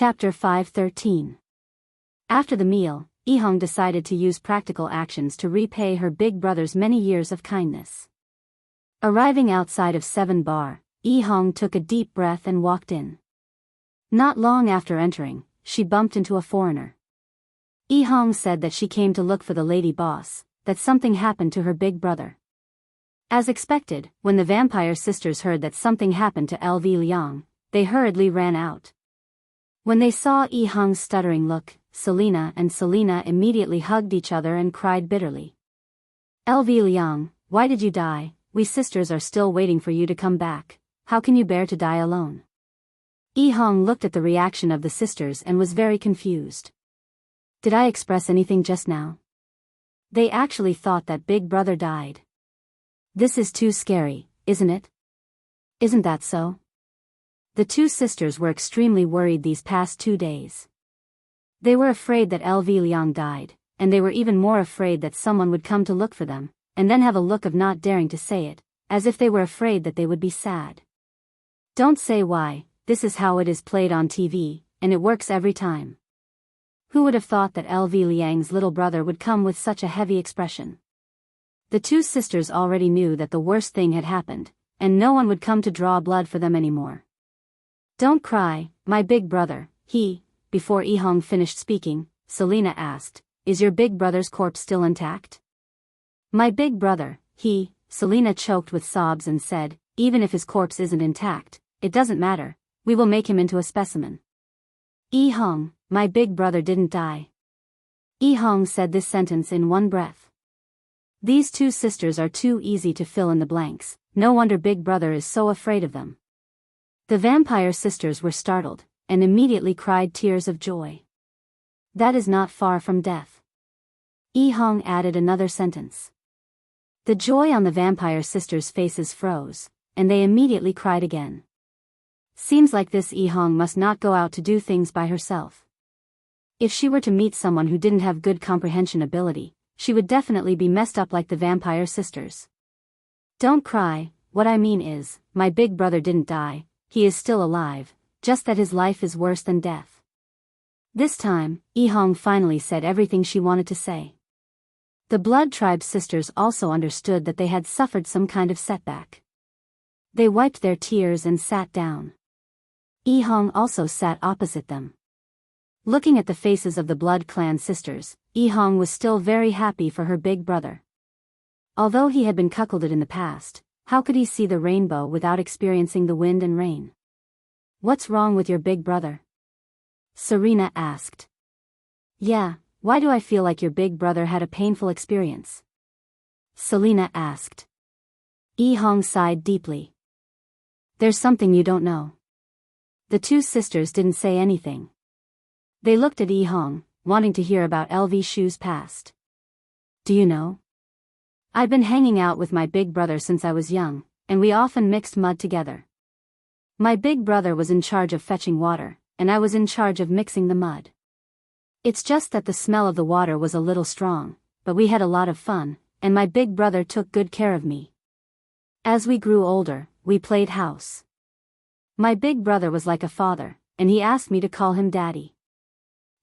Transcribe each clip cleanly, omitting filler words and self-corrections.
Chapter 5:13. After the meal, Ihong decided to use practical actions to repay her big brother's many years of kindness. Arriving outside of 7 Bar, Ihong took a deep breath and walked in. Not long after entering, she bumped into a foreigner. Ihong said that she came to look for the lady boss, that something happened to her big brother. As expected, when the vampire sisters heard that something happened to LV Liang, they hurriedly ran out. When they saw Ihong's stuttering look, Selena and Selena immediately hugged each other and cried bitterly. LV Liang, why did you die? We sisters are still waiting for you to come back. How can you bear to die alone? Ihong looked at the reaction of the sisters and was very confused. Did I express anything just now? They actually thought that big brother died. This is too scary, isn't it? Isn't that so? The 2 sisters were extremely worried these past 2 days. They were afraid that LV Liang died, and they were even more afraid that someone would come to look for them, and then have a look of not daring to say it, as if they were afraid that they would be sad. Don't say why, this is how it is played on TV, and it works every time. Who would have thought that LV Liang's little brother would come with such a heavy expression? The 2 sisters already knew that the worst thing had happened, and no one would come to draw blood for them anymore. Don't cry, my big brother, Before Ihong finished speaking, Selena asked, is your big brother's corpse still intact? My big brother, Selena choked with sobs and said, even if his corpse isn't intact, it doesn't matter, we will make him into a specimen. Ihong, my big brother didn't die. Ihong said this sentence in one breath. These 2 sisters are too easy to fill in the blanks, no wonder big brother is so afraid of them. The vampire sisters were startled, and immediately cried tears of joy. That is not far from death. Ihong added another sentence. The joy on the vampire sisters' faces froze, and they immediately cried again. Seems like this Ihong must not go out to do things by herself. If she were to meet someone who didn't have good comprehension ability, she would definitely be messed up like the vampire sisters. Don't cry, what I mean is, my big brother didn't die, he is still alive, just that his life is worse than death. This time, Ihong finally said everything she wanted to say. The Blood Tribe sisters also understood that they had suffered some kind of setback. They wiped their tears and sat down. Ihong also sat opposite them. Looking at the faces of the Blood Clan sisters, Ihong was still very happy for her big brother. Although he had been cuckolded in the past, how could he see the rainbow without experiencing the wind and rain? What's wrong with your big brother? Serena asked. Yeah, why do I feel like your big brother had a painful experience? Selena asked. Ihong sighed deeply. There's something you don't know. The 2 sisters didn't say anything. They looked at Ihong, wanting to hear about LV Shu's past. Do you know? I've been hanging out with my big brother since I was young, and we often mixed mud together. My big brother was in charge of fetching water, and I was in charge of mixing the mud. It's just that the smell of the water was a little strong, but we had a lot of fun, and my big brother took good care of me. As we grew older, we played house. My big brother was like a father, and he asked me to call him daddy.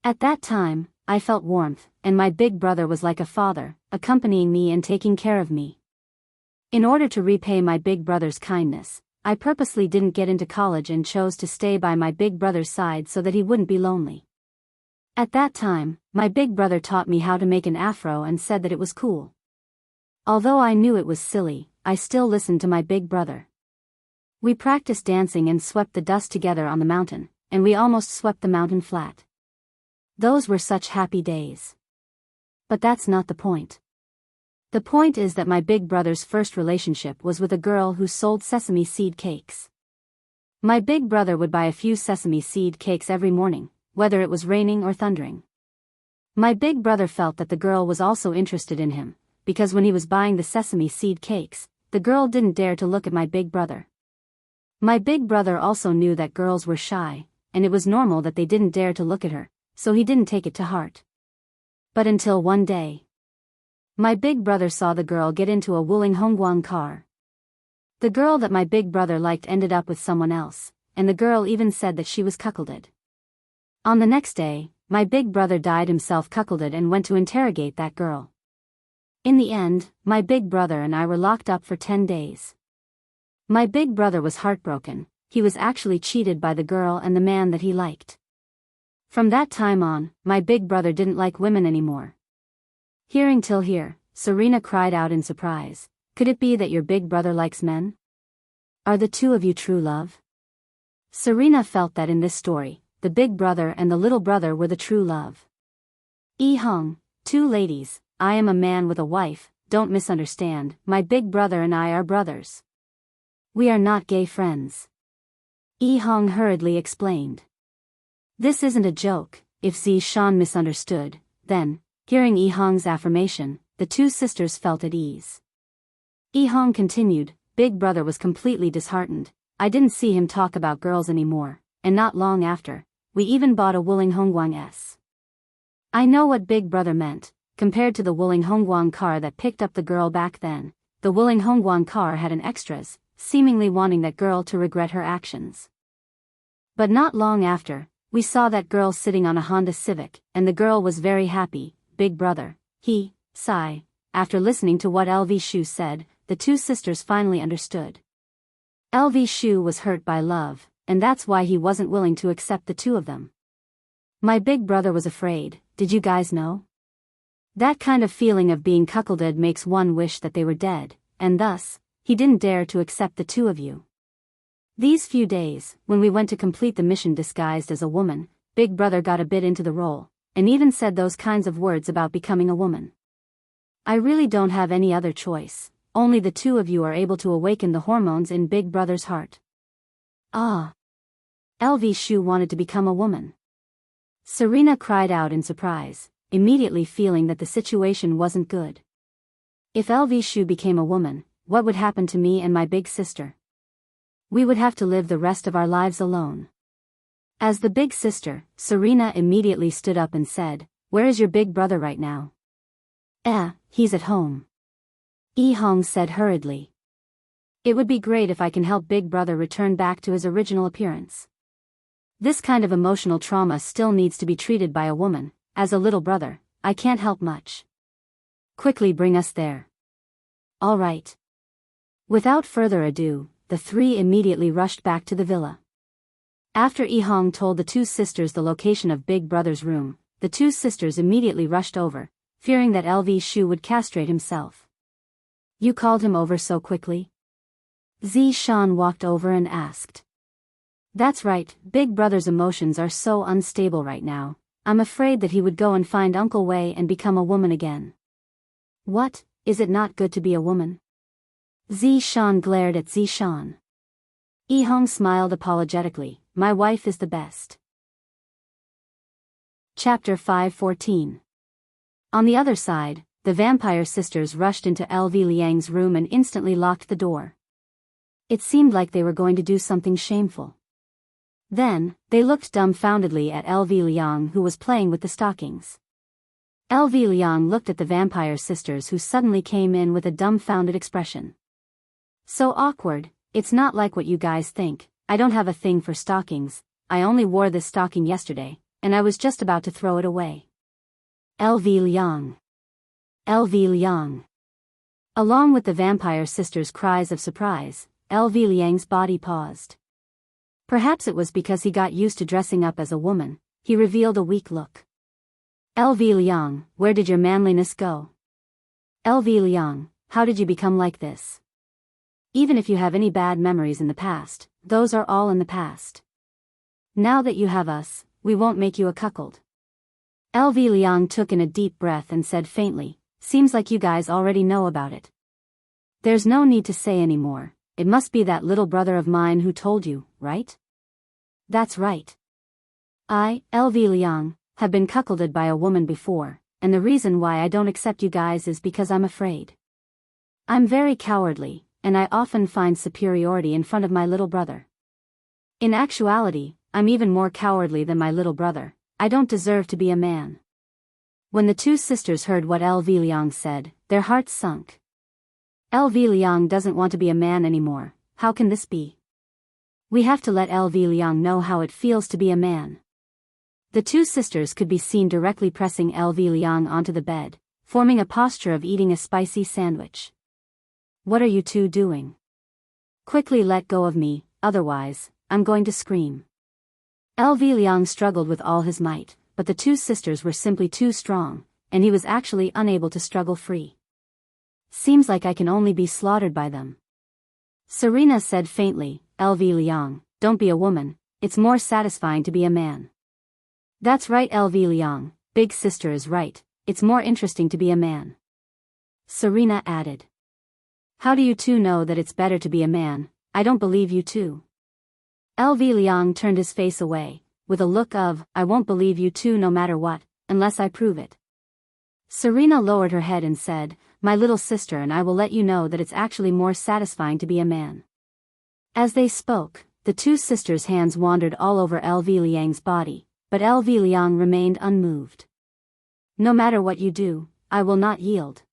At that time, I felt warmth, and my big brother was like a father, accompanying me and taking care of me. In order to repay my big brother's kindness, I purposely didn't get into college and chose to stay by my big brother's side so that he wouldn't be lonely. At that time, my big brother taught me how to make an afro and said that it was cool. Although I knew it was silly, I still listened to my big brother. We practiced dancing and swept the dust together on the mountain, and we almost swept the mountain flat. Those were such happy days. But that's not the point. The point is that my big brother's first relationship was with a girl who sold sesame seed cakes. My big brother would buy a few sesame seed cakes every morning, whether it was raining or thundering. My big brother felt that the girl was also interested in him, because when he was buying the sesame seed cakes, the girl didn't dare to look at my big brother. My big brother also knew that girls were shy, and it was normal that they didn't dare to look at her, so he didn't take it to heart. But until one day, my big brother saw the girl get into a Wuling Hongguang car. The girl that my big brother liked ended up with someone else, and the girl even said that she was cuckolded. On the next day, my big brother dyed himself cuckolded and went to interrogate that girl. In the end, my big brother and I were locked up for 10 days. My big brother was heartbroken. He was actually cheated by the girl and the man that he liked. From that time on, my big brother didn't like women anymore. Hearing till here, Serena cried out in surprise. Could it be that your big brother likes men? Are the two of you true love? Serena felt that in this story, the big brother and the little brother were the true love. Hung, two ladies, I am a man with a wife, don't misunderstand, my big brother and I are brothers. We are not gay friends. Hung hurriedly explained. This isn't a joke. If Shan misunderstood, then, hearing Hung's affirmation, the two sisters felt at ease. Hung continued, Big brother was completely disheartened. I didn't see him talk about girls anymore, and not long after, we even bought a Wuling Hongguang S. I know what big brother meant. Compared to the Wuling Hongguang car that picked up the girl back then, the Wuling Hongguang car had an extras, seemingly wanting that girl to regret her actions. But not long after, we saw that girl sitting on a Honda Civic, and the girl was very happy. Big brother, he, sigh. After listening to what LV Shu said, the two sisters finally understood. LV Shu was hurt by love, and that's why he wasn't willing to accept the two of them. My big brother was afraid, did you guys know? That kind of feeling of being cuckolded makes one wish that they were dead, and thus, he didn't dare to accept the two of you. These few days, when we went to complete the mission disguised as a woman, Big brother got a bit into the role, and even said those kinds of words about becoming a woman. I really don't have any other choice, only the two of you are able to awaken the hormones in Big brother's heart. Ah! LV Shu wanted to become a woman. Serena cried out in surprise, immediately feeling that the situation wasn't good. If LV Shu became a woman, what would happen to me and my big sister? We would have to live the rest of our lives alone. As the big sister, Serena immediately stood up and said, Where is your big brother right now? He's at home. Hong said hurriedly. It would be great if I can help big brother return back to his original appearance. This kind of emotional trauma still needs to be treated by a woman. As a little brother, I can't help much. Quickly bring us there. All right. Without further ado, the three immediately rushed back to the villa. After Hong told the two sisters the location of Big brother's room, the two sisters immediately rushed over, fearing that LV Shu would castrate himself. You called him over so quickly? Shan walked over and asked. That's right, Big brother's emotions are so unstable right now. I'm afraid that he would go and find Uncle Wei and become a woman again. What, is it not good to be a woman? Shan glared at Shan. Hong smiled apologetically, my wife is the best. Chapter 5:14. On the other side, the vampire sisters rushed into LV Liang's room and instantly locked the door. It seemed like they were going to do something shameful. Then, they looked dumbfoundedly at LV Liang who was playing with the stockings. LV Liang looked at the vampire sisters who suddenly came in with a dumbfounded expression. So awkward, it's not like what you guys think, I don't have a thing for stockings, I only wore this stocking yesterday, and I was just about to throw it away. LV Liang. LV Liang. Along with the vampire sisters' cries of surprise, LV Liang's body paused. Perhaps it was because he got used to dressing up as a woman, he revealed a weak look. LV Liang, where did your manliness go? LV Liang, how did you become like this? Even if you have any bad memories in the past, those are all in the past. Now that you have us, we won't make you a cuckold. LV Liang took in a deep breath and said faintly, seems like you guys already know about it. There's no need to say any more, it must be that little brother of mine who told you, right? That's right. I, LV Liang, have been cuckolded by a woman before, and the reason why I don't accept you guys is because I'm afraid. I'm very cowardly, and I often find superiority in front of my little brother. In actuality, I'm even more cowardly than my little brother, I don't deserve to be a man. When the two sisters heard what LV Liang said, their hearts sunk. LV Liang doesn't want to be a man anymore, how can this be? We have to let LV Liang know how it feels to be a man. The two sisters could be seen directly pressing LV Liang onto the bed, forming a posture of eating a spicy sandwich. What are you two doing? Quickly let go of me, otherwise, I'm going to scream. LV Liang struggled with all his might, but the two sisters were simply too strong, and he was actually unable to struggle free. Seems like I can only be slaughtered by them. Serena said faintly, LV Liang, don't be a woman, it's more satisfying to be a man. That's right LV Liang, big sister is right, it's more interesting to be a man. Serena added. How do you two know that it's better to be a man? I don't believe you two. LV Liang turned his face away, with a look of, I won't believe you two no matter what, unless I prove it. Serena lowered her head and said, my little sister and I will let you know that it's actually more satisfying to be a man. As they spoke, the two sisters' hands wandered all over LV Liang's body, but LV Liang remained unmoved. No matter what you do, I will not yield.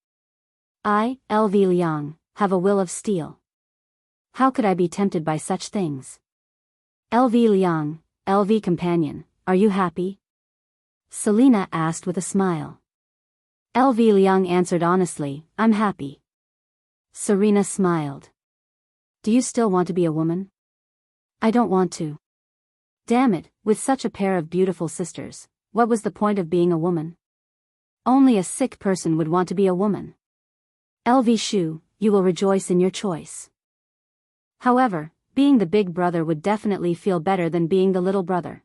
I, LV Liang, have a will of steel. How could I be tempted by such things? LV Liang, LV companion, are you happy? Selena asked with a smile. LV Liang answered honestly, I'm happy. Serena smiled. Do you still want to be a woman? I don't want to. Damn it, with such a pair of beautiful sisters, what was the point of being a woman? Only a sick person would want to be a woman. LV Shu, you will rejoice in your choice. However, being the big brother would definitely feel better than being the little brother.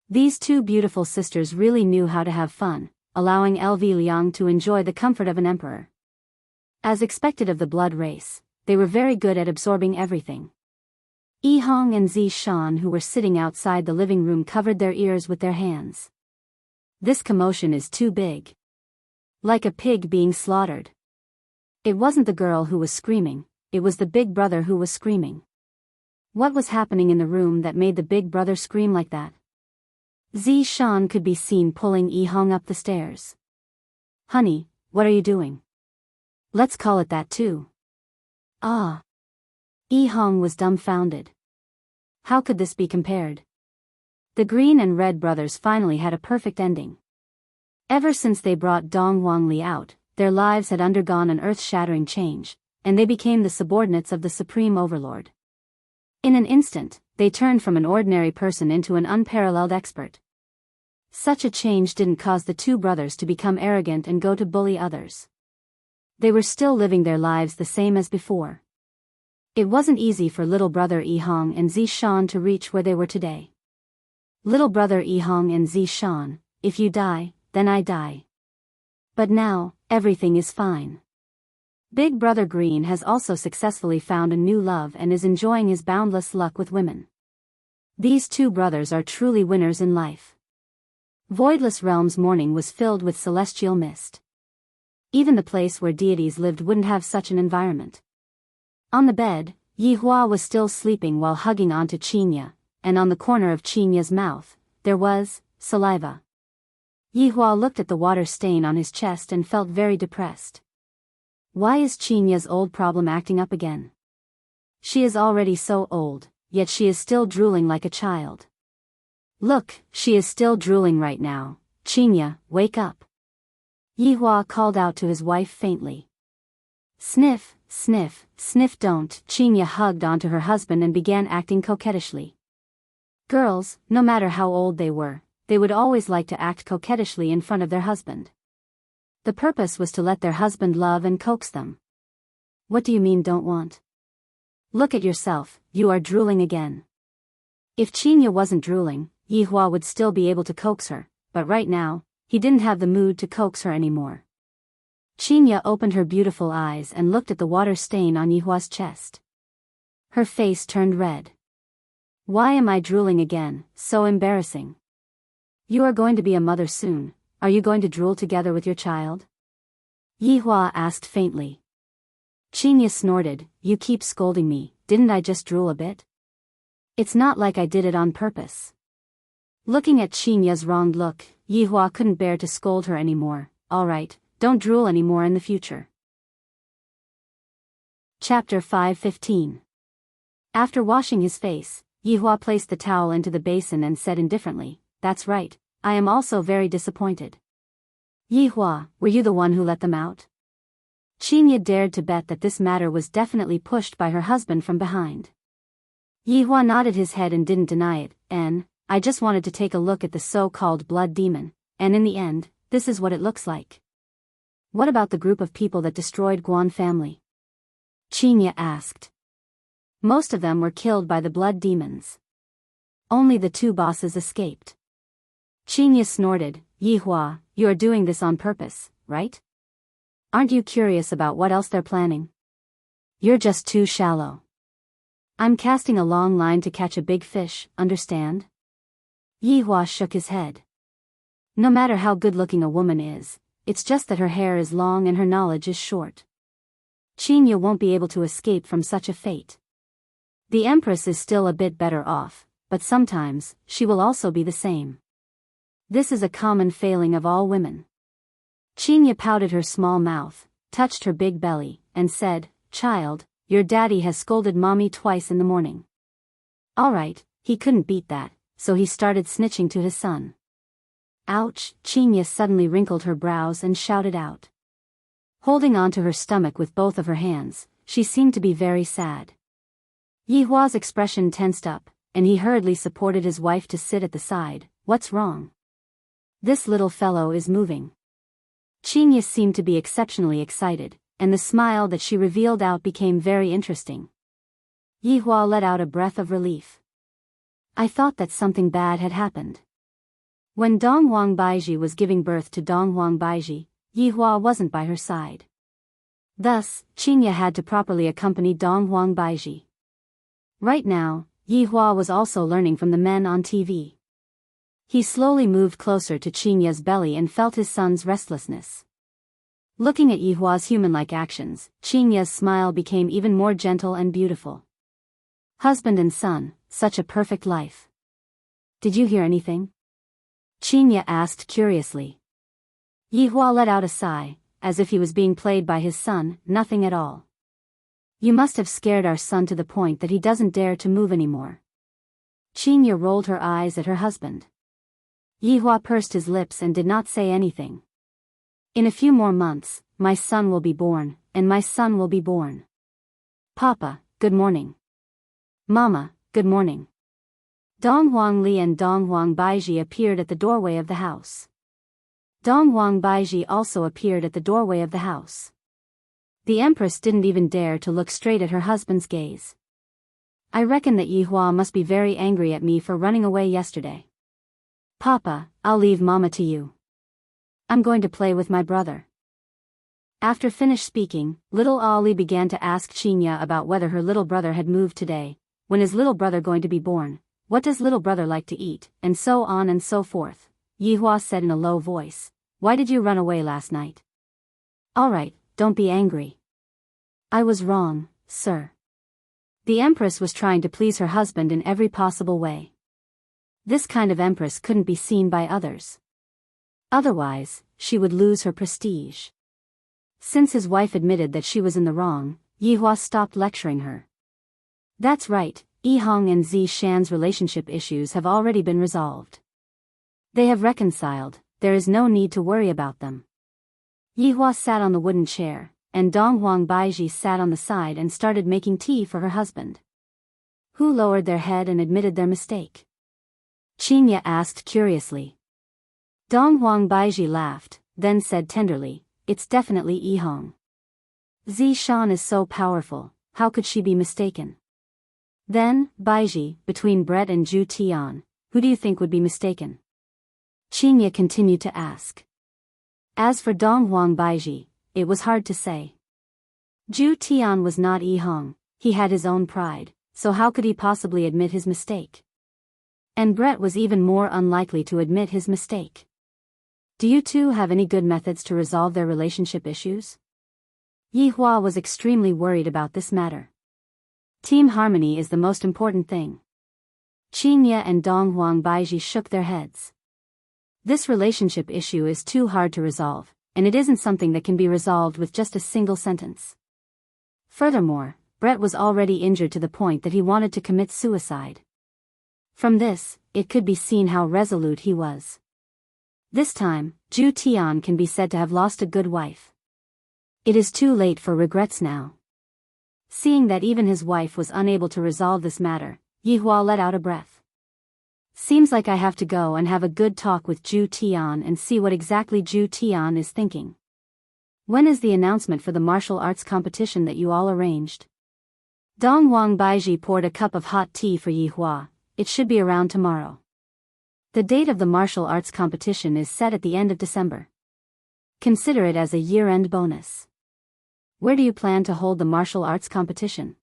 These two beautiful sisters really knew how to have fun, allowing LV Liang to enjoy the comfort of an emperor. As expected of the blood race, they were very good at absorbing everything. Yihong and Zishan, who were sitting outside the living room, covered their ears with their hands. This commotion is too big. Like a pig being slaughtered. It wasn't the girl who was screaming, it was the big brother who was screaming. What was happening in the room that made the big brother scream like that? Zishan could be seen pulling Yihong up the stairs. Honey, what are you doing? Let's call it that too. Ah. Yihong was dumbfounded. How could this be compared? The green and red brothers finally had a perfect ending. Ever since they brought Dong Wangli out, their lives had undergone an earth-shattering change, and they became the subordinates of the Supreme Overlord. In an instant, they turned from an ordinary person into an unparalleled expert. Such a change didn't cause the two brothers to become arrogant and go to bully others. They were still living their lives the same as before. It wasn't easy for little brother Yihong and Zishan to reach where they were today. Little brother Yihong and Zishan, if you die, then I die. But now, everything is fine. Big brother Green has also successfully found a new love and is enjoying his boundless luck with women. These two brothers are truly winners in life. Voidless Realm's morning was filled with celestial mist. Even the place where deities lived wouldn't have such an environment. On the bed, Yihua was still sleeping while hugging onto Qinya, and on the corner of Qinya's mouth, there was saliva. Yihua looked at the water stain on his chest and felt very depressed. Why is Qinya's old problem acting up again? She is already so old, yet she is still drooling like a child. Look, she is still drooling right now. Qinya, wake up. Yihua called out to his wife faintly. Sniff, sniff, sniff don't. Qinya hugged onto her husband and began acting coquettishly. Girls, no matter how old they were, they would always like to act coquettishly in front of their husband. The purpose was to let their husband love and coax them. What do you mean don't want? Look at yourself, you are drooling again. If Qinya wasn't drooling, Yihua would still be able to coax her, but right now, he didn't have the mood to coax her anymore. Qinya opened her beautiful eyes and looked at the water stain on Yihua's chest. Her face turned red. Why am I drooling again? So embarrassing. You are going to be a mother soon. Are you going to drool together with your child? Yihua asked faintly. Qinya snorted, you keep scolding me, didn't I just drool a bit? It's not like I did it on purpose. Looking at Qinya's wronged look, Yihua couldn't bear to scold her anymore. Alright, don't drool anymore in the future. Chapter 5:15. After washing his face, Yihua placed the towel into the basin and said indifferently, that's right, I am also very disappointed. Yihua, were you the one who let them out? Qinya dared to bet that this matter was definitely pushed by her husband from behind. Yihua nodded his head and didn't deny it. I just wanted to take a look at the so-called blood demon, and in the end, this is what it looks like. What about the group of people that destroyed Guan family? Qinya asked. Most of them were killed by the blood demons. Only the 2 bosses escaped. Qinya snorted. Yihua, you are doing this on purpose, right? Aren't you curious about what else they're planning? You're just too shallow. I'm casting a long line to catch a big fish, understand? Yihua shook his head. No matter how good-looking a woman is, it's just that her hair is long and her knowledge is short. Qinya won't be able to escape from such a fate. The Empress is still a bit better off, but sometimes, she will also be the same. This is a common failing of all women. Qinya pouted her small mouth, touched her big belly, and said, Child, your daddy has scolded mommy twice in the morning. Alright, he couldn't beat that, so he started snitching to his son. Ouch, Qinya suddenly wrinkled her brows and shouted out. Holding onto her stomach with both of her hands, she seemed to be very sad. Yihua's expression tensed up, and he hurriedly supported his wife to sit at the side. What's wrong? This little fellow is moving. Qinya seemed to be exceptionally excited, and the smile that she revealed out became very interesting. Yihua let out a breath of relief. I thought that something bad had happened. When Dong Huang Baiji was giving birth to Dong Huang Baiji, Yihua wasn't by her side. Thus, Qinya had to properly accompany Dong Huang Baiji. Right now, Yihua was also learning from the men on TV. He slowly moved closer to Qinya's belly and felt his son's restlessness. Looking at Yihua's human-like actions, Qinya's smile became even more gentle and beautiful. Husband and son, such a perfect life. Did you hear anything? Qinya asked curiously. Yihua let out a sigh, as if he was being played by his son. Nothing at all. You must have scared our son to the point that he doesn't dare to move anymore. Qinya rolled her eyes at her husband. Yihua pursed his lips and did not say anything. In a few more months, my son will be born, and my son will be born. Papa, good morning. Mama, good morning. Dong Huang Li and Dong Huang Baiji appeared at the doorway of the house. Dong Huang Baiji also appeared at the doorway of the house. The Empress didn't even dare to look straight at her husband's gaze. I reckon that Yihua must be very angry at me for running away yesterday. Papa, I'll leave Mama to you. I'm going to play with my brother. After finished speaking, little Ali began to ask Qinya about whether her little brother had moved today, when is little brother going to be born, what does little brother like to eat, and so on and so forth. Yihua said in a low voice, why did you run away last night? Alright, don't be angry. I was wrong, sir. The Empress was trying to please her husband in every possible way. This kind of Empress couldn't be seen by others. Otherwise, she would lose her prestige. Since his wife admitted that she was in the wrong, Yihua stopped lecturing her. That's right, Yihong and Zi Shan's relationship issues have already been resolved. They have reconciled, there is no need to worry about them. Yihua sat on the wooden chair, and Dong Huang Baiji sat on the side and started making tea for her husband. Who lowered their head and admitted their mistake? Qinya asked curiously. Dong Huang Baiji laughed, then said tenderly, it's definitely Yihong. Zi Shan is so powerful, how could she be mistaken? Then, Baiji, between Brett and Zhu Tian, who do you think would be mistaken? Qinya continued to ask. As for Dong Huang Baiji, it was hard to say. Zhu Tian was not Yihong, he had his own pride, so how could he possibly admit his mistake? And Brett was even more unlikely to admit his mistake. Do you two have any good methods to resolve their relationship issues? Yihua was extremely worried about this matter. Team harmony is the most important thing. Qinya and Dong Huang Baiji shook their heads. This relationship issue is too hard to resolve, and it isn't something that can be resolved with just a single sentence. Furthermore, Brett was already injured to the point that he wanted to commit suicide. From this, it could be seen how resolute he was. This time, Zhu Tian can be said to have lost a good wife. It is too late for regrets now. Seeing that even his wife was unable to resolve this matter, Yihua let out a breath. Seems like I have to go and have a good talk with Zhu Tian and see what exactly Zhu Tian is thinking. When is the announcement for the martial arts competition that you all arranged? Dong Wang Baiji poured a cup of hot tea for Yihua. It should be around tomorrow. The date of the martial arts competition is set at the end of December. Consider it as a year-end bonus. Where do you plan to hold the martial arts competition?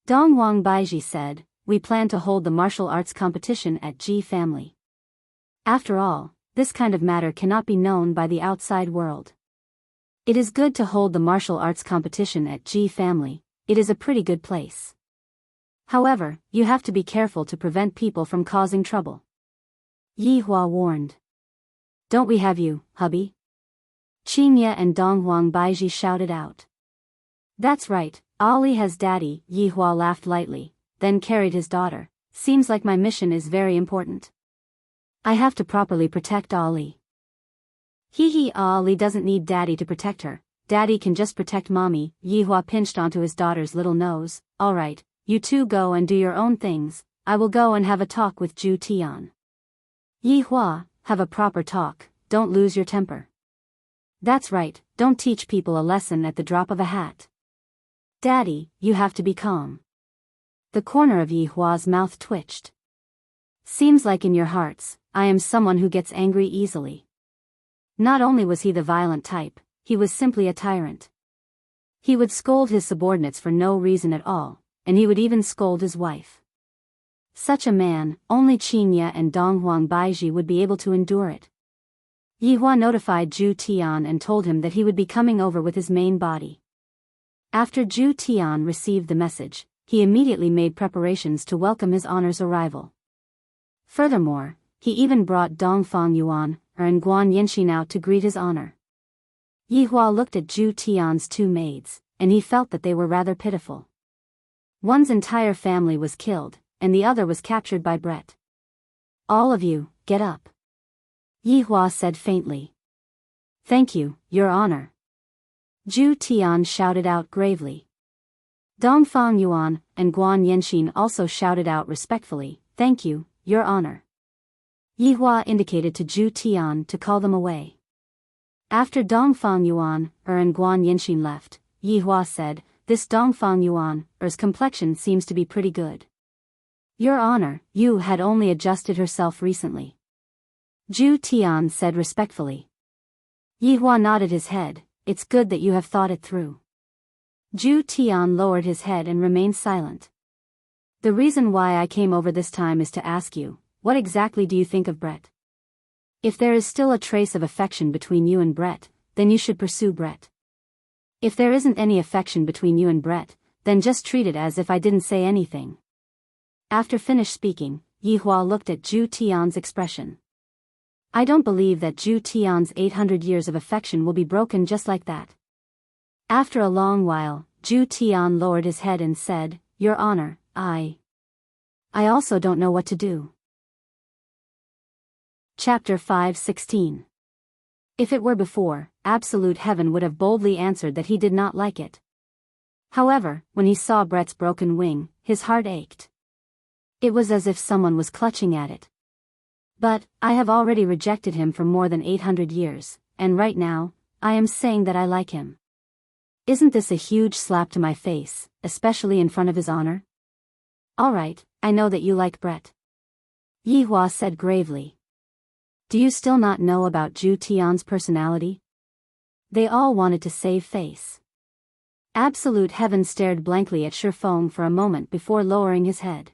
Dong Wang Baiji said, we plan to hold the martial arts competition at Ji family. After all, this kind of matter cannot be known by the outside world. It is good to hold the martial arts competition at Ji family. It is a pretty good place. However, you have to be careful to prevent people from causing trouble. Yihua warned. Don't we have you, hubby? Qingye and Dong Wang Baiji shouted out. That's right, Ali has daddy, Yihua laughed lightly, then carried his daughter. Seems like my mission is very important. I have to properly protect Ali. Hee Ali doesn't need daddy to protect her. Daddy can just protect mommy. Yihua pinched onto his daughter's little nose. Alright, you two go and do your own things. I will go and have a talk with Zhu Tian. Yihua, have a proper talk, don't lose your temper. That's right, don't teach people a lesson at the drop of a hat. Daddy, you have to be calm. The corner of Yihua's mouth twitched. Seems like in your hearts, I am someone who gets angry easily. Not only was he the violent type, he was simply a tyrant. He would scold his subordinates for no reason at all, and he would even scold his wife. Such a man, only Qingye and Dong Huang Baiji would be able to endure it. Yihua notified Zhu Tian and told him that he would be coming over with his main body. After Zhu Tian received the message, he immediately made preparations to welcome his honor's arrival. Furthermore, he even brought Dongfang Yuan and Guan Yanxin out to greet his honor. Yihua looked at Zhu Tian's two maids, and he felt that they were rather pitiful. One's entire family was killed, and the other was captured by Brett. All of you, get up. Yihua said faintly. Thank you, Your Honor. Zhu Tian shouted out gravely. Dongfang Yuan and Guan Yanxin also shouted out respectfully, Thank you, Your Honor. Yihua indicated to Zhu Tian to call them away. After Dongfang Yuan and Guan Yanxin left, Yihua said, This Dongfang Yuan's complexion seems to be pretty good. Your Honor, you had only adjusted herself recently. Zhu Tian said respectfully. Yihua nodded his head, It's good that you have thought it through. Zhu Tian lowered his head and remained silent. The reason why I came over this time is to ask you, what exactly do you think of Brett? If there is still a trace of affection between you and Brett, then you should pursue Brett. If there isn't any affection between you and Brett, then just treat it as if I didn't say anything. After finished speaking, Yihua looked at Zhu Tian's expression. I don't believe that Zhu Tian's 800 years of affection will be broken just like that. After a long while, Zhu Tian lowered his head and said, Your Honor, I also don't know what to do. Chapter 5:16. If it were before, Absolute Heaven would have boldly answered that he did not like it. However, when he saw Brett's broken wing, his heart ached. It was as if someone was clutching at it. But, I have already rejected him for more than 800 years, and right now, I am saying that I like him. Isn't this a huge slap to my face, especially in front of his honor? Alright, I know that you like Brett. Yihua said gravely. Do you still not know about Zhu Tian's personality? They all wanted to save face. Absolute Heaven stared blankly at Shifeng for a moment before lowering his head.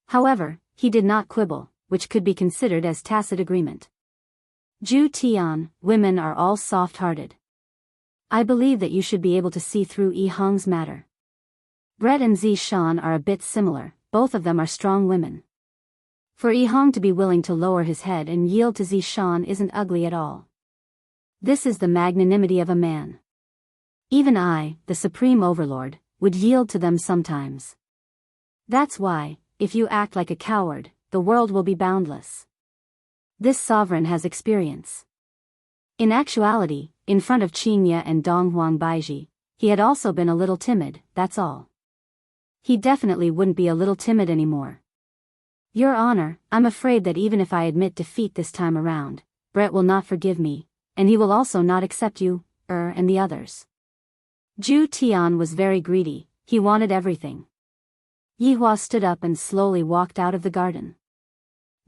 However, he did not quibble, which could be considered as tacit agreement. Zhu Tian, women are all soft-hearted. I believe that you should be able to see through Yiheng's matter. Brett and Zishan are a bit similar, both of them are strong women. For Yiheng to be willing to lower his head and yield to Zishan isn't ugly at all. This is the magnanimity of a man. Even I, the Supreme Overlord, would yield to them sometimes. That's why, if you act like a coward, the world will be boundless. This sovereign has experience. In actuality, in front of Qingye and Donghuang Baiji, he had also been a little timid, that's all. He definitely wouldn't be a little timid anymore. Your Honor, I'm afraid that even if I admit defeat this time around, Brett will not forgive me, and he will also not accept you, and the others. Zhu Tian was very greedy, he wanted everything. Yihua stood up and slowly walked out of the garden.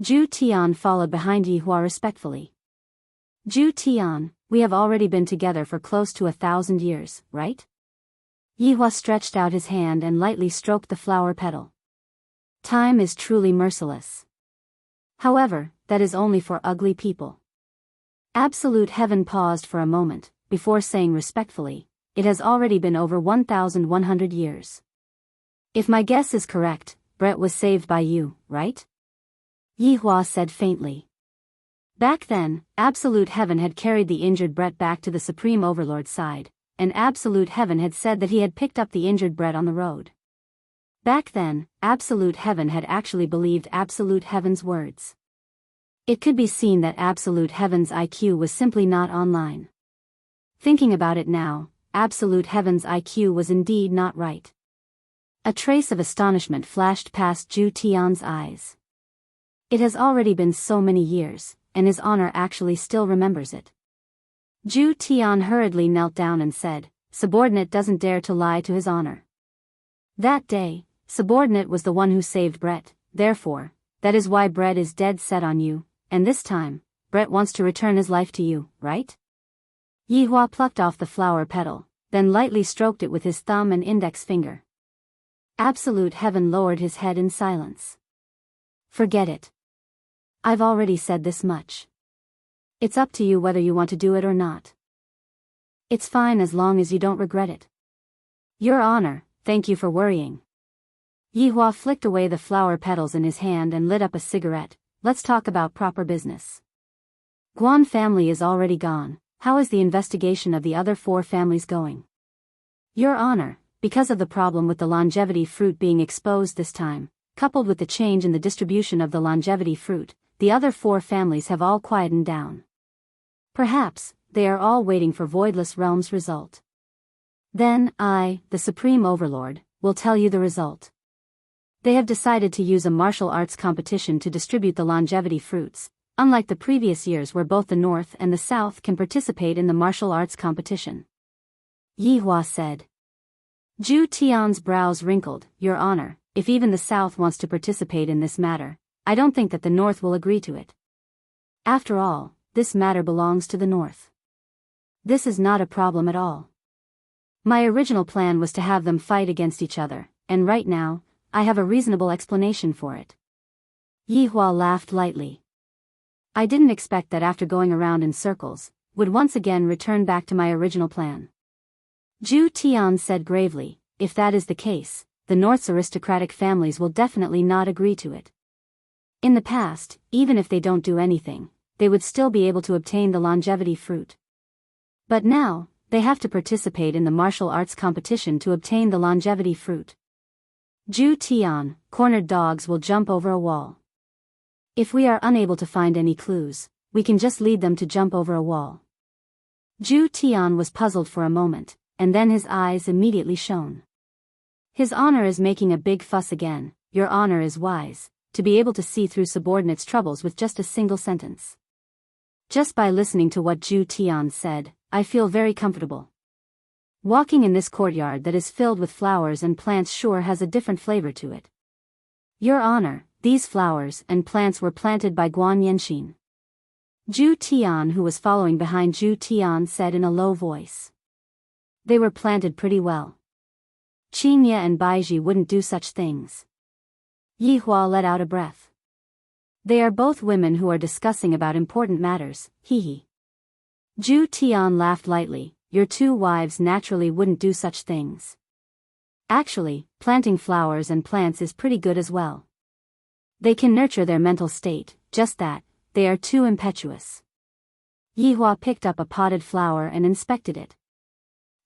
Zhu Tian followed behind Yihua respectfully. Zhu Tian, we have already been together for close to 1,000 years, right? Yihua stretched out his hand and lightly stroked the flower petal. Time is truly merciless. However, that is only for ugly people. Absolute Heaven paused for a moment, before saying respectfully, it has already been over 1,100 years. If my guess is correct, Brett was saved by you, right? Yihua said faintly. Back then, Absolute Heaven had carried the injured Brett back to the Supreme Overlord's side, and Absolute Heaven had said that he had picked up the injured Brett on the road. Back then, Absolute Heaven had actually believed Absolute Heaven's words. It could be seen that Absolute Heaven's IQ was simply not online. Thinking about it now, Absolute Heaven's IQ was indeed not right. A trace of astonishment flashed past Zhu Tian's eyes. It has already been so many years, and his honor actually still remembers it. Zhu Tian hurriedly knelt down and said, subordinate doesn't dare to lie to his honor. That day, subordinate was the one who saved Brett, therefore, that is why Brett is dead set on you, and this time, Brett wants to return his life to you, right? Yihua plucked off the flower petal, then lightly stroked it with his thumb and index finger. Absolute Heaven lowered his head in silence. Forget it. I've already said this much. It's up to you whether you want to do it or not. It's fine as long as you don't regret it. Your Honor, thank you for worrying. Yihua flicked away the flower petals in his hand and lit up a cigarette. Let's talk about proper business. Guan family is already gone. How is the investigation of the other 4 families going? Your Honor, because of the problem with the longevity fruit being exposed this time, coupled with the change in the distribution of the longevity fruit, the other 4 families have all quietened down. Perhaps, they are all waiting for Voidless Realm's result. Then I, the Supreme Overlord, will tell you the result. They have decided to use a martial arts competition to distribute the longevity fruits, unlike the previous years where both the North and the South can participate in the martial arts competition. Yihua said. Zhu Tian's brows wrinkled, Your Honor, if even the South wants to participate in this matter, I don't think that the North will agree to it. After all, this matter belongs to the North. This is not a problem at all. My original plan was to have them fight against each other, and right now, I have a reasonable explanation for it. Yihua laughed lightly. I didn't expect that after going around in circles, would once again return back to my original plan. Zhu Tian said gravely, if that is the case, the North's aristocratic families will definitely not agree to it. In the past, even if they don't do anything, they would still be able to obtain the longevity fruit. But now, they have to participate in the martial arts competition to obtain the longevity fruit. Zhu Tian, cornered dogs will jump over a wall. If we are unable to find any clues, we can just lead them to jump over a wall. Zhu Tian was puzzled for a moment, and then his eyes immediately shone. His honor is making a big fuss again. Your honor is wise, to be able to see through subordinates' troubles with just a single sentence. Just by listening to what Zhu Tian said, I feel very comfortable. Walking in this courtyard that is filled with flowers and plants sure has a different flavor to it. Your Honor, these flowers and plants were planted by Guan Yanxin. Zhu Tian, who was following behind Zhu Tian, said in a low voice. They were planted pretty well. Qingye and Baiji wouldn't do such things. Yihua let out a breath. They are both women who are discussing about important matters, hee. Zhu Tian laughed lightly. Your 2 wives naturally wouldn't do such things. Actually, planting flowers and plants is pretty good as well. They can nurture their mental state, just that, they are too impetuous. Yihua picked up a potted flower and inspected it.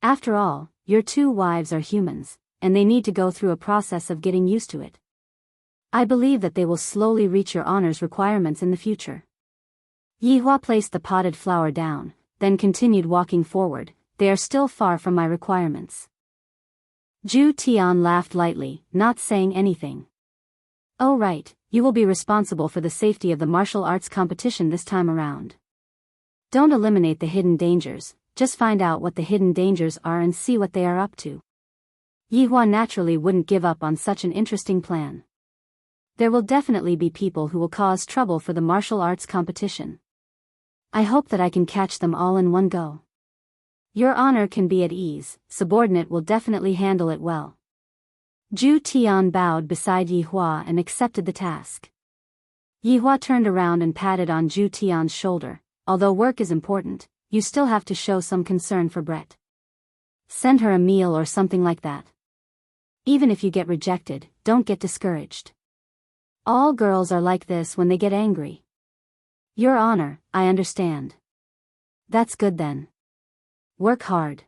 After all, your 2 wives are humans, and they need to go through a process of getting used to it. I believe that they will slowly reach your honor's requirements in the future. Yihua placed the potted flower down, then continued walking forward. They are still far from my requirements. Zhu Tian laughed lightly, not saying anything. Oh right, you will be responsible for the safety of the martial arts competition this time around. Don't eliminate the hidden dangers, just find out what the hidden dangers are and see what they are up to. Yihua naturally wouldn't give up on such an interesting plan. There will definitely be people who will cause trouble for the martial arts competition. I hope that I can catch them all in one go. Your honor can be at ease, subordinate will definitely handle it well. Zhu Tian bowed beside Yihua and accepted the task. Yihua turned around and patted on Zhu Tian's shoulder. Although work is important, you still have to show some concern for Brett. Send her a meal or something like that. Even if you get rejected, don't get discouraged. All girls are like this when they get angry. Your honor, I understand. That's good then. Work hard.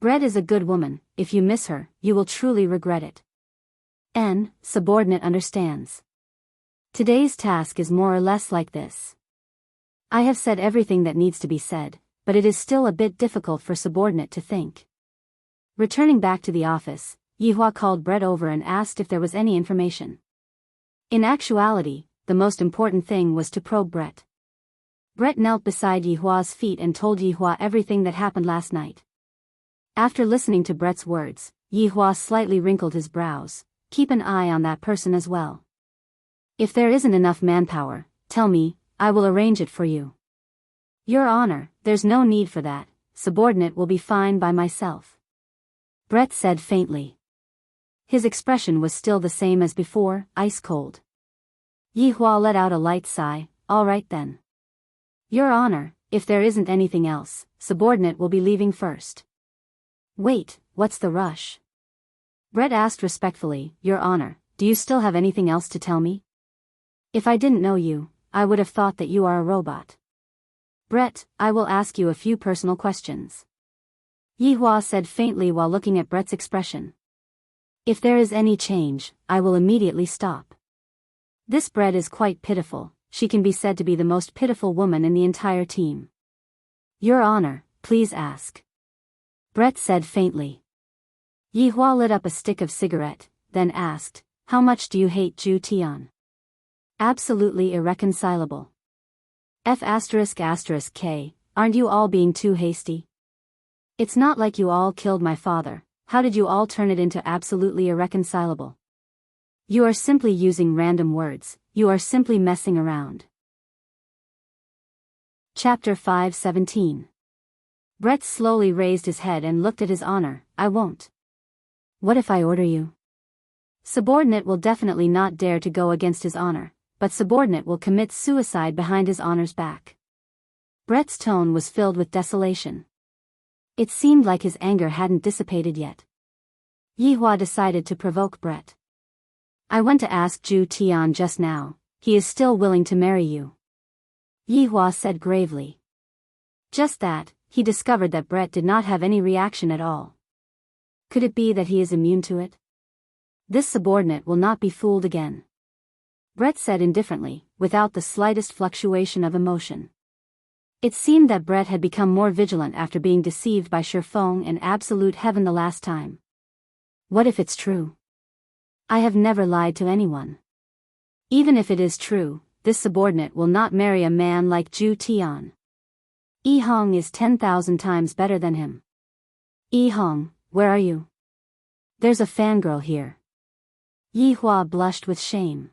Brett is a good woman, if you miss her, you will truly regret it. Subordinate understands. Today's task is more or less like this. I have said everything that needs to be said, but it is still a bit difficult for subordinate to think. Returning back to the office, Yihua called Brett over and asked if there was any information. In actuality, the most important thing was to probe Brett. Brett knelt beside Yihua's feet and told Yihua everything that happened last night. After listening to Brett's words, Yihua slightly wrinkled his brows. Keep an eye on that person as well. If there isn't enough manpower, tell me, I will arrange it for you. Your honor, there's no need for that, subordinate will be fine by myself. Brett said faintly. His expression was still the same as before, ice cold. Yihua let out a light sigh. All right then. Your honor, if there isn't anything else, subordinate will be leaving first. Wait, what's the rush? Brett asked respectfully. Your honor, do you still have anything else to tell me? If I didn't know you, I would have thought that you are a robot. Brett, I will ask you a few personal questions. Yihua said faintly while looking at Brett's expression. If there is any change, I will immediately stop. This Brett is quite pitiful. She can be said to be the most pitiful woman in the entire team. Your honor, please ask. Brett said faintly. Yihua lit up a stick of cigarette, then asked, how much do you hate Zhu Tian? Absolutely irreconcilable. F***K, aren't you all being too hasty? It's not like you all killed my father, how did you all turn it into absolutely irreconcilable? You are simply using random words, you are simply messing around. Chapter 5:17. Brett slowly raised his head and looked at his honor. I won't. What if I order you? Subordinate will definitely not dare to go against his honor, but subordinate will commit suicide behind his honor's back. Brett's tone was filled with desolation. It seemed like his anger hadn't dissipated yet. Yihua decided to provoke Brett. I went to ask Zhu Tian just now, he is still willing to marry you. Yihua said gravely. Just that, he discovered that Brett did not have any reaction at all. Could it be that he is immune to it? This subordinate will not be fooled again. Brett said indifferently, without the slightest fluctuation of emotion. It seemed that Brett had become more vigilant after being deceived by Shifeng and Absolute Heaven the last time. What if it's true? I have never lied to anyone. Even if it is true, this subordinate will not marry a man like Zhu Tian. Hong is 10,000 times better than him. Hong, where are you? There's a fangirl here. Yihua blushed with shame.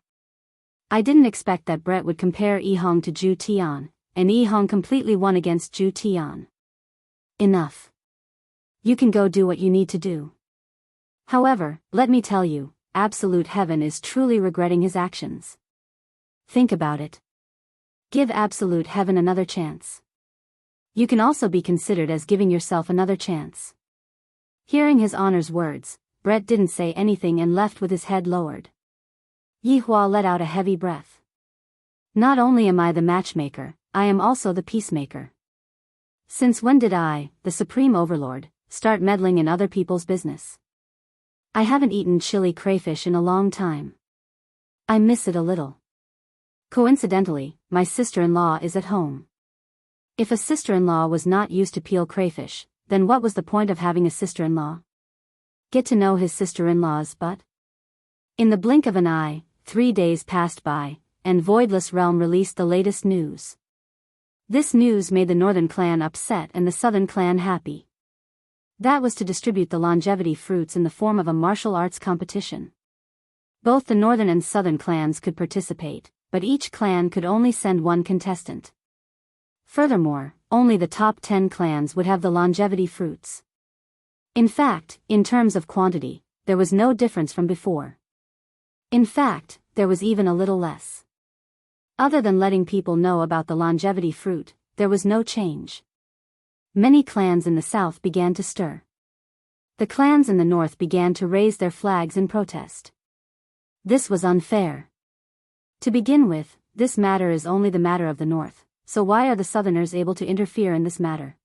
I didn't expect that Brett would compare Hong to Zhu Tian, and Hong completely won against Zhu Tian. Enough. You can go do what you need to do. However, let me tell you, Absolute Heaven is truly regretting his actions. Think about it. Give Absolute Heaven another chance. You can also be considered as giving yourself another chance. Hearing his honor's words, Brett didn't say anything and left with his head lowered. Yihua let out a heavy breath. Not only am I the matchmaker, I am also the peacemaker. Since when did I, the Supreme Overlord, start meddling in other people's business? I haven't eaten chili crayfish in a long time. I miss it a little. Coincidentally, my sister-in-law is at home. If a sister-in-law was not used to peel crayfish, then what was the point of having a sister-in-law? Get to know his sister-in-law's butt? In the blink of an eye, 3 days passed by, and Voidless Realm released the latest news. This news made the Northern clan upset and the Southern clan happy. That was to distribute the longevity fruits in the form of a martial arts competition. Both the Northern and Southern clans could participate, but each clan could only send one contestant. Furthermore, only the top 10 clans would have the longevity fruits. In fact, in terms of quantity, there was no difference from before. In fact, there was even a little less. Other than letting people know about the longevity fruit, there was no change. Many clans in the south began to stir. The clans in the north began to raise their flags in protest. This was unfair. To begin with, this matter is only the matter of the north, so why are the southerners able to interfere in this matter?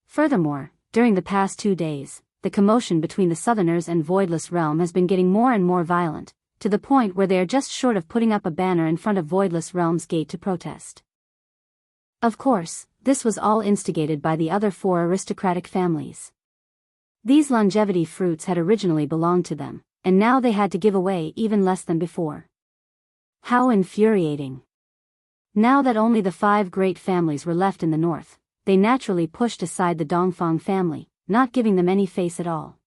Furthermore, during the past 2 days, the commotion between the southerners and Voidless Realm has been getting more and more violent, to the point where they are just short of putting up a banner in front of Voidless Realm's gate to protest. Of course, this was all instigated by the other 4 aristocratic families. These longevity fruits had originally belonged to them, and now they had to give away even less than before. How infuriating. Now that only the 5 great families were left in the north, they naturally pushed aside the Dongfang family, not giving them any face at all.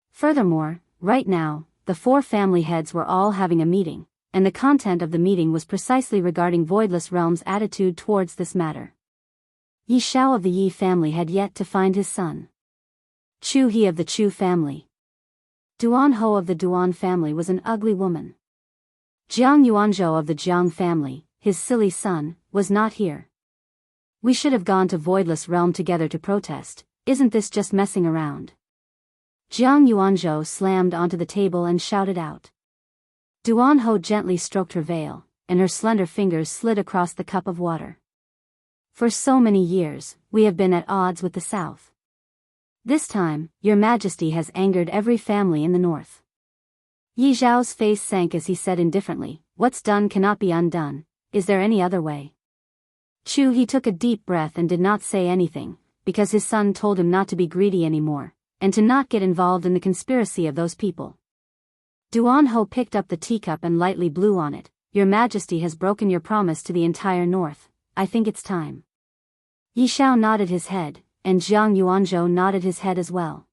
Furthermore, right now, the 4 family heads were all having a meeting, and the content of the meeting was precisely regarding Voidless Realm's attitude towards this matter. Yi Xiao of the Yi family had yet to find his son. Chu He of the Chu family. Duan Ho of the Duan family was an ugly woman. Jiang Yuanzhou of the Jiang family, his silly son, was not here. We should have gone to Voidless Realm together to protest, isn't this just messing around? Jiang Yuanzhou slammed onto the table and shouted out. Duan Ho gently stroked her veil, and her slender fingers slid across the cup of water. For so many years, we have been at odds with the South. This time, Your Majesty has angered every family in the North. Yi Zhao's face sank as he said indifferently, "What's done cannot be undone, is there any other way?" Chu He took a deep breath and did not say anything, because his son told him not to be greedy anymore, and to not get involved in the conspiracy of those people. Duan Ho picked up the teacup and lightly blew on it. "Your Majesty has broken your promise to the entire North, I think it's time." Yi Xiao nodded his head, and Jiang Yuanzhou nodded his head as well.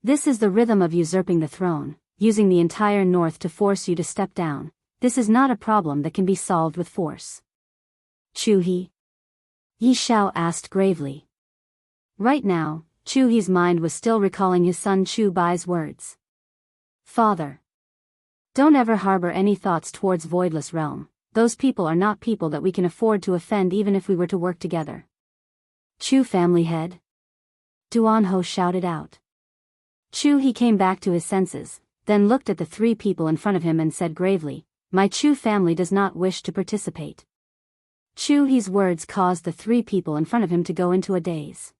"This is the rhythm of usurping the throne, using the entire North to force you to step down. This is not a problem that can be solved with force." Chu He? Yi Xiao asked gravely. Right now, Chu He's mind was still recalling his son Chu Bai's words. "Father, don't ever harbor any thoughts towards Voidless Realm. Those people are not people that we can afford to offend even if we were to work together." "Chu family head?" Duan Ho shouted out. Chu He came back to his senses, then looked at the 3 people in front of him and said gravely, "My Chu family does not wish to participate." Chu He's words caused the 3 people in front of him to go into a daze.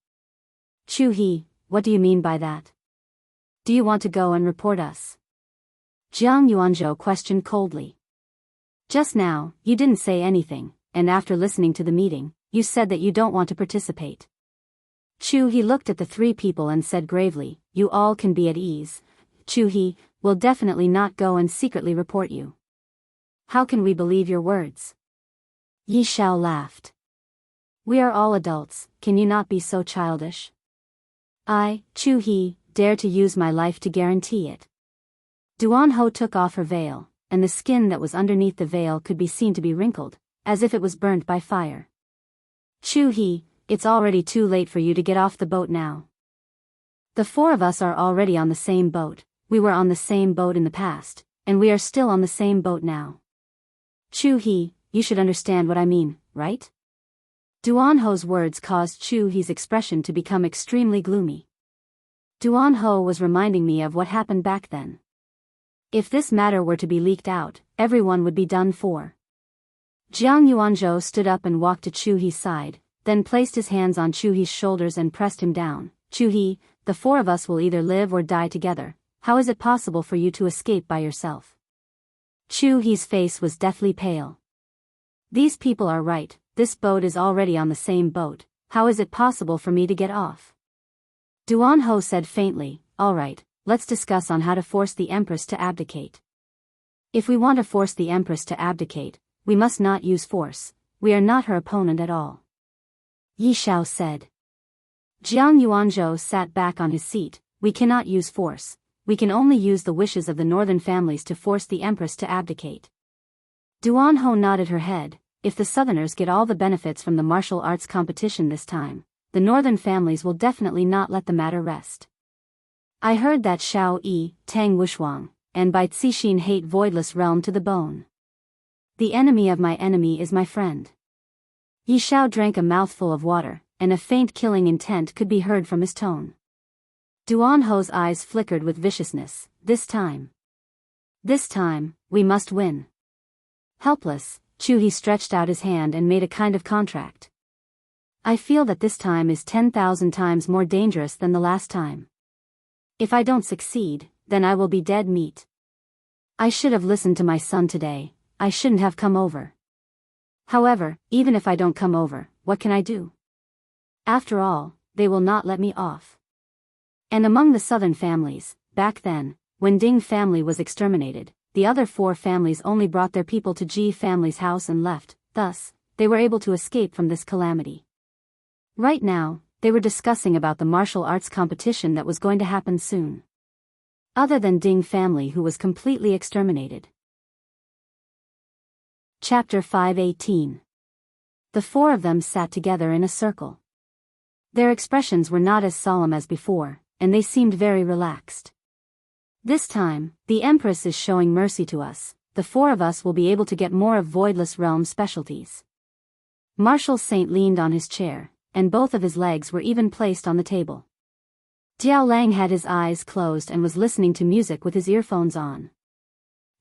"Chu He, what do you mean by that? Do you want to go and report us?" Jiang Yuanzhou questioned coldly. "Just now, you didn't say anything, and after listening to the meeting, you said that you don't want to participate." Chu He looked at the 3 people and said gravely, "You all can be at ease. Chu He will definitely not go and secretly report you." "How can we believe your words?" Yi Xiao laughed. "We are all adults, can you not be so childish? I, Chu He, dare to use my life to guarantee it." Duan Ho took off her veil, and the skin that was underneath the veil could be seen to be wrinkled, as if it was burnt by fire. "Chu He, it's already too late for you to get off the boat now. The 4 of us are already on the same boat, we were on the same boat in the past, and we are still on the same boat now. Chu He, you should understand what I mean, right?" Duan Ho's words caused Chu He's expression to become extremely gloomy. Duan Ho was reminding me of what happened back then. If this matter were to be leaked out, everyone would be done for. Jiang Yuanzhou stood up and walked to Chu He's side, then placed his hands on Chu He's shoulders and pressed him down. "Chu He, the 4 of us will either live or die together. How is it possible for you to escape by yourself?" Chu He's face was deathly pale. These people are right, this boat is already on the same boat, how is it possible for me to get off? Duan Ho said faintly, alright, let's discuss on how to force the Empress to abdicate. If we want to force the Empress to abdicate, we must not use force, we are not her opponent at all. Yi Xiao said. Jiang Yuanzhou sat back on his seat, we cannot use force, we can only use the wishes of the northern families to force the Empress to abdicate. Duan Ho nodded her head, if the southerners get all the benefits from the martial arts competition this time, the northern families will definitely not let the matter rest. I heard that Xiao Yi, Tang Wushuang, and Bai Cixin hate voidless realm to the bone. The enemy of my enemy is my friend. Yi Xiao drank a mouthful of water, and a faint killing intent could be heard from his tone. Duan Ho's eyes flickered with viciousness, this time, we must win. Helpless, Chu He stretched out his hand and made a kind of contract. I feel that this time is 10,000 times more dangerous than the last time. If I don't succeed, then I will be dead meat. I should have listened to my son today, I shouldn't have come over. However, even if I don't come over, what can I do? After all, they will not let me off. And among the southern families, back then, when Ding family was exterminated, the other 4 families only brought their people to Ji family's house and left, thus, they were able to escape from this calamity. Right now, they were discussing about the martial arts competition that was going to happen soon. Other than Ding family who was completely exterminated. Chapter 518. The 4 of them sat together in a circle. Their expressions were not as solemn as before, and they seemed very relaxed. This time, the Empress is showing mercy to us, the 4 of us will be able to get more of Voidless Realm specialties. Marshal Saint leaned on his chair, and both of his legs were even placed on the table. Diao Lang had his eyes closed and was listening to music with his earphones on.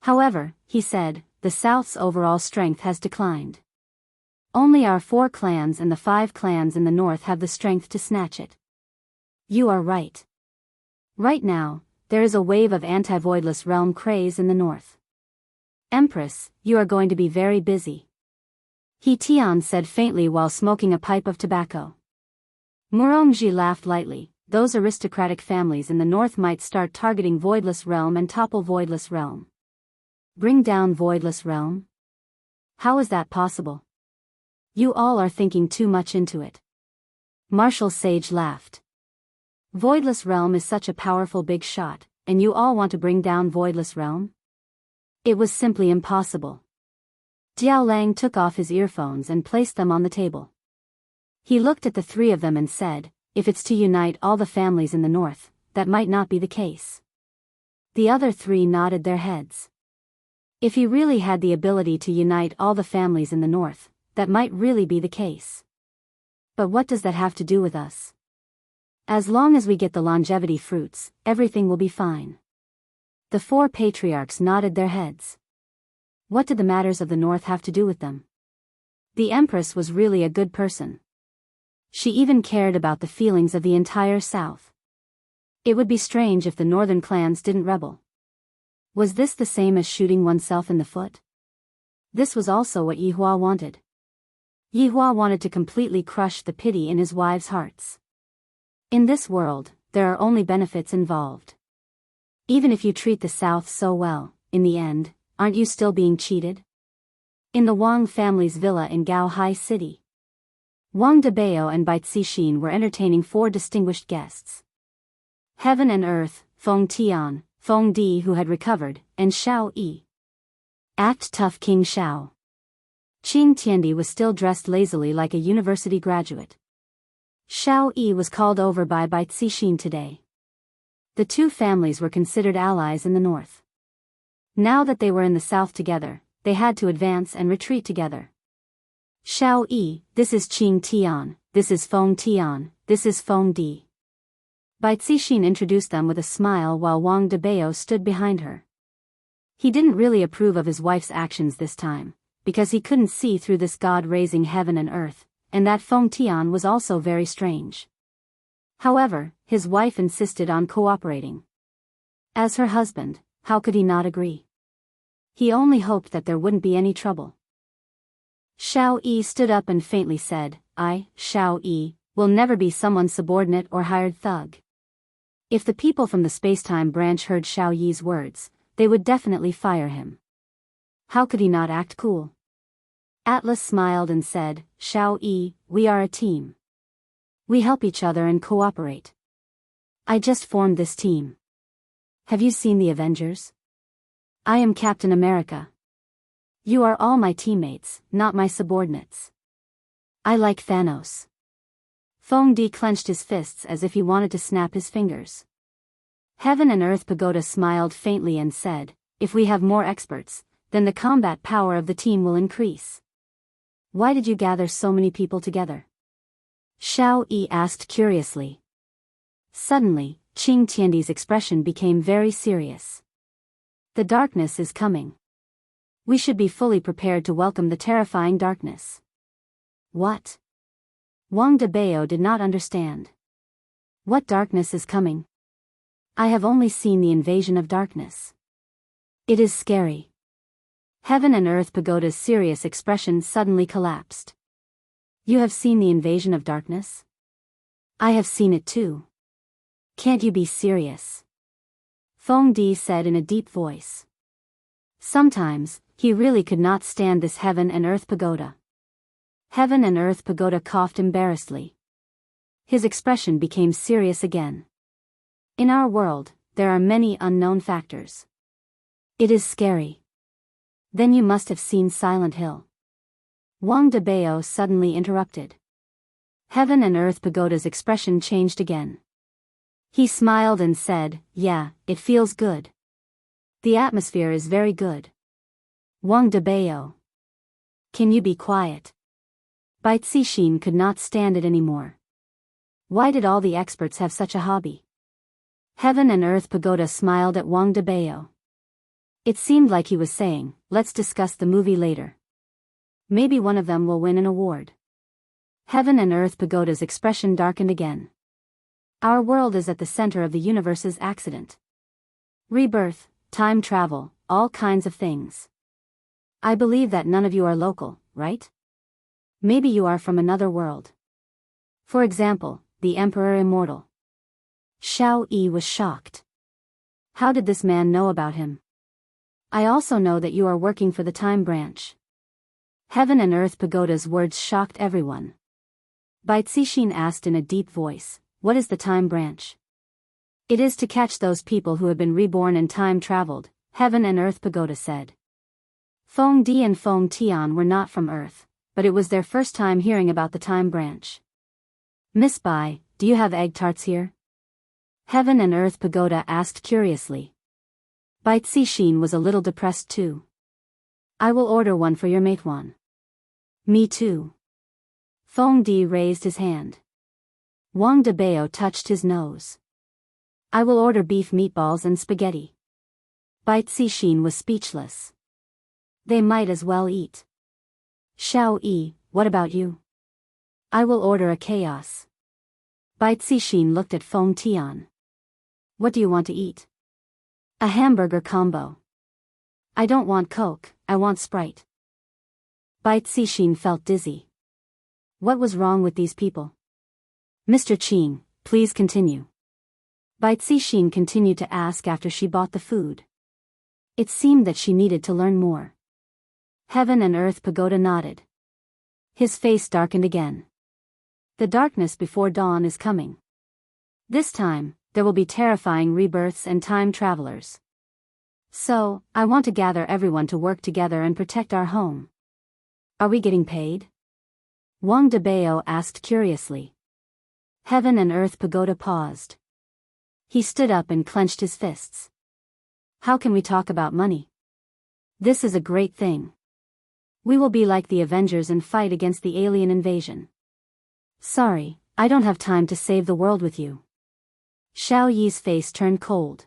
However, he said, the South's overall strength has declined. Only our 4 clans and the 5 clans in the North have the strength to snatch it. You are right. Right now, there is a wave of anti-voidless realm craze in the North. Empress, you are going to be very busy. He Tian said faintly while smoking a pipe of tobacco. Murongji laughed lightly, those aristocratic families in the North might start targeting Voidless Realm and topple Voidless Realm. Bring down Voidless Realm? How is that possible? You all are thinking too much into it. Marshal Sage laughed. Voidless Realm is such a powerful big shot, and you all want to bring down Voidless Realm? It was simply impossible. Diao Lang took off his earphones and placed them on the table. He looked at the 3 of them and said, if it's to unite all the families in the North, that might not be the case. The other 3 nodded their heads. If he really had the ability to unite all the families in the North, that might really be the case. But what does that have to do with us? As long as we get the longevity fruits, everything will be fine. The 4 patriarchs nodded their heads. What did the matters of the North have to do with them? The Empress was really a good person. She even cared about the feelings of the entire South. It would be strange if the northern clans didn't rebel. Was this the same as shooting oneself in the foot? This was also what Yi Hua wanted. Yi Hua wanted to completely crush the pity in his wives' hearts. In this world, there are only benefits involved. Even if you treat the South so well, in the end, aren't you still being cheated? In the Wang family's villa in Gao Hai City, Wang Debao and Bai Cixin were entertaining 4 distinguished guests. Heaven and Earth, Feng Tian, Feng Di who had recovered, and Xiao Yi. Act tough King Xiao. Qing Tiandi was still dressed lazily like a university graduate. Xiao Yi was called over by Bai Cixin today. The 2 families were considered allies in the North. Now that they were in the South together, they had to advance and retreat together. Xiao Yi, this is Qing Tian, this is Feng Tian, this is Feng Di. Bai Cixin introduced them with a smile while Wang Debao stood behind her. He didn't really approve of his wife's actions this time, because he couldn't see through this god raising heaven and earth, and that Feng Tian was also very strange. However, his wife insisted on cooperating. As her husband, how could he not agree? He only hoped that there wouldn't be any trouble. Xiao Yi stood up and faintly said, I, Xiao Yi, will never be someone's subordinate or hired thug. If the people from the space-time branch heard Xiao Yi's words, they would definitely fire him. How could he not act cool? Atlas smiled and said, Xiao Yi, we are a team. We help each other and cooperate. I just formed this team. Have you seen the Avengers? I am Captain America. You are all my teammates, not my subordinates. I like Thanos. Feng Di clenched his fists as if he wanted to snap his fingers. Heaven and Earth Pagoda smiled faintly and said, if we have more experts, then the combat power of the team will increase. Why did you gather so many people together? Xiao Yi asked curiously. Suddenly, Qing Tiandi's expression became very serious. The darkness is coming. We should be fully prepared to welcome the terrifying darkness. What? Wang Debao did not understand. What darkness is coming? I have only seen the invasion of darkness. It is scary. Heaven and Earth Pagoda's serious expression suddenly collapsed. You have seen the invasion of darkness? I have seen it too. Can't you be serious? Feng Di said in a deep voice. Sometimes, he really could not stand this Heaven and Earth Pagoda. Heaven and Earth Pagoda coughed embarrassedly. His expression became serious again. In our world, there are many unknown factors. It is scary. Then you must have seen Silent Hill. Wang Debao suddenly interrupted. Heaven and Earth Pagoda's expression changed again. He smiled and said, yeah, it feels good. The atmosphere is very good. Wang Debao. Can you be quiet? Bai Cixin could not stand it anymore. Why did all the experts have such a hobby? Heaven and Earth Pagoda smiled at Wang Debao. It seemed like he was saying, let's discuss the movie later. Maybe one of them will win an award. Heaven and Earth Pagoda's expression darkened again. Our world is at the center of the universe's accident. Rebirth, time travel, all kinds of things. I believe that none of you are local, right? Maybe you are from another world. For example, the Emperor Immortal. Xiao Yi was shocked. How did this man know about him? I also know that you are working for the Time Branch. Heaven and Earth Pagoda's words shocked everyone. Bai Cixin asked in a deep voice, what is the Time Branch? It is to catch those people who have been reborn and time traveled, Heaven and Earth Pagoda said. Feng Di and Feng Tian were not from Earth, but it was their first time hearing about the Time Branch. Miss Bai, do you have egg tarts here? Heaven and Earth Pagoda asked curiously. Bai Cixin was a little depressed too. I will order one for your mate one. Me too. Feng Di raised his hand. Wang Debao touched his nose. I will order beef meatballs and spaghetti. Bai Cixin was speechless. They might as well eat. Xiao Yi, what about you? I will order a chaos. Bai Cixin looked at Feng Tian. What do you want to eat? A hamburger combo. I don't want Coke, I want Sprite. Bai Cixin felt dizzy. What was wrong with these people? Mr. Qing, please continue. Bai Cixin continued to ask after she bought the food. It seemed that she needed to learn more. Heaven and Earth Pagoda nodded. His face darkened again. The darkness before dawn is coming. This time, there will be terrifying rebirths and time travelers. So, I want to gather everyone to work together and protect our home. Are we getting paid? Wang Debao asked curiously. Heaven and Earth Pagoda paused. He stood up and clenched his fists. How can we talk about money? This is a great thing. We will be like the Avengers and fight against the alien invasion. Sorry, I don't have time to save the world with you. Xiao Yi's face turned cold.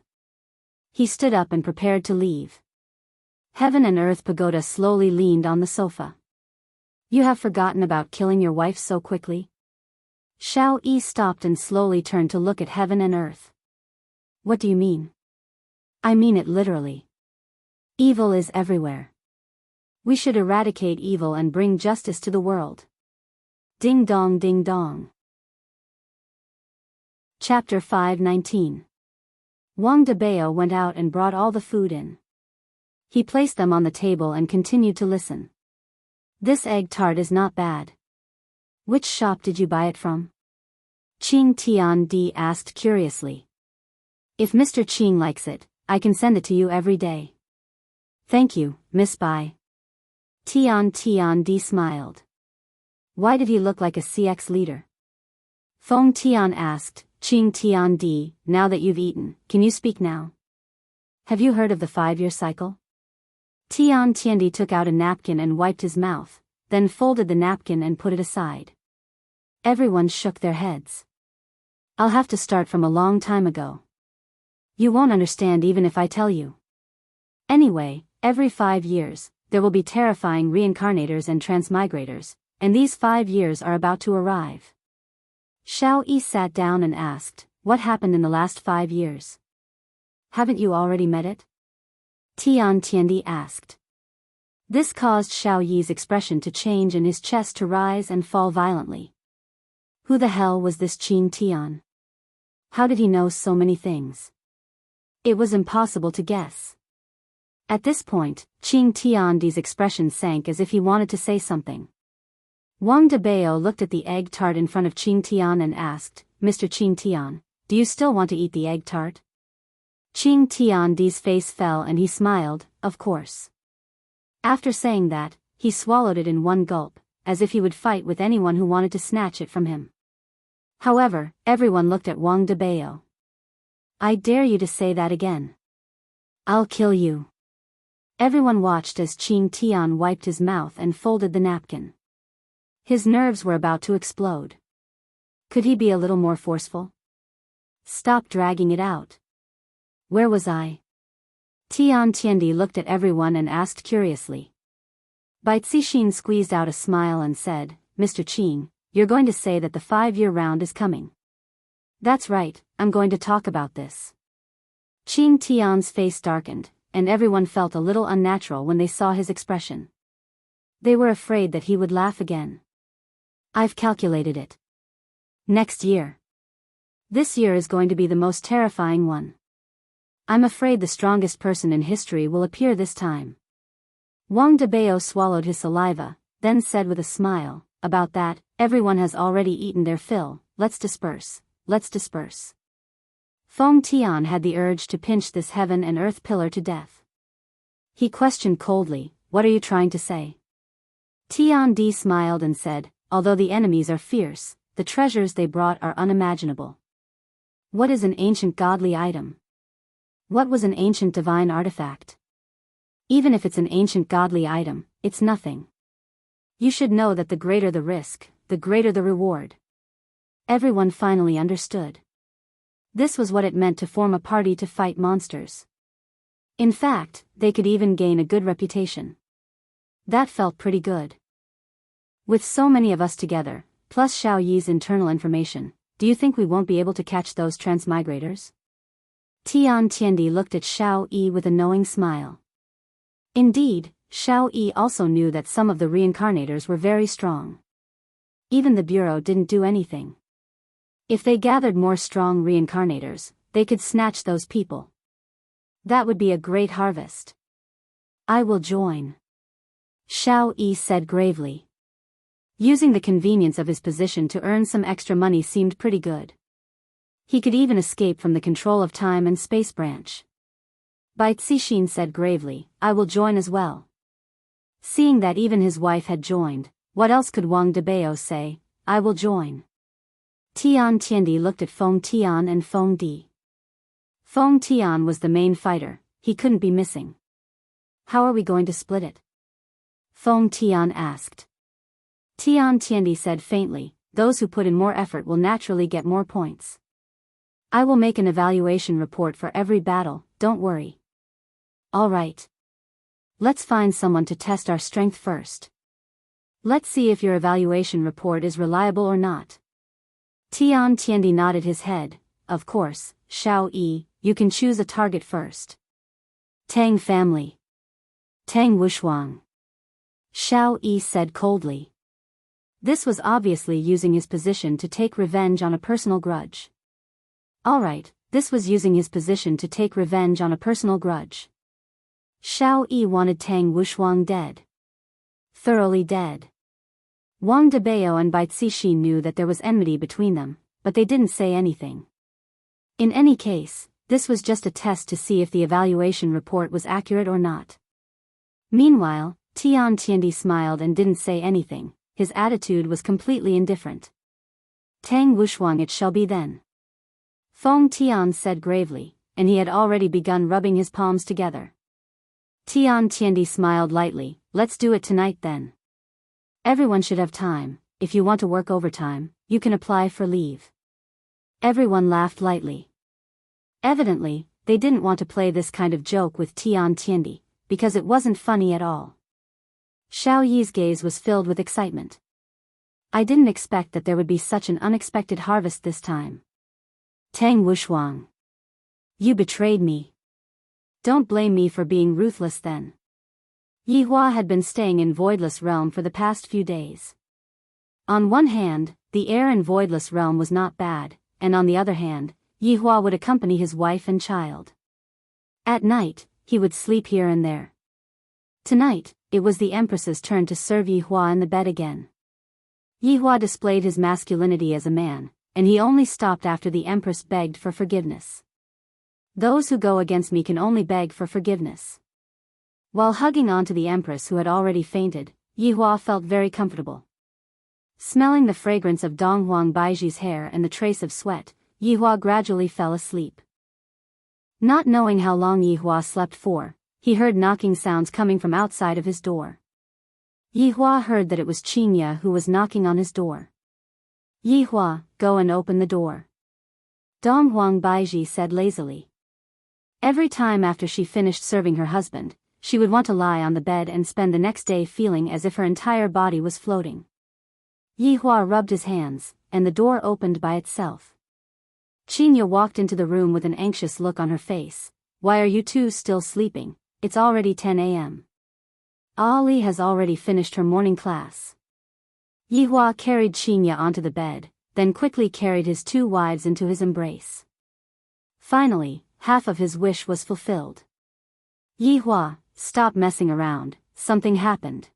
He stood up and prepared to leave. Heaven and Earth Pagoda slowly leaned on the sofa. You have forgotten about killing your wife so quickly? Xiao Yi stopped and slowly turned to look at Heaven and Earth. What do you mean? I mean it literally. Evil is everywhere. We should eradicate evil and bring justice to the world. Ding dong ding dong. Chapter 5:19. Wang Debao went out and brought all the food in. He placed them on the table and continued to listen. This egg tart is not bad. Which shop did you buy it from? Qing Tiandi asked curiously. If Mr. Qing likes it, I can send it to you every day. Thank you, Miss Bai. Tiandi smiled. Why did he look like a CX leader? Feng Tian asked, Qing Tiandi, now that you've eaten, can you speak now? Have you heard of the 5-year cycle? Tiandi took out a napkin and wiped his mouth, then folded the napkin and put it aside. Everyone shook their heads. I'll have to start from a long time ago. You won't understand even if I tell you. Anyway, every 5 years, there will be terrifying reincarnators and transmigrators, and these 5 years are about to arrive. Xiao Yi sat down and asked, what happened in the last 5 years? Haven't you already met it? Tiandi asked. This caused Xiao Yi's expression to change and his chest to rise and fall violently. Who the hell was this Qing Tian? How did he know so many things? It was impossible to guess. At this point, Qing Tiandi's expression sank as if he wanted to say something. Wang Debao looked at the egg tart in front of Qing Tian and asked, Mr. Qing Tian, do you still want to eat the egg tart? Qing Tiandi's face fell and he smiled, of course. After saying that, he swallowed it in one gulp, as if he would fight with anyone who wanted to snatch it from him. However, everyone looked at Wang Debao. I dare you to say that again. I'll kill you. Everyone watched as Qing Tian wiped his mouth and folded the napkin. His nerves were about to explode. Could he be a little more forceful? Stop dragging it out. Where was I? Tiandi looked at everyone and asked curiously. Bai Cixin squeezed out a smile and said, Mr. Qing, you're going to say that the 5-year round is coming. That's right, I'm going to talk about this. Qing Tian's face darkened, and everyone felt a little unnatural when they saw his expression. They were afraid that he would laugh again. I've calculated it. Next year. This year is going to be the most terrifying one. I'm afraid the strongest person in history will appear this time. Wang Debao swallowed his saliva, then said with a smile, about that, everyone has already eaten their fill, let's disperse. Feng Tian had the urge to pinch this heaven and earth pillar to death. He questioned coldly, what are you trying to say? Tiandi smiled and said, although the enemies are fierce, the treasures they brought are unimaginable. What is an ancient godly item? What was an ancient divine artifact? Even if it's an ancient godly item, it's nothing. You should know that the greater the risk, the greater the reward. Everyone finally understood. This was what it meant to form a party to fight monsters. In fact, they could even gain a good reputation. That felt pretty good. With so many of us together, plus Xiao Yi's internal information, do you think we won't be able to catch those transmigrators? Tiandi looked at Xiao Yi with a knowing smile. Indeed, Xiao Yi also knew that some of the reincarnators were very strong. Even the Bureau didn't do anything. If they gathered more strong reincarnators, they could snatch those people. That would be a great harvest. I will join. Xiao Yi said gravely. Using the convenience of his position to earn some extra money seemed pretty good. He could even escape from the control of time and space branch. Bai Cixin said gravely, I will join as well. Seeing that even his wife had joined, what else could Wang Debao say? I will join. Tiandi looked at Feng Tian and Feng Di. Feng Tian was the main fighter, he couldn't be missing. How are we going to split it? Feng Tian asked. Tiandi said faintly, those who put in more effort will naturally get more points. I will make an evaluation report for every battle, don't worry. All right. Let's find someone to test our strength first. Let's see if your evaluation report is reliable or not. Tiandi nodded his head. Of course, Xiao Yi, you can choose a target first. Tang family. Tang Wushuang. Xiao Yi said coldly. This was obviously using his position to take revenge on a personal grudge. Alright, this was using his position to take revenge on a personal grudge. Xiao Yi wanted Tang Wushuang dead. Thoroughly dead. Wang Debao and Bai Cixi knew that there was enmity between them, but they didn't say anything. In any case, this was just a test to see if the evaluation report was accurate or not. Meanwhile, Tian Tiandi smiled and didn't say anything. His attitude was completely indifferent. Tang Wushuang it shall be then. Feng Tian said gravely, and he had already begun rubbing his palms together. Tian Tiandi smiled lightly. Let's do it tonight then. Everyone should have time. If you want to work overtime, you can apply for leave. Everyone laughed lightly. Evidently, they didn't want to play this kind of joke with Tian Tiandi, because it wasn't funny at all. Xiao Yi's gaze was filled with excitement. I didn't expect that there would be such an unexpected harvest this time. Tang Wushuang. You betrayed me. Don't blame me for being ruthless then. Yi Hua had been staying in Voidless Realm for the past few days. On one hand, the air in Voidless Realm was not bad, and on the other hand, Yi Hua would accompany his wife and child. At night, he would sleep here and there. Tonight, it was the Empress's turn to serve Yi Hua in the bed again. Yi Hua displayed his masculinity as a man, and he only stopped after the Empress begged for forgiveness. Those who go against me can only beg for forgiveness. While hugging onto the Empress who had already fainted, Yi Hua felt very comfortable. Smelling the fragrance of Donghuang Baiji's hair and the trace of sweat, Yi Hua gradually fell asleep. Not knowing how long Yi Hua slept for, he heard knocking sounds coming from outside of his door. Yi Hua heard that it was Qingya who was knocking on his door. Yi Hua, go and open the door. Donghuang Baiji said lazily. Every time after she finished serving her husband, she would want to lie on the bed and spend the next day feeling as if her entire body was floating. Yi Hua rubbed his hands, and the door opened by itself. Qingya walked into the room with an anxious look on her face. Why are you two still sleeping? It's already 10 a.m. Ali has already finished her morning class. Yi Hua carried Qingya onto the bed, then quickly carried his two wives into his embrace. Finally, half of his wish was fulfilled. Yi Hua, stop messing around, something happened.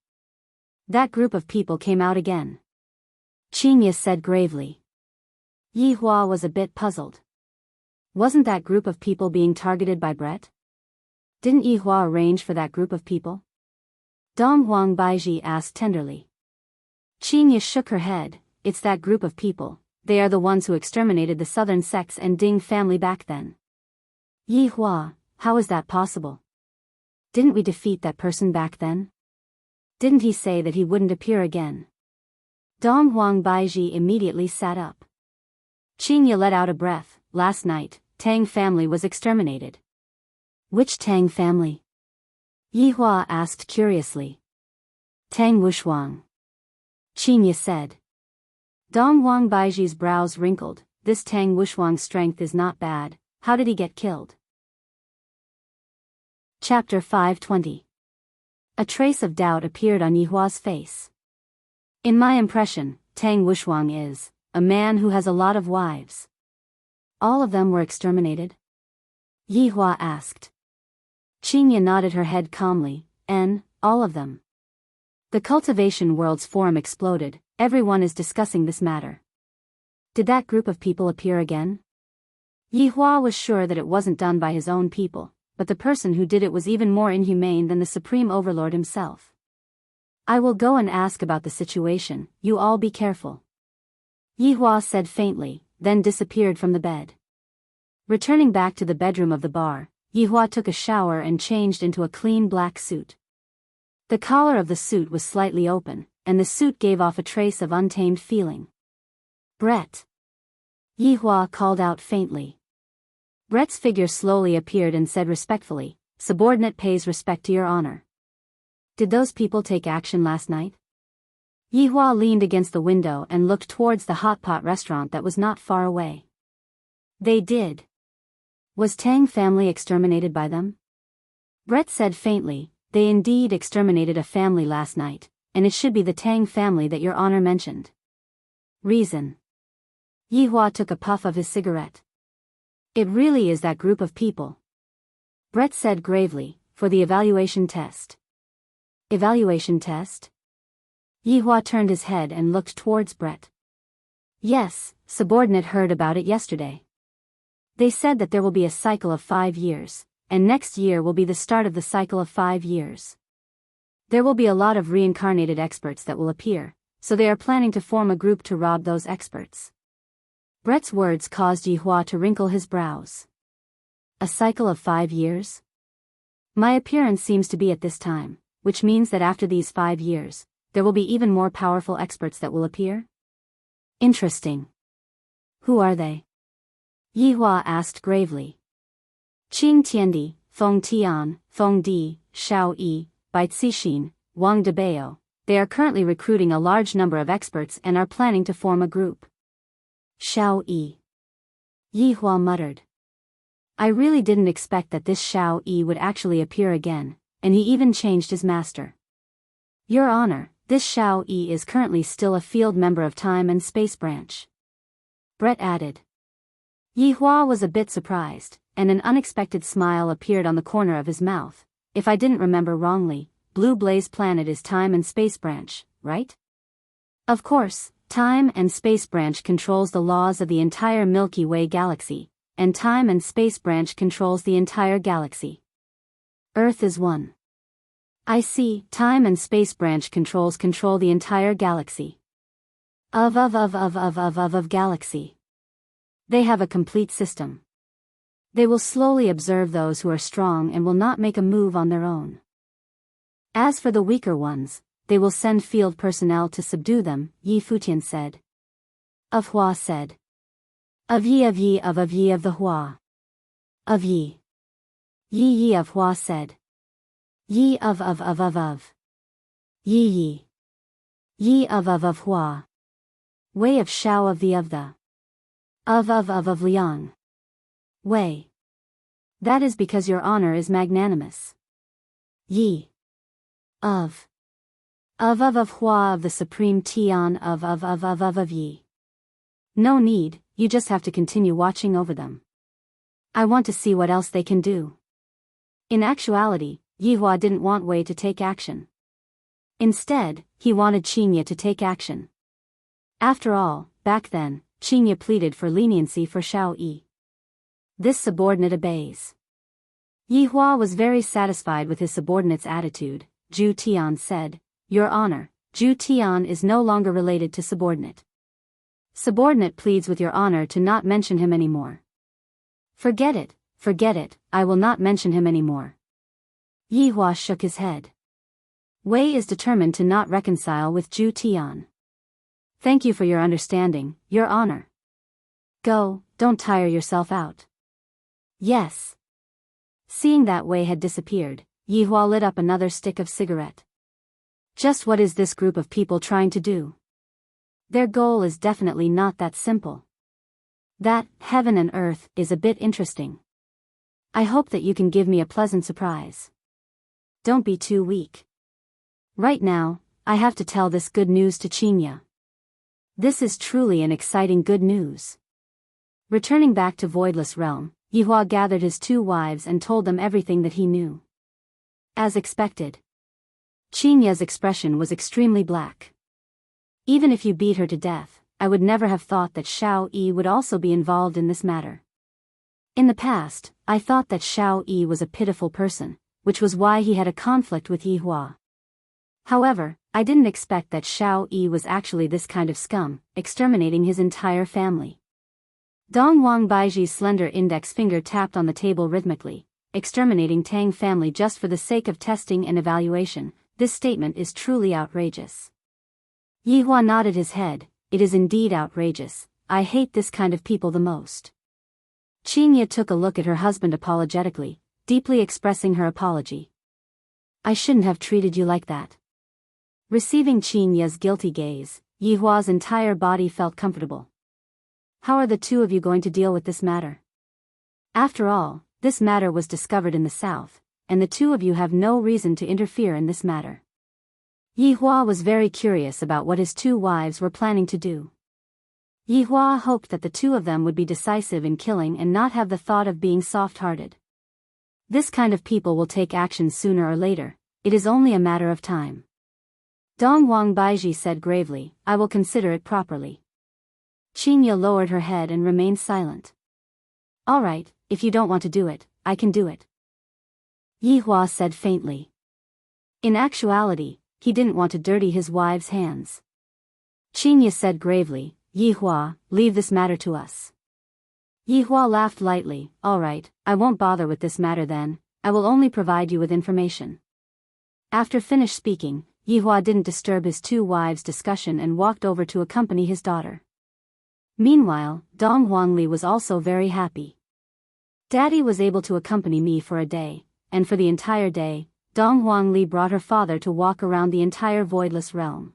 That group of people came out again. Qingya said gravely. Yi Hua was a bit puzzled. Wasn't that group of people being targeted by Brett? Didn't Yi Hua arrange for that group of people? Donghuang Baiji asked tenderly. Qingya shook her head. It's that group of people. They are the ones who exterminated the southern sects and Ding family back then. Yi Hua, how is that possible? Didn't we defeat that person back then? Didn't he say that he wouldn't appear again? Donghuang Baiji immediately sat up. Qingya let out a breath. Last night, Tang family was exterminated. Which Tang family? Yi Hua asked curiously. Tang Wushuang. Qingya said. Donghuang Baiji's brows wrinkled. This Tang Wushuang's strength is not bad. How did he get killed? Chapter 520. A trace of doubt appeared on Yi Hua's face. In my impression, Tang Wushuang is a man who has a lot of wives. All of them were exterminated? Yi Hua asked. Qingya nodded her head calmly. All of them. The Cultivation Worlds forum exploded. Everyone is discussing this matter. Did that group of people appear again? Yi Hua was sure that it wasn't done by his own people, but the person who did it was even more inhumane than the Supreme Overlord himself. I will go and ask about the situation. You all be careful. Yi Hua said faintly, then disappeared from the bed. Returning back to the bedroom of the bar, Yi Hua took a shower and changed into a clean black suit. The collar of the suit was slightly open, and the suit gave off a trace of untamed feeling. Brett. Yi Hua called out faintly. Brett's figure slowly appeared and said respectfully, subordinate pays respect to your honor. Did those people take action last night? Yi Hua leaned against the window and looked towards the hot pot restaurant that was not far away. They did. Was Tang family exterminated by them? Brett said faintly, they indeed exterminated a family last night, and it should be the Tang family that your honor mentioned. Reason. Yihua took a puff of his cigarette. It really is that group of people. Brett said gravely, for the evaluation test. Evaluation test? Yihua turned his head and looked towards Brett. Yes, subordinate heard about it yesterday. They said that there will be a cycle of 5 years, and next year will be the start of the cycle of 5 years. There will be a lot of reincarnated experts that will appear, so they are planning to form a group to rob those experts. Brett's words caused Yihua to wrinkle his brows. A cycle of 5 years? My appearance seems to be at this time, which means that after these 5 years, there will be even more powerful experts that will appear? Interesting. Who are they? Yihua asked gravely. Qing Tiandi, Feng Tian, Feng Di, Shao Yi, Bai Cixin, Wang Debao. They are currently recruiting a large number of experts and are planning to form a group. Shao Yi. Yihua muttered. I really didn't expect that this Shao Yi would actually appear again, and he even changed his master. Your Honor, this Shao Yi is currently still a field member of Time and Space Branch. Brett added. Yihua was a bit surprised, and an unexpected smile appeared on the corner of his mouth. If I didn't remember wrongly, Blue Blaze Planet is Time and Space Branch, right? Of course, Time and Space Branch controls the laws of the entire Milky Way galaxy, and Time and Space Branch controls the entire galaxy. Earth is one. I see, Time and Space Branch control the entire galaxy. Of galaxy. They have a complete system. They will slowly observe those who are strong and will not make a move on their own. As for the weaker ones, they will send field personnel to subdue them, Yi Futian said. Of Hua said. Of Yi of the Hua. Of Yi. Yi of Hua said. Yi of. Yi. Yi of Hua. Wei of Shao of the. Of Liang. Wei. That is because your honor is magnanimous. Yi. Of Hua of the Supreme Tian of Yi. No need, you just have to continue watching over them. I want to see what else they can do. In actuality, Yihua didn't want Wei to take action. Instead, he wanted Qinya to take action. After all, back then, Qinya pleaded for leniency for Shao Yi. This subordinate obeys. Yihua was very satisfied with his subordinate's attitude. Zhu Tian said, Your Honor, Zhu Tian is no longer related to subordinate. Subordinate pleads with your honor to not mention him anymore. Forget it, I will not mention him anymore. Yihua shook his head. Wei is determined to not reconcile with Zhu Tian. Thank you for your understanding, your honor. Go, don't tire yourself out. Yes. Seeing that Wei had disappeared, Yihua lit up another stick of cigarette. Just what is this group of people trying to do? Their goal is definitely not that simple. That, heaven and earth, is a bit interesting. I hope that you can give me a pleasant surprise. Don't be too weak. Right now, I have to tell this good news to Qinya. This is truly an exciting good news. Returning back to Voidless Realm, Yihua gathered his 2 wives and told them everything that he knew. As expected, Qinya's expression was extremely black. Even if you beat her to death, I would never have thought that Shao Yi would also be involved in this matter. In the past, I thought that Shao Yi was a pitiful person, which was why he had a conflict with Yihua. However, I didn't expect that Shao Yi was actually this kind of scum, exterminating his entire family. Dong Wang Baiji's slender index finger tapped on the table rhythmically, exterminating Tang family just for the sake of testing and evaluation. This statement is truly outrageous. Yihua nodded his head. It is indeed outrageous. I hate this kind of people the most. Qinya took a look at her husband apologetically, deeply expressing her apology. I shouldn't have treated you like that. Receiving Qinya's guilty gaze, Yihua's entire body felt comfortable. How are the 2 of you going to deal with this matter? After all, this matter was discovered in the south, and the two of you have no reason to interfere in this matter. Yi Hua was very curious about what his two wives were planning to do. Yi Hua hoped that the two of them would be decisive in killing and not have the thought of being soft-hearted. This kind of people will take action sooner or later, it is only a matter of time. Dong Wang Baiji said gravely, I will consider it properly. Qinya lowered her head and remained silent. All right, if you don't want to do it, I can do it. Yi Hua said faintly. In actuality, he didn't want to dirty his wife's hands. Qinya said gravely, Yi Hua, leave this matter to us. Yi Hua laughed lightly, all right, I won't bother with this matter then, I will only provide you with information. After finished speaking, Yi Hua didn't disturb his two wives' discussion and walked over to accompany his daughter. Meanwhile, Dong Huangli was also very happy. Daddy was able to accompany me for a day, and for the entire day, Dong Huangli brought her father to walk around the entire voidless realm.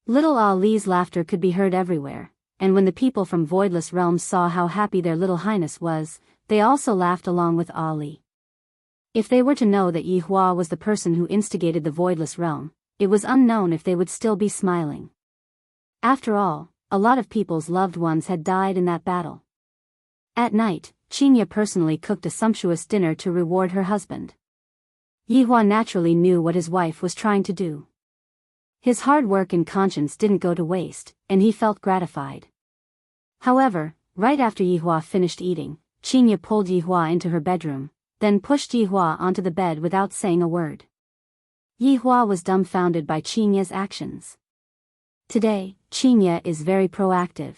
Little Ali's laughter could be heard everywhere, and when the people from voidless realms saw how happy their little highness was, they also laughed along with Ali. If they were to know that Yi Hua was the person who instigated the voidless realm, it was unknown if they would still be smiling. After all, a lot of people's loved ones had died in that battle. At night, Qinya personally cooked a sumptuous dinner to reward her husband. Yi Hua naturally knew what his wife was trying to do. His hard work and conscience didn't go to waste, and he felt gratified. However, right after Yi Hua finished eating, Qinya pulled Yi Hua into her bedroom, then pushed Yi Hua onto the bed without saying a word. Yi Hua was dumbfounded by Qinya's actions. Today, Qinya is very proactive.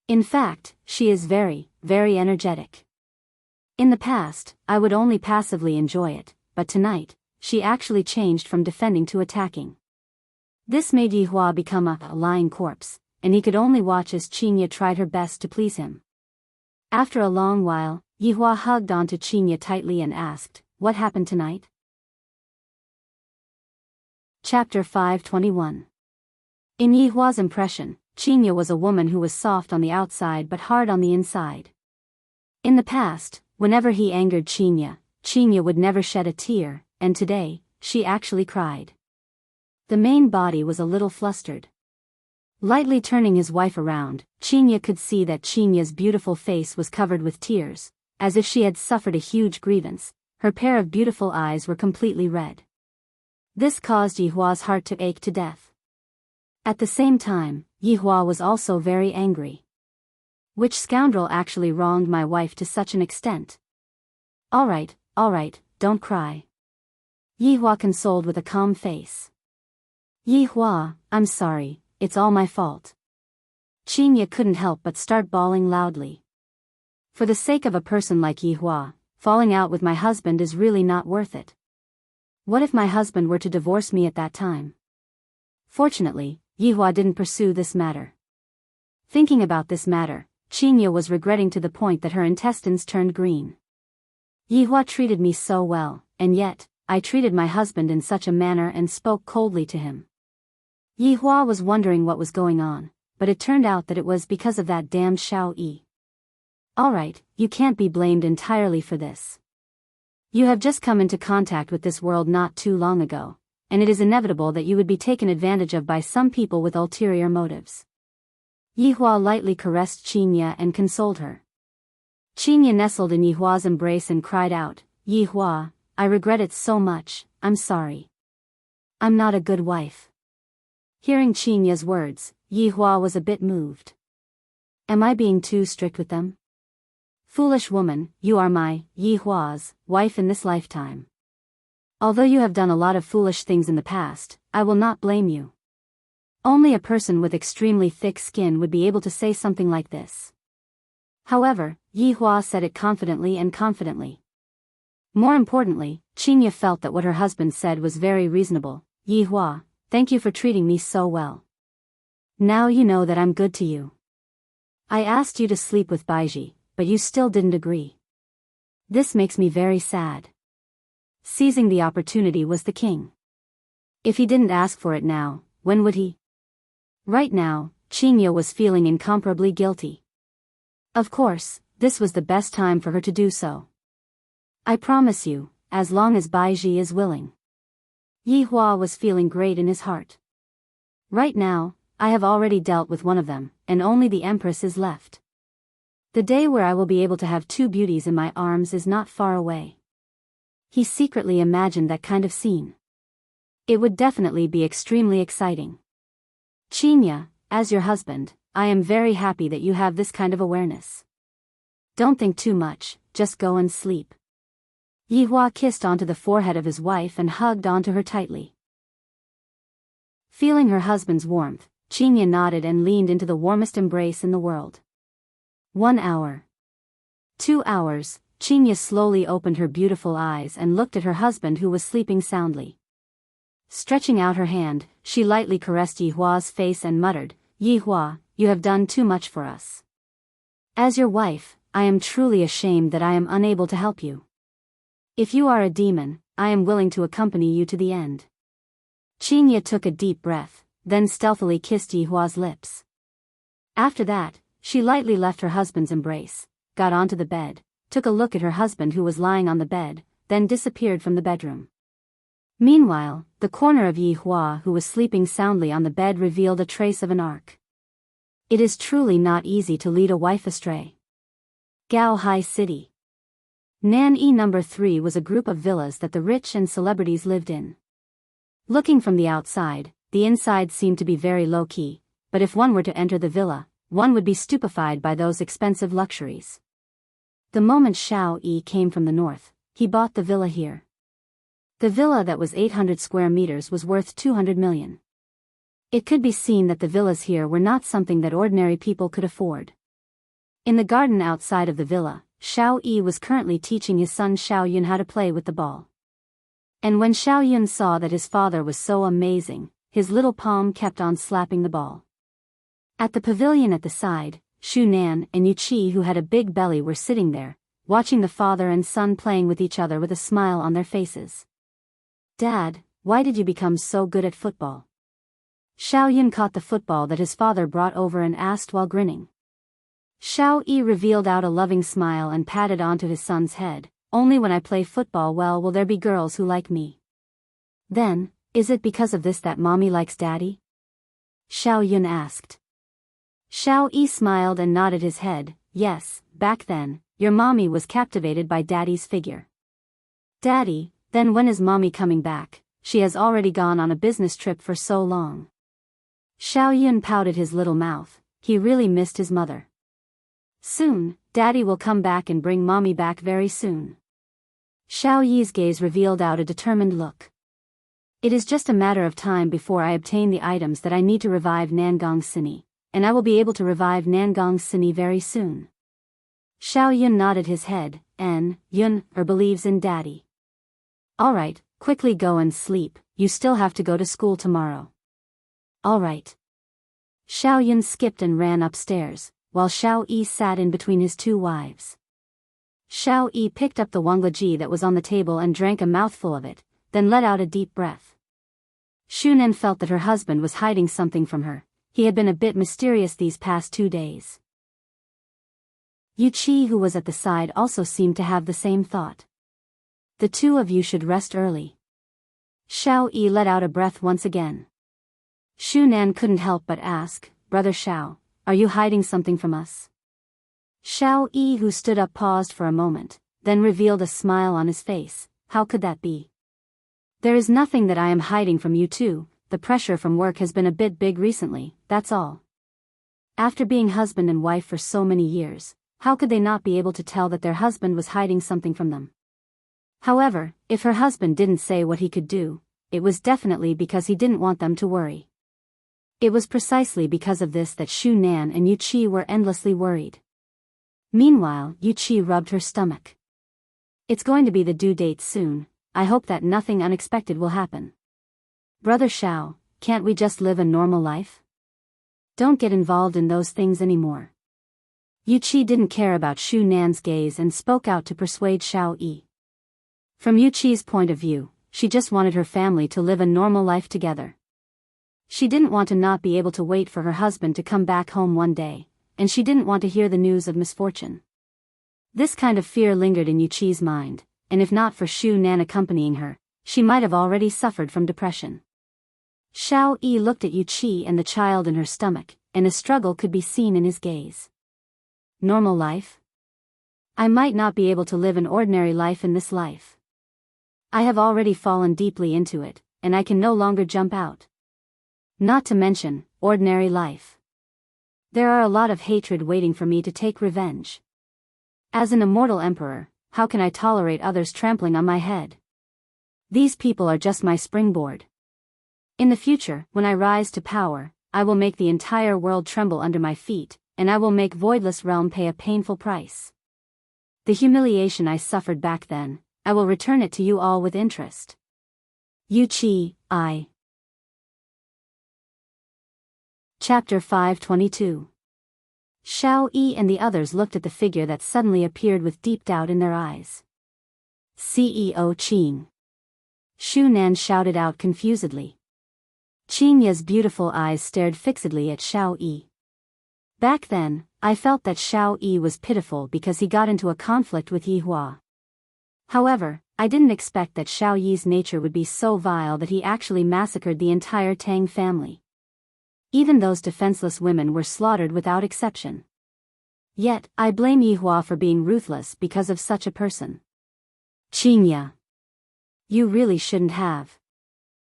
In fact, she is very, very energetic. In the past, I would only passively enjoy it, but tonight, she actually changed from defending to attacking. This made Yi Hua become a lying corpse, and he could only watch as Qinya tried her best to please him. After a long while, Yi Hua hugged onto Qinya tightly and asked, what happened tonight? Chapter 521. In Yi Hua's impression, Qinya was a woman who was soft on the outside but hard on the inside. In the past, whenever he angered Qinya, Qinya would never shed a tear, and today, she actually cried. The main body was a little flustered. Lightly turning his wife around, Qinya could see that Qinya's beautiful face was covered with tears, as if she had suffered a huge grievance. Her pair of beautiful eyes were completely red. This caused Yi Hua's heart to ache to death. At the same time, Yi Hua was also very angry. Which scoundrel actually wronged my wife to such an extent? All right, don't cry. Yi Hua consoled with a calm face. Yi Hua, I'm sorry, it's all my fault. Qinya couldn't help but start bawling loudly. For the sake of a person like Yi Hua, falling out with my husband is really not worth it. What if my husband were to divorce me at that time? Fortunately, Yi Hua didn't pursue this matter. Thinking about this matter, Qinya was regretting to the point that her intestines turned green. Yi Hua treated me so well, and yet, I treated my husband in such a manner and spoke coldly to him. Yi Hua was wondering what was going on, but it turned out that it was because of that damned Xiao Yi. Alright, you can't be blamed entirely for this. You have just come into contact with this world not too long ago, and it is inevitable that you would be taken advantage of by some people with ulterior motives. Yi Hua lightly caressed Qinya and consoled her. Qinya nestled in Yi Hua's embrace and cried out, Yi Hua, I regret it so much, I'm sorry. I'm not a good wife. Hearing Qinya's words, Yi Hua was a bit moved. Am I being too strict with them? Foolish woman, you are my, Yi Hua's, wife in this lifetime. Although you have done a lot of foolish things in the past, I will not blame you. Only a person with extremely thick skin would be able to say something like this. However, Yi Hua said it confidently and confidently. More importantly, Qinya felt that what her husband said was very reasonable. Yi Hua, thank you for treating me so well. Now you know that I'm good to you. I asked you to sleep with Baiji, but you still didn't agree. This makes me very sad. Seizing the opportunity was the king. If he didn't ask for it now, when would he? Right now, Qinya was feeling incomparably guilty. Of course, this was the best time for her to do so. I promise you, as long as Baiji is willing. Yi Hua was feeling great in his heart. Right now, I have already dealt with one of them, and only the Empress is left. The day where I will be able to have two beauties in my arms is not far away. He secretly imagined that kind of scene. It would definitely be extremely exciting. Chinya, as your husband, I am very happy that you have this kind of awareness. Don't think too much, just go and sleep. Yi Hua kissed onto the forehead of his wife and hugged onto her tightly. Feeling her husband's warmth, Chinya nodded and leaned into the warmest embrace in the world. 1 hour. 2 hours, Chinya slowly opened her beautiful eyes and looked at her husband who was sleeping soundly. Stretching out her hand, she lightly caressed Yi Hua's face and muttered, Yi Hua, you have done too much for us. As your wife, I am truly ashamed that I am unable to help you. If you are a demon, I am willing to accompany you to the end. Chinya took a deep breath, then stealthily kissed Yi Hua's lips. After that, she lightly left her husband's embrace, got onto the bed, took a look at her husband who was lying on the bed, then disappeared from the bedroom. Meanwhile, the corner of Yi Hua who was sleeping soundly on the bed revealed a trace of an arc. It is truly not easy to lead a wife astray. Gao Hai City. Nan-E No. 3 was a group of villas that the rich and celebrities lived in. Looking from the outside, the inside seemed to be very low-key, but if one were to enter the villa, one would be stupefied by those expensive luxuries. The moment Xiao Yi came from the north, he bought the villa here. The villa that was 800 square meters was worth 200 million. It could be seen that the villas here were not something that ordinary people could afford. In the garden outside of the villa, Xiao Yi was currently teaching his son Xiao Yun how to play with the ball. And when Xiao Yun saw that his father was so amazing, his little palm kept on slapping the ball. At the pavilion at the side, Shu Nan and Yu Qi, who had a big belly, were sitting there, watching the father and son playing with each other with a smile on their faces. Dad, why did you become so good at football? Xiao Yun caught the football that his father brought over and asked while grinning. Xiao Yi revealed out a loving smile and patted onto his son's head. Only when I play football well will there be girls who like me. Then, is it because of this that mommy likes daddy? Xiao Yun asked. Xiao Yi smiled and nodded his head. Yes, back then, your mommy was captivated by daddy's figure. Daddy, then when is mommy coming back? She has already gone on a business trip for so long. Xiao Yun pouted his little mouth. He really missed his mother. Soon, daddy will come back and bring mommy back very soon. Xiao Yi's gaze revealed out a determined look. It is just a matter of time before I obtain the items that I need to revive Nangong Cine, and I will be able to revive Nangong Cine very soon. Xiao Yun nodded his head. Yun believes in daddy. Alright, quickly go and sleep, you still have to go to school tomorrow. Alright. Xiao Yun skipped and ran upstairs, while Xiao Yi sat in between his two wives. Xiao Yi picked up the wanglaji that was on the table and drank a mouthful of it, then let out a deep breath. Shunan felt that her husband was hiding something from her. He had been a bit mysterious these past 2 days. Yu Qi, who was at the side, also seemed to have the same thought. The two of you should rest early. Xiao Yi let out a breath once again. Shunan couldn't help but ask, Brother Xiao, are you hiding something from us? Xiao Yi, who stood up, paused for a moment, then revealed a smile on his face. How could that be? There is nothing that I am hiding from you two. The pressure from work has been a bit big recently, that's all. After being husband and wife for so many years, how could they not be able to tell that their husband was hiding something from them? However, if her husband didn't say what he could do, it was definitely because he didn't want them to worry. It was precisely because of this that Shu Nan and Yu Qi were endlessly worried. Meanwhile, Yu Qi rubbed her stomach. It's going to be the due date soon. I hope that nothing unexpected will happen. Brother Xiao, can't we just live a normal life? Don't get involved in those things anymore. Yu Qi didn't care about Shu Nan's gaze and spoke out to persuade Xiao Yi. From Yu Qi's point of view, she just wanted her family to live a normal life together. She didn't want to not be able to wait for her husband to come back home one day, and she didn't want to hear the news of misfortune. This kind of fear lingered in Yu Qi's mind, and if not for Shu Nan accompanying her, she might have already suffered from depression. Xiao Yi looked at Yu Qi and the child in her stomach, and a struggle could be seen in his gaze. Normal life? I might not be able to live an ordinary life in this life. I have already fallen deeply into it, and I can no longer jump out. Not to mention, ordinary life. There are a lot of hatred waiting for me to take revenge. As an immortal emperor, how can I tolerate others trampling on my head? These people are just my springboard. In the future, when I rise to power, I will make the entire world tremble under my feet, and I will make Voidless Realm pay a painful price. The humiliation I suffered back then, I will return it to you all with interest. Yu Qi, I. Chapter 522. Xiao Yi and the others looked at the figure that suddenly appeared with deep doubt in their eyes. CEO Qing. Shu Nan shouted out confusedly. Qingya's beautiful eyes stared fixedly at Xiao Yi. Back then, I felt that Xiao Yi was pitiful because he got into a conflict with Yi Hua. However, I didn't expect that Xiao Yi's nature would be so vile that he actually massacred the entire Tang family. Even those defenseless women were slaughtered without exception. Yet, I blame Yi Hua for being ruthless because of such a person. Qingya. You really shouldn't have.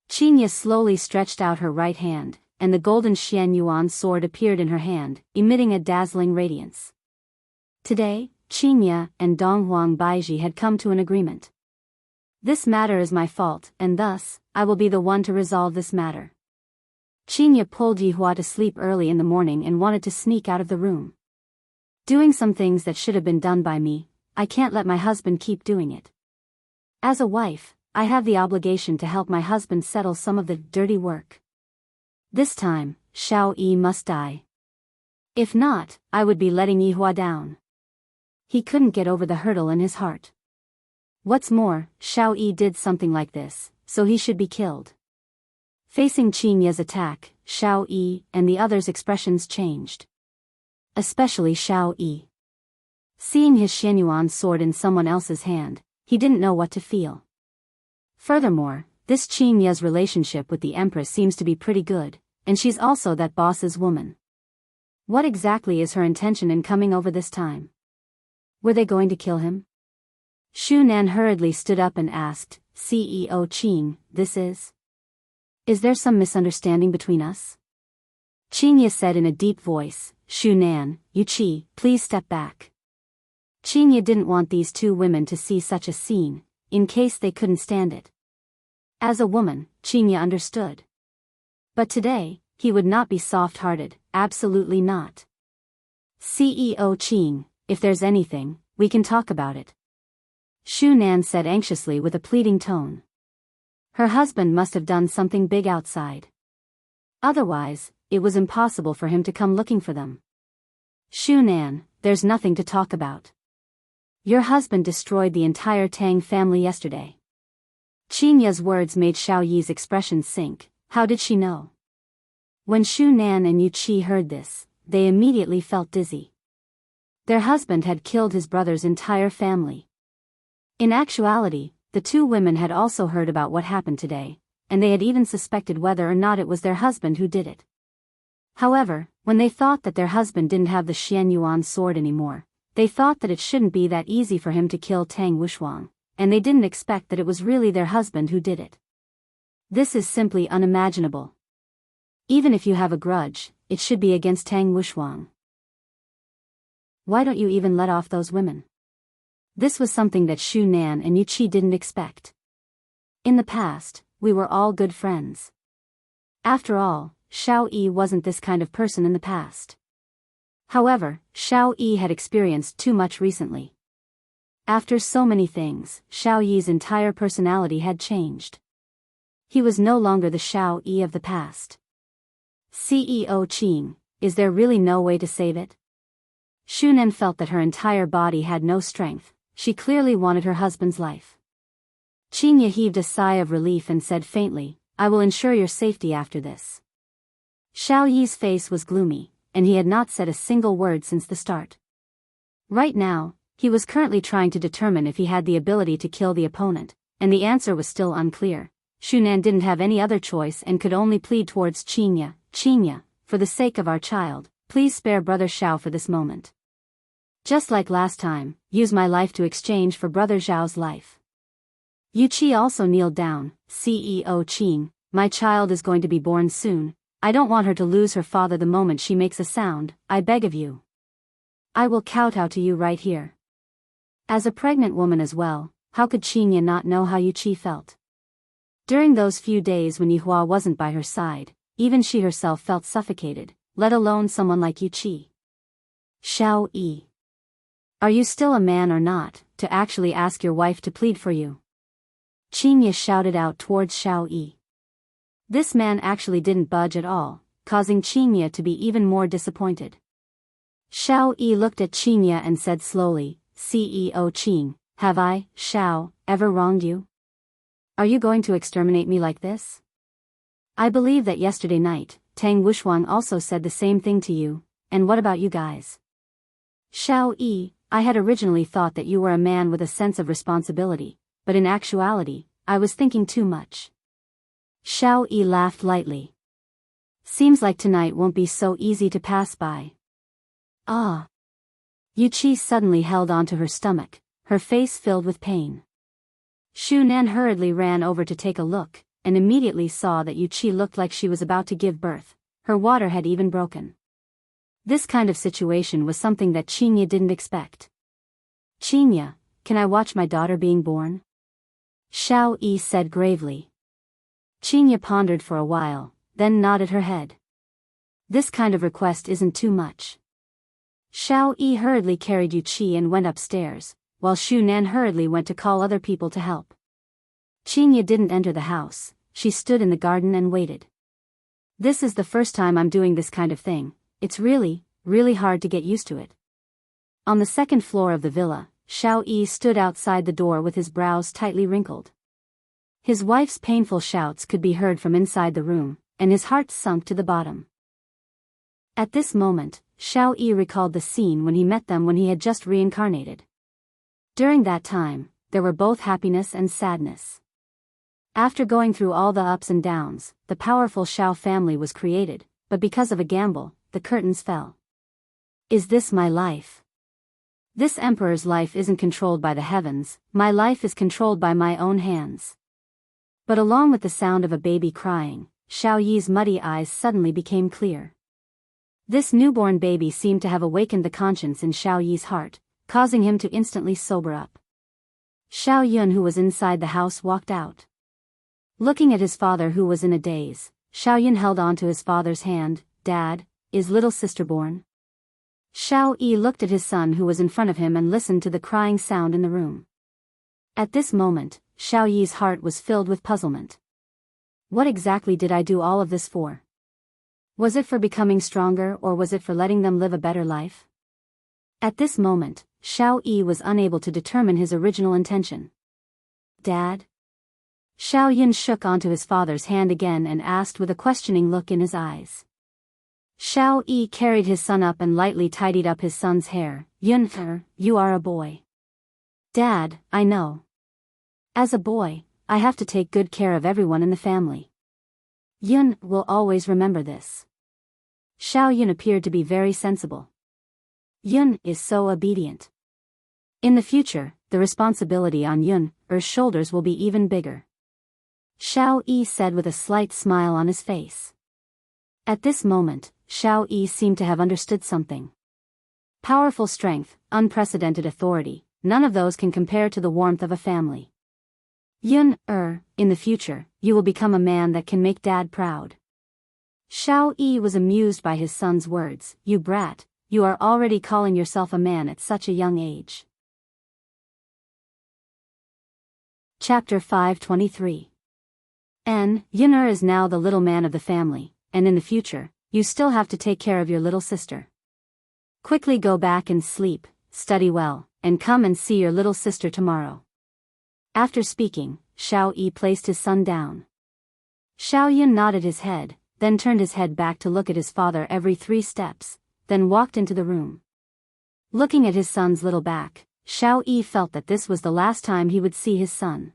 Qingya slowly stretched out her right hand, and the golden Xian Yuan sword appeared in her hand, emitting a dazzling radiance. Today, Qingya and Donghuang Baiji had come to an agreement. This matter is my fault, and thus, I will be the one to resolve this matter. Qingya pulled Yi Hua to sleep early in the morning and wanted to sneak out of the room. Doing some things that should have been done by me, I can't let my husband keep doing it. As a wife, I have the obligation to help my husband settle some of the dirty work. This time, Xiao Yi must die. If not, I would be letting Yi Hua down. He couldn't get over the hurdle in his heart. What's more, Xiao Yi did something like this, so he should be killed. Facing Qingya's attack, Xiao Yi and the others' expressions changed. Especially Xiao Yi. Seeing his Xianyuan sword in someone else's hand, he didn't know what to feel. Furthermore, this Qingya's relationship with the Empress seems to be pretty good, and she's also that boss's woman. What exactly is her intention in coming over this time? Were they going to kill him? Shu Nan hurriedly stood up and asked, CEO Qing, this is? Is there some misunderstanding between us? Qingya said in a deep voice, Shu Nan, Yu Qi, please step back. Qingya didn't want these two women to see such a scene, in case they couldn't stand it. As a woman, Qingya understood. But today, he would not be soft-hearted, absolutely not. CEO Qing, if there's anything, we can talk about it. Shu Nan said anxiously with a pleading tone. Her husband must have done something big outside. Otherwise, it was impossible for him to come looking for them. Shu Nan, there's nothing to talk about. Your husband destroyed the entire Tang family yesterday. Qingya's words made Xiao Yi's expression sink. How did she know? When Shu Nan and Yu Qi heard this, they immediately felt dizzy. Their husband had killed his brother's entire family. In actuality, the two women had also heard about what happened today, and they had even suspected whether or not it was their husband who did it. However, when they thought that their husband didn't have the Xianyuan sword anymore, they thought that it shouldn't be that easy for him to kill Tang Wushuang, and they didn't expect that it was really their husband who did it. This is simply unimaginable. Even if you have a grudge, it should be against Tang Wushuang. Why don't you even let off those women? This was something that Shu Nan and Yu Qi didn't expect. In the past, we were all good friends. After all, Xiao Yi wasn't this kind of person in the past. However, Xiao Yi had experienced too much recently. After so many things, Xiao Yi's entire personality had changed. He was no longer the Xiao Yi of the past. CEO Qing, is there really no way to save it? Shu Nan felt that her entire body had no strength. She clearly wanted her husband's life. Qingya heaved a sigh of relief and said faintly, I will ensure your safety after this. Xiao Yi's face was gloomy, and he had not said a single word since the start. Right now, He was currently trying to determine if he had the ability to kill the opponent, and the answer was still unclear. Shunan didn't have any other choice and could only plead towards Qinya. Qinya, for the sake of our child, please spare Brother Xiao for this moment. Just like last time, use my life to exchange for Brother Zhao's life. Yu Qi also kneeled down. CEO Qing, my child is going to be born soon. I don't want her to lose her father the moment she makes a sound. I beg of you. I will kowtow to you right here. As a pregnant woman as well, how could Qinya not know how Yu Qi felt? During those few days when Yihua wasn't by her side, even she herself felt suffocated, let alone someone like Yu Qi. Xiao Yi. Are you still a man or not, to actually ask your wife to plead for you? Qinya shouted out towards Xiao Yi. This man actually didn't budge at all, causing Qinya to be even more disappointed. Xiao Yi looked at Qinya and said slowly, CEO Qing, have I, Xiao, ever wronged you? Are you going to exterminate me like this? I believe that yesterday night, Tang Wushuang also said the same thing to you, and what about you guys? Xiao Yi, I had originally thought that you were a man with a sense of responsibility, but in actuality, I was thinking too much. Xiao Yi laughed lightly. Seems like tonight won't be so easy to pass by. Ah. Yu Qi suddenly held onto her stomach, her face filled with pain. Shu Nan hurriedly ran over to take a look, and immediately saw that Yu Qi looked like she was about to give birth. Her water had even broken. This kind of situation was something that Qinya didn't expect. Qinya, can I watch my daughter being born? Xiao Yi said gravely. Qinya pondered for a while, then nodded her head. This kind of request isn't too much. Xiao Yi hurriedly carried Yu Qi and went upstairs, while Shu Nan hurriedly went to call other people to help. Qinya didn't enter the house, she stood in the garden and waited. This is the first time I'm doing this kind of thing, it's really, really hard to get used to it. On the second floor of the villa, Xiao Yi stood outside the door with his brows tightly wrinkled. His wife's painful shouts could be heard from inside the room, and his heart sunk to the bottom. At this moment, Xiao Yi recalled the scene when he met them when he had just reincarnated. During that time, there were both happiness and sadness. After going through all the ups and downs, the powerful Xiao family was created, but because of a gamble, the curtains fell. Is this my life? This emperor's life isn't controlled by the heavens, my life is controlled by my own hands. But along with the sound of a baby crying, Xiao Yi's muddy eyes suddenly became clear. This newborn baby seemed to have awakened the conscience in Xiao Yi's heart, causing him to instantly sober up. Xiao Yun, who was inside the house, walked out. Looking at his father, who was in a daze, Xiao Yun held on to his father's hand. Dad, is little sister born? Xiao Yi looked at his son who was in front of him and listened to the crying sound in the room. At this moment, Xiao Yi's heart was filled with puzzlement. What exactly did I do all of this for? Was it for becoming stronger, or was it for letting them live a better life? At this moment, Xiao Yi was unable to determine his original intention. Dad? Xiao Yun shook onto his father's hand again and asked with a questioning look in his eyes. Xiao Yi carried his son up and lightly tidied up his son's hair. Yun, you are a boy. Dad, I know. As a boy, I have to take good care of everyone in the family. Yun will always remember this. Xiao Yun appeared to be very sensible. Yun is so obedient. In the future, the responsibility on Yun's shoulders will be even bigger. Xiao Yi said with a slight smile on his face. At this moment, Xiao Yi seemed to have understood something. Powerful strength, unprecedented authority, none of those can compare to the warmth of a family. Yun, in the future, you will become a man that can make Dad proud. Xiao Yi was amused by his son's words. You brat, you are already calling yourself a man at such a young age. Chapter 523. Yun'er is now the little man of the family, and in the future, you still have to take care of your little sister. Quickly go back and sleep, study well, and come and see your little sister tomorrow. After speaking, Xiao Yi placed his son down. Xiao Yun nodded his head, then turned his head back to look at his father every 3 steps, then walked into the room. Looking at his son's little back, Xiao Yi felt that this was the last time he would see his son.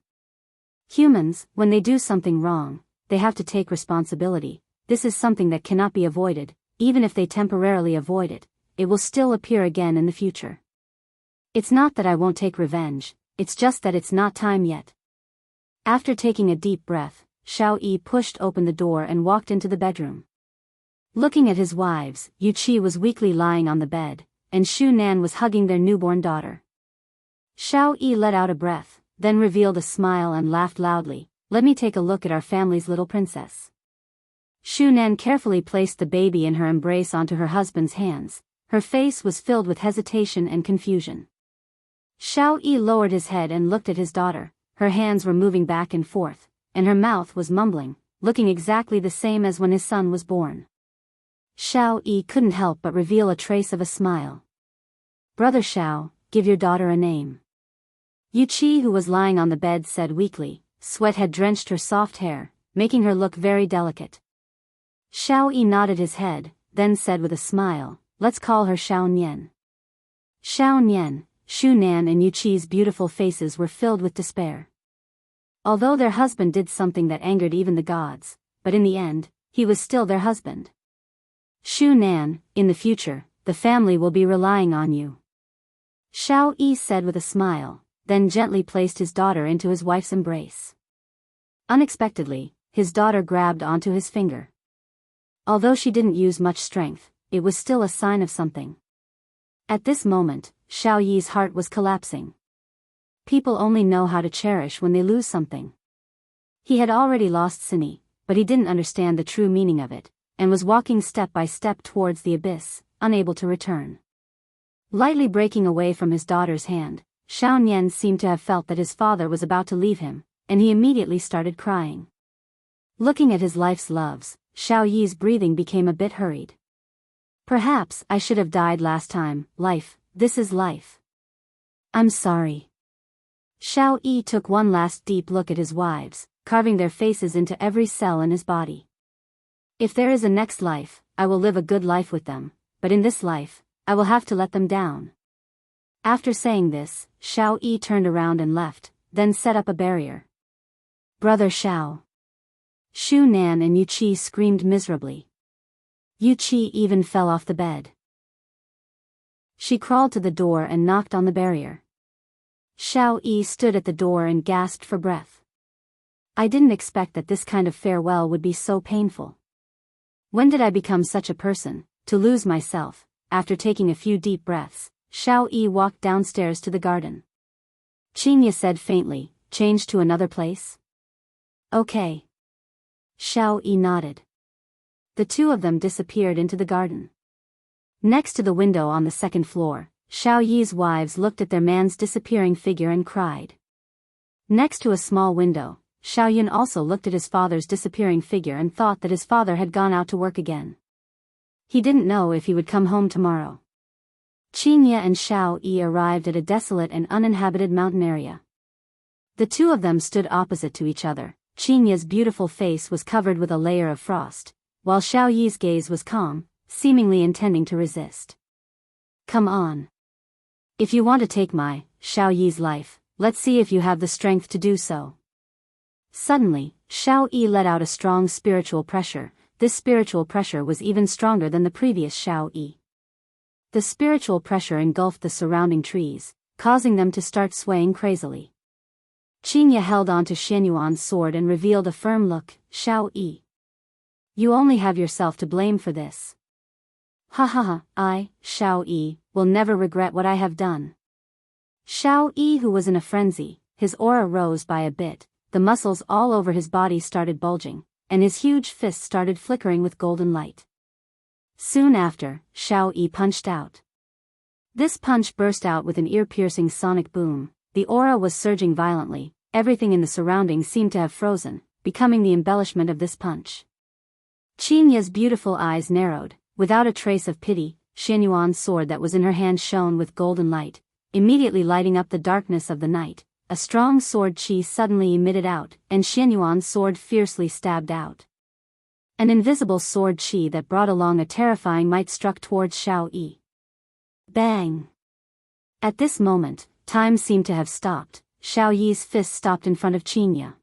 Humans, when they do something wrong, they have to take responsibility. This is something that cannot be avoided. Even if they temporarily avoid it, it will still appear again in the future. It's not that I won't take revenge, it's just that it's not time yet. After taking a deep breath, Xiao Yi pushed open the door and walked into the bedroom. Looking at his wives, Yu Qi was weakly lying on the bed, and Shu Nan was hugging their newborn daughter. Xiao Yi let out a breath, then revealed a smile and laughed loudly. Let me take a look at our family's little princess. Shu Nan carefully placed the baby in her embrace onto her husband's hands. Her face was filled with hesitation and confusion. Xiao Yi lowered his head and looked at his daughter. Her hands were moving back and forth, and her mouth was mumbling, looking exactly the same as when his son was born. Xiao Yi couldn't help but reveal a trace of a smile. Brother Xiao, give your daughter a name. Yu Qi, who was lying on the bed, said weakly. Sweat had drenched her soft hair, making her look very delicate. Xiao Yi nodded his head, then said with a smile, let's call her Xiao Nian. Xiao Nian, Shu Nan and Yu Qi's beautiful faces were filled with despair. Although their husband did something that angered even the gods, but in the end, he was still their husband. Shu Nan, in the future, the family will be relying on you. Xiao Yi said with a smile, then gently placed his daughter into his wife's embrace. Unexpectedly, his daughter grabbed onto his finger. Although she didn't use much strength, it was still a sign of something. At this moment, Xiao Yi's heart was collapsing. People only know how to cherish when they lose something. He had already lost Sini, but he didn't understand the true meaning of it, and was walking step by step towards the abyss, unable to return. Lightly breaking away from his daughter's hand, Xiao Nian seemed to have felt that his father was about to leave him, and he immediately started crying. Looking at his life's loves, Xiao Yi's breathing became a bit hurried. Perhaps I should have died last time. Life, this is life. I'm sorry. Xiao Yi took one last deep look at his wives, carving their faces into every cell in his body. If there is a next life, I will live a good life with them, but in this life, I will have to let them down. After saying this, Xiao Yi turned around and left, then set up a barrier. Brother Xiao. Shu Nan and Yu Qi screamed miserably. Yu Qi even fell off the bed. She crawled to the door and knocked on the barrier. Xiao Yi stood at the door and gasped for breath. I didn't expect that this kind of farewell would be so painful. When did I become such a person, to lose myself? After taking a few deep breaths, Xiao Yi walked downstairs to the garden. Qinya said faintly, change to another place? Okay. Xiao Yi nodded. The two of them disappeared into the garden. Next to the window on the second floor, Xiao Yi's wives looked at their man's disappearing figure and cried. Next to a small window, Xiao Yun also looked at his father's disappearing figure and thought that his father had gone out to work again. He didn't know if he would come home tomorrow. Qinya and Xiao Yi arrived at a desolate and uninhabited mountain area. The two of them stood opposite to each other. Qinya's beautiful face was covered with a layer of frost, while Xiao Yi's gaze was calm, seemingly intending to resist. Come on. If you want to take my, Xiao Yi's life, let's see if you have the strength to do so. Suddenly, Xiao Yi let out a strong spiritual pressure. This spiritual pressure was even stronger than the previous Xiao Yi. The spiritual pressure engulfed the surrounding trees, causing them to start swaying crazily. Qinya held on to Xianyuan's sword and revealed a firm look. Xiao Yi. You only have yourself to blame for this. Ha ha ha, I, Xiao Yi, will never regret what I have done. Xiao Yi, who was in a frenzy, his aura rose by a bit, the muscles all over his body started bulging, and his huge fists started flickering with golden light. Soon after, Xiao Yi punched out. This punch burst out with an ear-piercing sonic boom. The aura was surging violently, everything in the surroundings seemed to have frozen, becoming the embellishment of this punch. Qinya's beautiful eyes narrowed, without a trace of pity. Xianyuan's sword that was in her hand shone with golden light, immediately lighting up the darkness of the night. A strong sword chi suddenly emitted out, and Xianyuan's sword fiercely stabbed out. An invisible sword chi that brought along a terrifying might struck towards Xiao Yi. Bang! At this moment, Time seemed to have stopped. Xiao Yi's fist stopped in front of Qinya.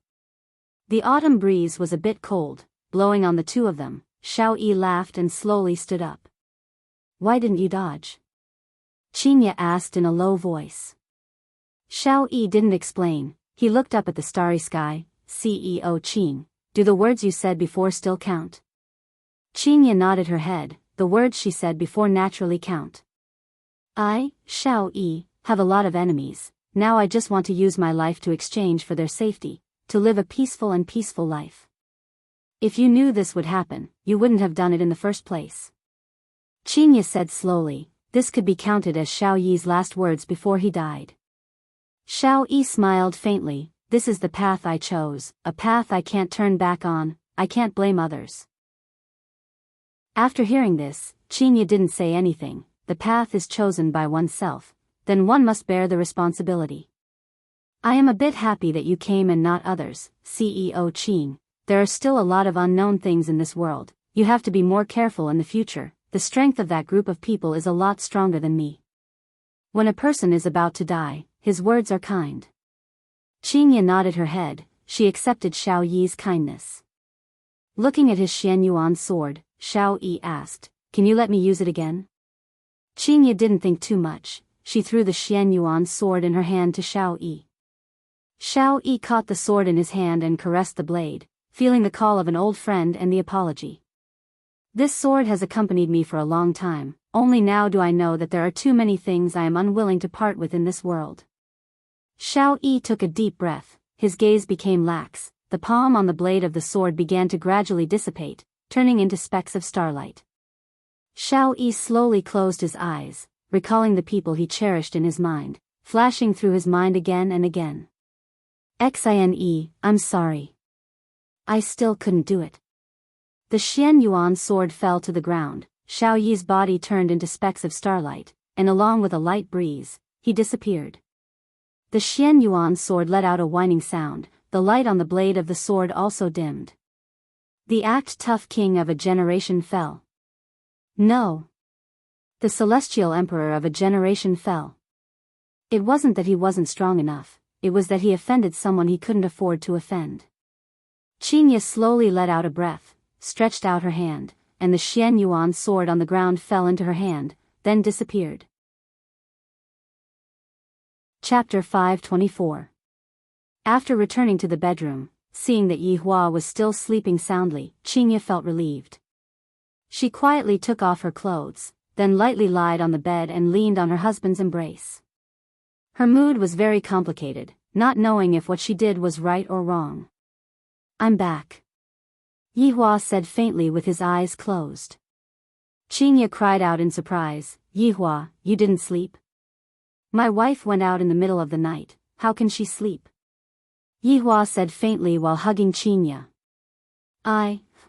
The autumn breeze was a bit cold, blowing on the two of them. Xiao Yi laughed and slowly stood up. "Why didn't you dodge?" Qinya asked in a low voice. Xiao Yi didn't explain. He looked up at the starry sky. "CEO Qing, do the words you said before still count?" Qinya nodded her head. "The words she said before naturally count. I, Xiao Yi, have a lot of enemies. Now I just want to use my life to exchange for their safety, to live a peaceful life. If you knew this would happen, you wouldn't have done it in the first place." Qinya said slowly. This could be counted as Xiao Yi's last words before he died. Xiao Yi smiled faintly. "This is the path I chose, a path I can't turn back on. I can't blame others." After hearing this, Qinya didn't say anything. The path is chosen by oneself, then one must bear the responsibility. "I am a bit happy that you came and not others, CEO Qing. There are still a lot of unknown things in this world. You have to be more careful in the future. The strength of that group of people is a lot stronger than me." When a person is about to die, his words are kind. Qinya nodded her head. She accepted Xiao Yi's kindness. Looking at his Xianyuan sword, Xiao Yi asked, "Can you let me use it again?" Qinya didn't think too much. She threw the Xianyuan sword in her hand to Xiao Yi. Xiao Yi caught the sword in his hand and caressed the blade, feeling the call of an old friend and the apology. "This sword has accompanied me for a long time, only now do I know that there are too many things I am unwilling to part with in this world." Xiao Yi took a deep breath. His gaze became lax. The palm on the blade of the sword began to gradually dissipate, turning into specks of starlight. Xiao Yi slowly closed his eyes, recalling the people he cherished in his mind, flashing through his mind again and again. "Xine, I'm sorry. I still couldn't do it." The Xianyuan sword fell to the ground. Xiao Yi's body turned into specks of starlight, and along with a light breeze, he disappeared. The Xianyuan sword let out a whining sound. The light on the blade of the sword also dimmed. The tough king of a generation fell. No. The celestial emperor of a generation fell. It wasn't that he wasn't strong enough, it was that he offended someone he couldn't afford to offend. Qinya slowly let out a breath, stretched out her hand, and the Xianyuan sword on the ground fell into her hand, then disappeared. Chapter 524. After returning to the bedroom, seeing that Yi Hua was still sleeping soundly, Qinya felt relieved. She quietly took off her clothes, then lightly lied on the bed and leaned on her husband's embrace. Her mood was very complicated, not knowing if what she did was right or wrong. "I'm back," Yi Hua said faintly with his eyes closed. Qinya cried out in surprise, "Yi Hua, you didn't sleep? My wife went out in the middle of the night, how can she sleep?" Yi Hua said faintly while hugging Qinya.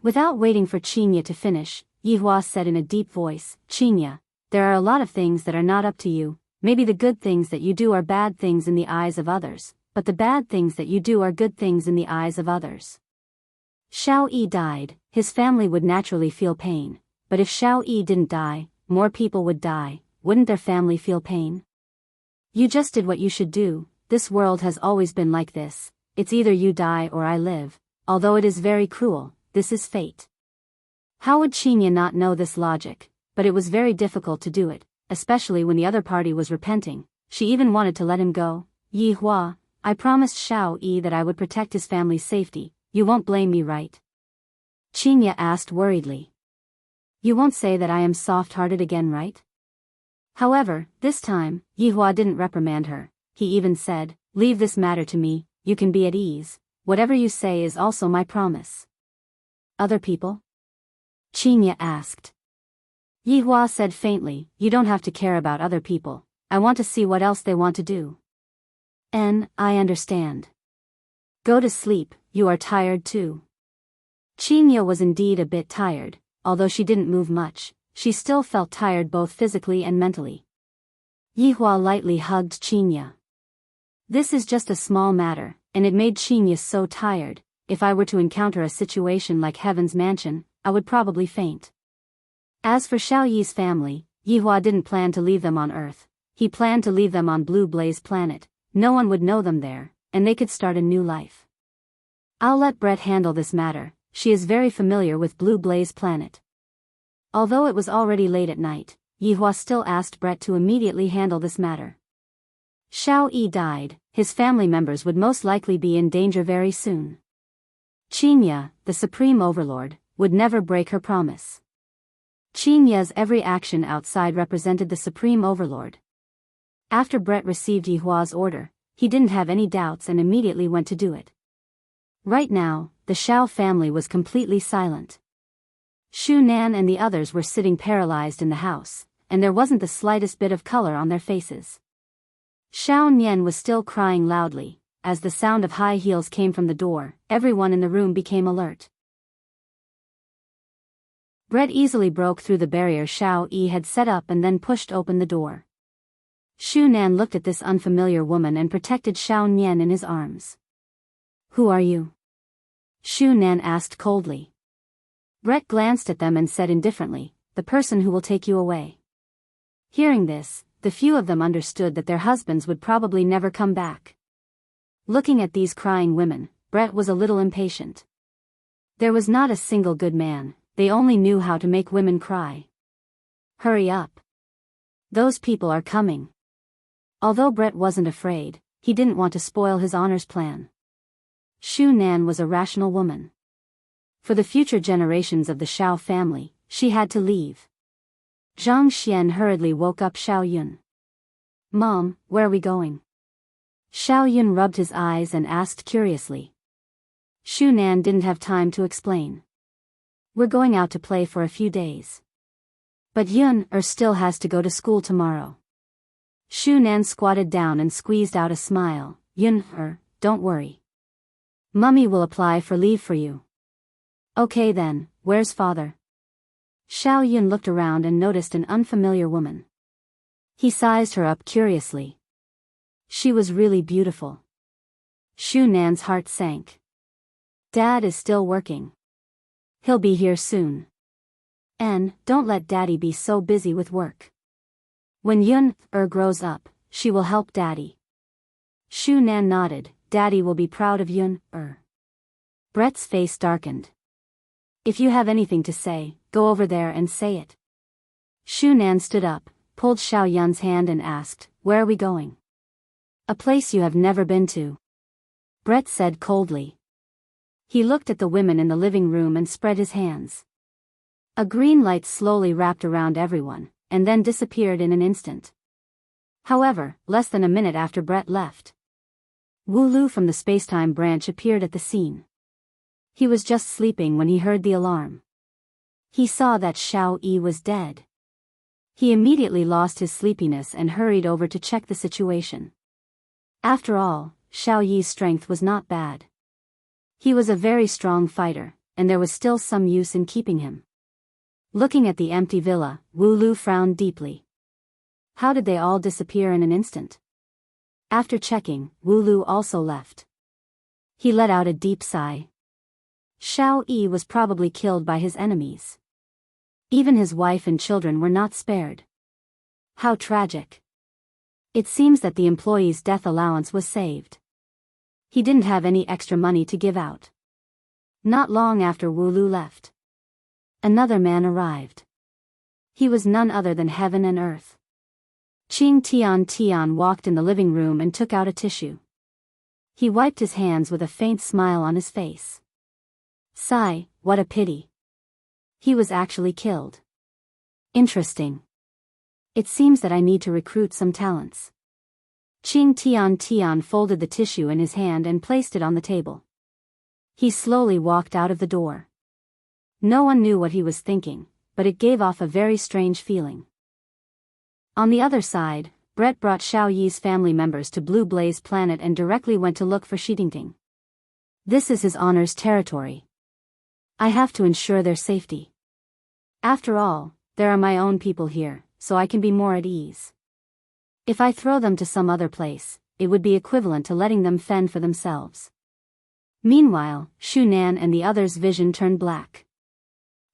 Without waiting for Qinya to finish, Yi Hua said in a deep voice, "Qinya, there are a lot of things that are not up to you. Maybe the good things that you do are bad things in the eyes of others, but the bad things that you do are good things in the eyes of others." Xiao Yi died, his family would naturally feel pain, but if Xiao Yi didn't die, more people would die, wouldn't their family feel pain? "You just did what you should do, this world has always been like this, it's either you die or I live, although it is very cruel, this is fate." How would Qinya not know this logic? But it was very difficult to do it, especially when the other party was repenting. She even wanted to let him go. "Yi Hua, I promised Xiao Yi that I would protect his family's safety, you won't blame me, right?" Qinya asked worriedly. "You won't say that I am soft-hearted again, right?" However, this time, Yi Hua didn't reprimand her. He even said, "Leave this matter to me, you can be at ease, whatever you say is also my promise." "Other people?" Qinya asked. Yi Hua said faintly, "You don't have to care about other people, I want to see what else they want to do." I understand. Go to sleep, you are tired too." Qinya was indeed a bit tired, although she didn't move much, she still felt tired both physically and mentally. Yi Hua lightly hugged Qinya. This is just a small matter, and it made Qinya so tired. If I were to encounter a situation like Heaven's Mansion, I would probably faint. As for Xiao Yi's family, Yi Hua didn't plan to leave them on Earth. He planned to leave them on Blue Blaze Planet. No one would know them there, and they could start a new life. I'll let Brett handle this matter. She is very familiar with Blue Blaze Planet. Although it was already late at night, Yihua still asked Brett to immediately handle this matter. Xiao Yi died, his family members would most likely be in danger very soon. Qingya, the Supreme Overlord, would never break her promise. Qingya's every action outside represented the Supreme Overlord. After Brett received Yihua's order, he didn't have any doubts and immediately went to do it. Right now, the Xiao family was completely silent. Shu Nan and the others were sitting paralyzed in the house, and there wasn't the slightest bit of color on their faces. Xiao Nian was still crying loudly. As the sound of high heels came from the door, everyone in the room became alert. Brett easily broke through the barrier Xiao Yi had set up and then pushed open the door. Shu Nan looked at this unfamiliar woman and protected Xiao Nian in his arms. "Who are you?" Shu Nan asked coldly. Brett glanced at them and said indifferently, "The person who will take you away." Hearing this, the few of them understood that their husbands would probably never come back. Looking at these crying women, Brett was a little impatient. There was not a single good man, they only knew how to make women cry. Hurry up. Those people are coming. Although Brett wasn't afraid, he didn't want to spoil his honor's plan. Shu Nan was a rational woman. For the future generations of the Xiao family, she had to leave. Zhang Xian hurriedly woke up Xiao Yun. "Mom, where are we going?" Xiao Yun rubbed his eyes and asked curiously. Shu Nan didn't have time to explain. "We're going out to play for a few days. But Yun still has to go to school tomorrow." Shu Nan squatted down and squeezed out a smile. "Yun, don't worry. Mummy will apply for leave for you." "Okay then, where's father?" Xiao Yun looked around and noticed an unfamiliar woman. He sized her up curiously. She was really beautiful. Shu Nan's heart sank. "Dad is still working. He'll be here soon. And don't let Daddy be so busy with work. When Yun grows up, she will help Daddy." Shu Nan nodded. "Daddy will be proud of Yun Brett's face darkened. "If you have anything to say, go over there and say it." Shu Nan stood up, pulled Xiao Yun's hand and asked, "Where are we going?" "A place you have never been to," Brett said coldly. He looked at the women in the living room and spread his hands. A green light slowly wrapped around everyone, and then disappeared in an instant. However, less than a minute after Brett left, Wu Lu from the Spacetime branch appeared at the scene. He was just sleeping when he heard the alarm. He saw that Xiao Yi was dead. He immediately lost his sleepiness and hurried over to check the situation. After all, Xiao Yi's strength was not bad. He was a very strong fighter, and there was still some use in keeping him. Looking at the empty villa, Wu Lu frowned deeply. How did they all disappear in an instant? After checking, Wu Lu also left. He let out a deep sigh. Xiao Yi was probably killed by his enemies. Even his wife and children were not spared. How tragic. It seems that the employee's death allowance was saved. He didn't have any extra money to give out. Not long after Wu Lu left, another man arrived. He was none other than Heaven and Earth. Qing Tian walked in the living room and took out a tissue. He wiped his hands with a faint smile on his face. Sigh, what a pity. He was actually killed. Interesting. It seems that I need to recruit some talents. Qing Tian folded the tissue in his hand and placed it on the table. He slowly walked out of the door. No one knew what he was thinking, but it gave off a very strange feeling. On the other side, Brett brought Xiao Yi's family members to Blue Blaze Planet and directly went to look for Enchanting. This is his honor's territory. I have to ensure their safety. After all, there are my own people here, so I can be more at ease. If I throw them to some other place, it would be equivalent to letting them fend for themselves. Meanwhile, Shu Nan and the others' vision turned black.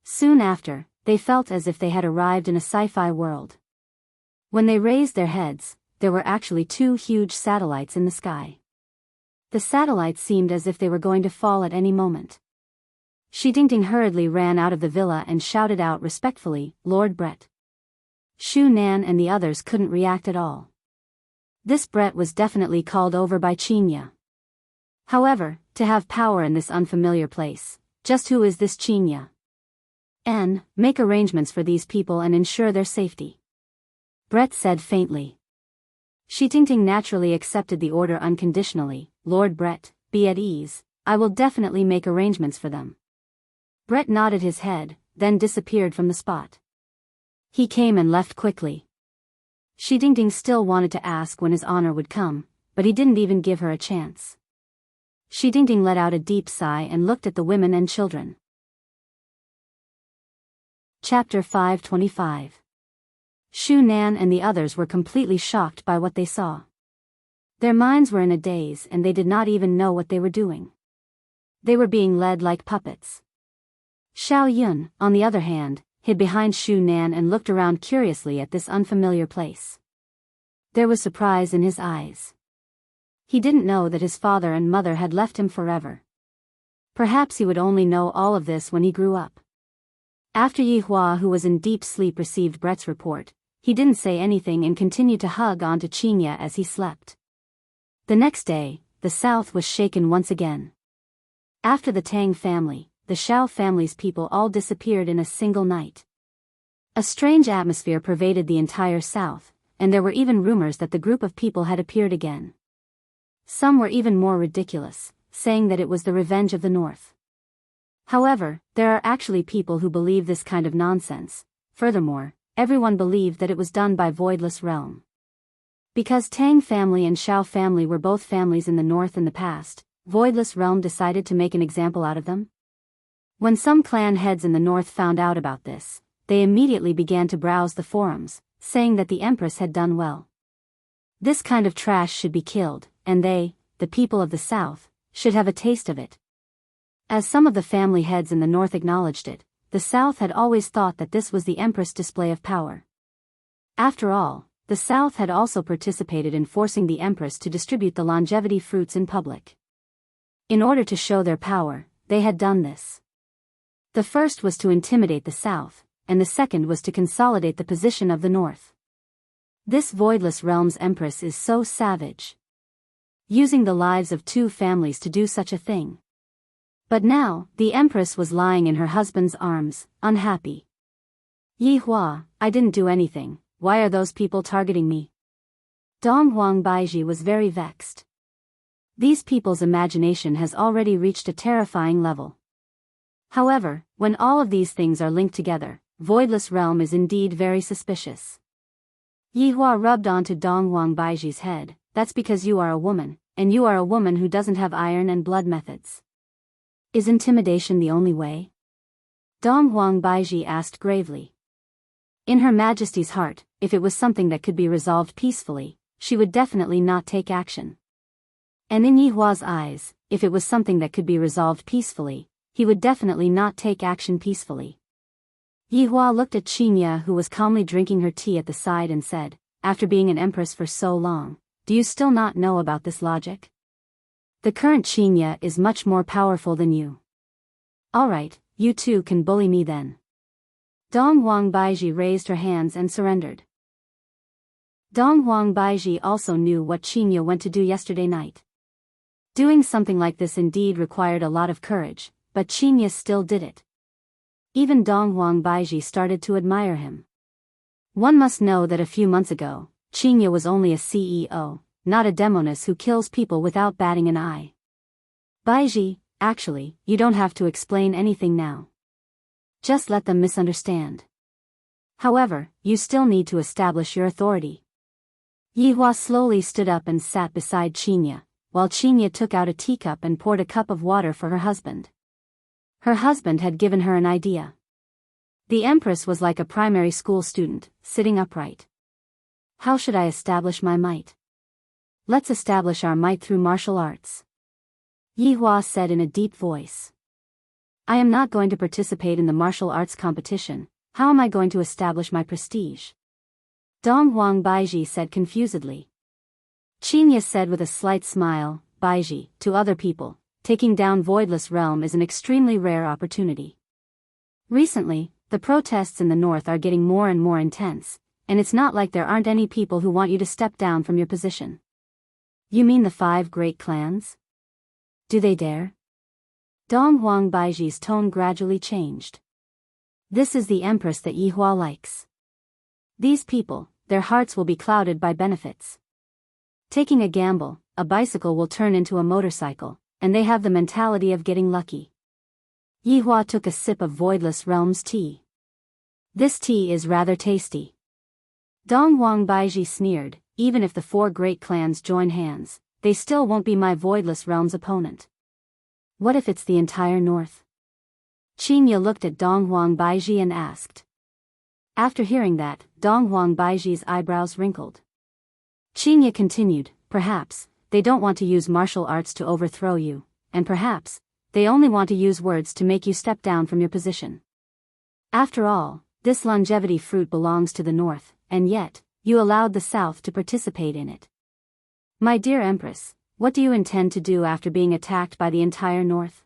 Soon after, they felt as if they had arrived in a sci-fi world. When they raised their heads, there were actually two huge satellites in the sky. The satellites seemed as if they were going to fall at any moment. Enchanting hurriedly ran out of the villa and shouted out respectfully, "Lord Brett." Shu Nan and the others couldn't react at all. This Brett was definitely called over by Qinya. However, to have power in this unfamiliar place, just who is this Qinya? Make arrangements for these people and ensure their safety. Brett said faintly. Enchanting naturally accepted the order unconditionally. "Lord Brett, be at ease, I will definitely make arrangements for them." Brett nodded his head, then disappeared from the spot. He came and left quickly. Enchanting still wanted to ask when his honor would come, but he didn't even give her a chance. Enchanting let out a deep sigh and looked at the women and children. Chapter 525. Shu Nan and the others were completely shocked by what they saw. Their minds were in a daze and they did not even know what they were doing. They were being led like puppets. Xiao Yun, on the other hand, hid behind Shu Nan and looked around curiously at this unfamiliar place. There was surprise in his eyes. He didn't know that his father and mother had left him forever. Perhaps he would only know all of this when he grew up. After Yi Hua, who was in deep sleep, received Brett's report, he didn't say anything and continued to hug onto Qinya as he slept. The next day, the south was shaken once again. After the Tang family, the Xiao family's people all disappeared in a single night. A strange atmosphere pervaded the entire south, and there were even rumors that the group of people had appeared again. Some were even more ridiculous, saying that it was the revenge of the north. However, there are actually people who believe this kind of nonsense. Furthermore, everyone believed that it was done by Voidless Realm. Because Tang family and Xiao family were both families in the north in the past, Voidless Realm decided to make an example out of them. When some clan heads in the north found out about this, they immediately began to browse the forums, saying that the Empress had done well. This kind of trash should be killed, and they, the people of the south, should have a taste of it. As some of the family heads in the north acknowledged it, the south had always thought that this was the Empress' display of power. After all, the south had also participated in forcing the Empress to distribute the longevity fruits in public. In order to show their power, they had done this. The first was to intimidate the south, and the second was to consolidate the position of the north. This Voidless Realm's Empress is so savage. Using the lives of two families to do such a thing. But now, the Empress was lying in her husband's arms, unhappy. "Yi Hua, I didn't do anything, why are those people targeting me?" Dong Huang Baiji was very vexed. These people's imagination has already reached a terrifying level. However, when all of these things are linked together, Voidless Realm is indeed very suspicious. Yi Hua rubbed onto Dong Huang Baiji's head. "That's because you are a woman, and you are a woman who doesn't have iron and blood methods. Is intimidation the only way?" Dong Huang Baiji asked gravely. In Her Majesty's heart, if it was something that could be resolved peacefully, she would definitely not take action. And in Yi Hua's eyes, if it was something that could be resolved peacefully, he would definitely not take action peacefully. Yi Hua looked at Qinya, who was calmly drinking her tea at the side, and said, "After being an empress for so long, do you still not know about this logic? The current Qinya is much more powerful than you. Alright, you two can bully me then." Dong Huang Baiji raised her hands and surrendered. Dong Huang Baiji also knew what Qinya went to do yesterday night. Doing something like this indeed required a lot of courage, but Qinya still did it. Even Dong Huang Baiji started to admire him. One must know that a few months ago, Qinya was only a CEO, not a demoness who kills people without batting an eye. "Baiji, actually, you don't have to explain anything now. Just let them misunderstand. However, you still need to establish your authority." Yi Hua slowly stood up and sat beside Qinya, while Qinya took out a teacup and poured a cup of water for her husband. Her husband had given her an idea. The Empress was like a primary school student, sitting upright. "How should I establish my might?" "Let's establish our might through martial arts," Yi Hua said in a deep voice. "I am not going to participate in the martial arts competition. How am I going to establish my prestige?" Dong Huang Baiji said confusedly. Qinya said with a slight smile, Baiji, to other people, taking down Voidless Realm is an extremely rare opportunity. Recently, the protests in the north are getting more and more intense, and it's not like there aren't any people who want you to step down from your position. You mean the 5 great clans? Do they dare? Dong Huang Baiji's tone gradually changed. This is the empress that Yihua likes. These people, their hearts will be clouded by benefits. Taking a gamble, a bicycle will turn into a motorcycle, and they have the mentality of getting lucky. Yihua took a sip of Voidless Realm's tea. This tea is rather tasty. Dong Huang Baiji sneered, even if the 4 great clans join hands, they still won't be my Voidless Realm's opponent. What if it's the entire north? Qinya looked at Dong Huang Baiji and asked. After hearing that, Dong Huang Baiji's eyebrows wrinkled. Qinya continued, perhaps, they don't want to use martial arts to overthrow you, and perhaps, they only want to use words to make you step down from your position. After all, this longevity fruit belongs to the north, and yet, you allowed the south to participate in it. My dear Empress, what do you intend to do after being attacked by the entire north?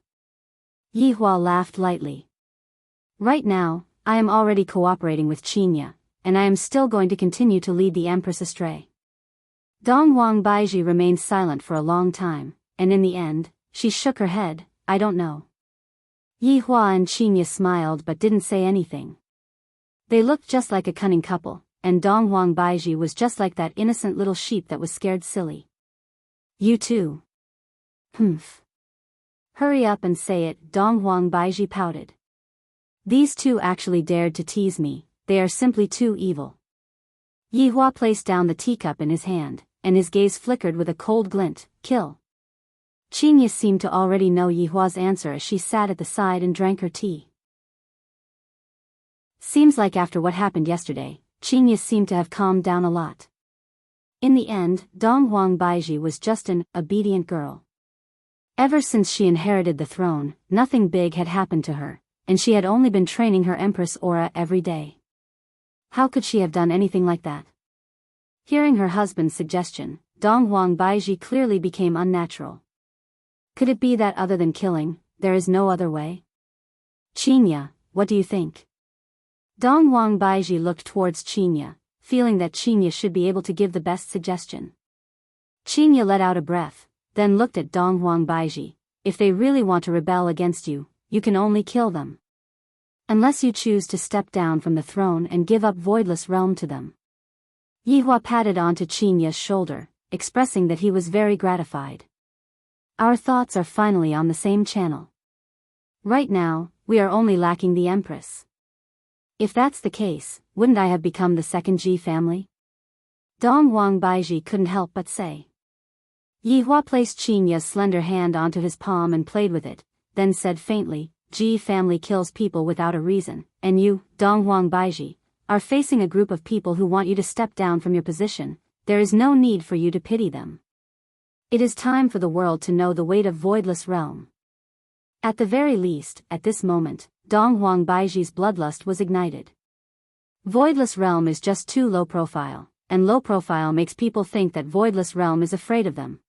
Yihua laughed lightly. Right now, I am already cooperating with Qinya, and I am still going to continue to lead the Empress astray. Dong Huang Baiji remained silent for a long time, and in the end, she shook her head, I don't know. Yihua and Qinya smiled but didn't say anything. They looked just like a cunning couple, and Dong Huang Baiji was just like that innocent little sheep that was scared silly. You too. Humph. Hurry up and say it, Dong Huang Baiji pouted. These 2 actually dared to tease me, they are simply too evil. Yihua placed down the teacup in his hand, and his gaze flickered with a cold glint, kill. Qinya seemed to already know Yihua's answer as she sat at the side and drank her tea. Seems like after what happened yesterday, Qinya seemed to have calmed down a lot. In the end, Dong Huang Baiji was just an obedient girl. Ever since she inherited the throne, nothing big had happened to her, and she had only been training her Empress aura every day. How could she have done anything like that? Hearing her husband's suggestion, Dong Huang Baiji clearly became unnatural. Could it be that other than killing, there is no other way? Qinya, what do you think? Dong Huang Baiji looked towards Qinya, feeling that Qinya should be able to give the best suggestion. Qinya let out a breath, then looked at Dong Huang Baiji. If they really want to rebel against you, you can only kill them. Unless you choose to step down from the throne and give up Voidless Realm to them. Yihua patted onto Qinya's shoulder, expressing that he was very gratified. Our thoughts are finally on the same channel. Right now, we are only lacking the Empress. If that's the case, wouldn't I have become the second Ji family? Dong Huang Baiji couldn't help but say. Yihua placed Qinya's slender hand onto his palm and played with it, then said faintly, Ji family kills people without a reason, and you, Dong Huang Baiji, are facing a group of people who want you to step down from your position. There is no need for you to pity them. It is time for the world to know the weight of Voidless Realm. At the very least, at this moment, Dong Huang Baiji's bloodlust was ignited. Voidless Realm is just too low profile, and low profile makes people think that Voidless Realm is afraid of them.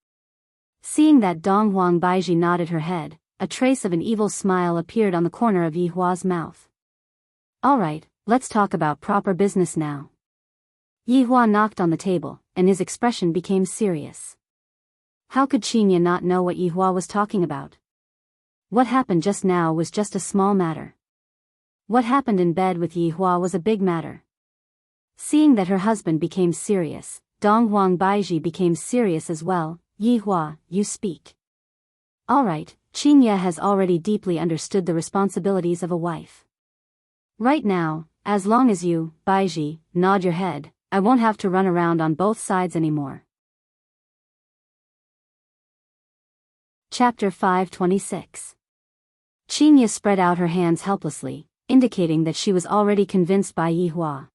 Seeing that Dong Huang Baiji nodded her head, a trace of an evil smile appeared on the corner of Yihua's mouth. Alright, let's talk about proper business now. Yihua knocked on the table, and his expression became serious. How could Qinya not know what Yihua was talking about? What happened just now was just a small matter. What happened in bed with Yihua was a big matter. Seeing that her husband became serious, Dong Huang Baiji became serious as well. Yihua, you speak. Alright, Qinya has already deeply understood the responsibilities of a wife. Right now, as long as you, Baiji, nod your head, I won't have to run around on both sides anymore. Chapter 526. Qinya spread out her hands helplessly, indicating that she was already convinced by Yihua.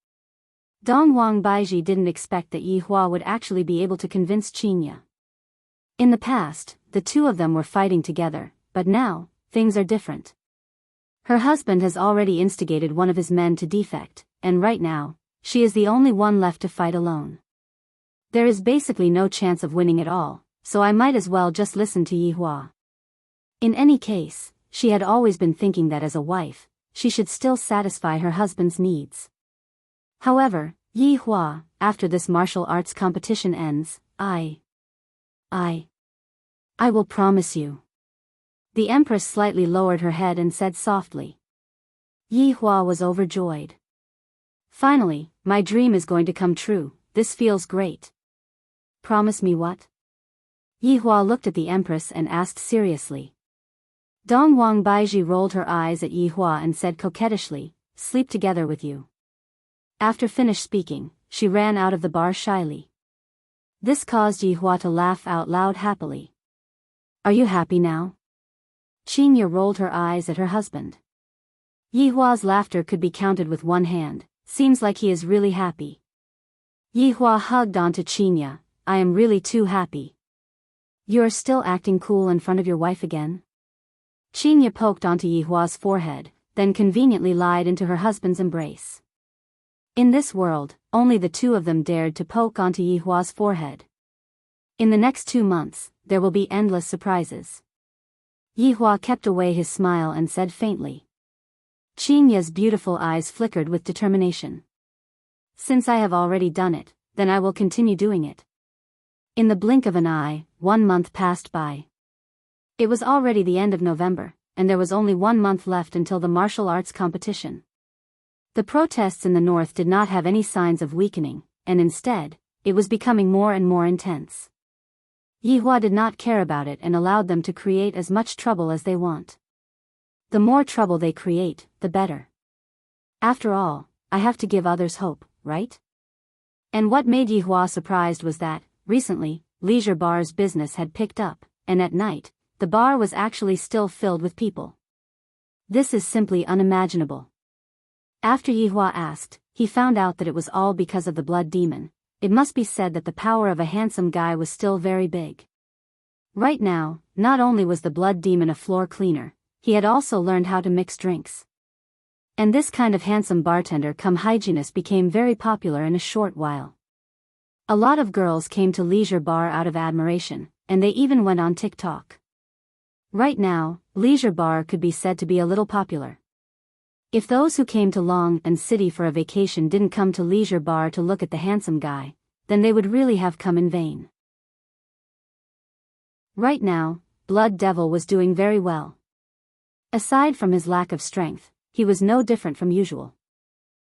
Dong Huang Baiji didn't expect that Yihua would actually be able to convince Qinya. In the past, the two of them were fighting together, but now, things are different. Her husband has already instigated one of his men to defect, and right now, she is the only one left to fight alone. There is basically no chance of winning at all, so I might as well just listen to Yi Hua. In any case, she had always been thinking that as a wife, she should still satisfy her husband's needs. However, Yi Hua, after this martial arts competition ends, I will promise you. The Empress slightly lowered her head and said softly. Yi Hua was overjoyed. Finally, my dream is going to come true, this feels great. Promise me what? Yi Hua looked at the Empress and asked seriously. Dong Wang Baiji rolled her eyes at Yi Hua and said coquettishly, sleep together with you. After finished speaking, she ran out of the bar shyly. This caused Yi Hua to laugh out loud happily. Are you happy now? Qinya rolled her eyes at her husband. Yi Hua's laughter could be counted with one hand, seems like he is really happy. Yi Hua hugged onto Qinya, I am really too happy. You are still acting cool in front of your wife again? Qinya poked onto Yi Hua's forehead, then conveniently lied into her husband's embrace. In this world, only the two of them dared to poke onto Yi Hua's forehead. In the next 2 months, there will be endless surprises. Yi Hua kept away his smile and said faintly. Qinya's beautiful eyes flickered with determination. Since I have already done it, then I will continue doing it. In the blink of an eye, 1 month passed by. It was already the end of November, and there was only 1 month left until the martial arts competition. The protests in the north did not have any signs of weakening, and instead, it was becoming more and more intense. Yi Hua did not care about it and allowed them to create as much trouble as they want. The more trouble they create, the better. After all, I have to give others hope, right? And what made Yi Hua surprised was that, recently, leisure bar's business had picked up, and at night, the bar was actually still filled with people. This is simply unimaginable. After Yi Hua asked, he found out that it was all because of the blood demon. It must be said that the power of a handsome guy was still very big. Right now, not only was the blood demon a floor cleaner, he had also learned how to mix drinks. And this kind of handsome bartender cum hygienist became very popular in a short while. A lot of girls came to leisure bar out of admiration, and they even went on TikTok. Right now, leisure bar could be said to be a little popular. If those who came to Long and City for a vacation didn't come to leisure bar to look at the handsome guy, then they would really have come in vain. Right now, Blood Devil was doing very well. Aside from his lack of strength, he was no different from usual.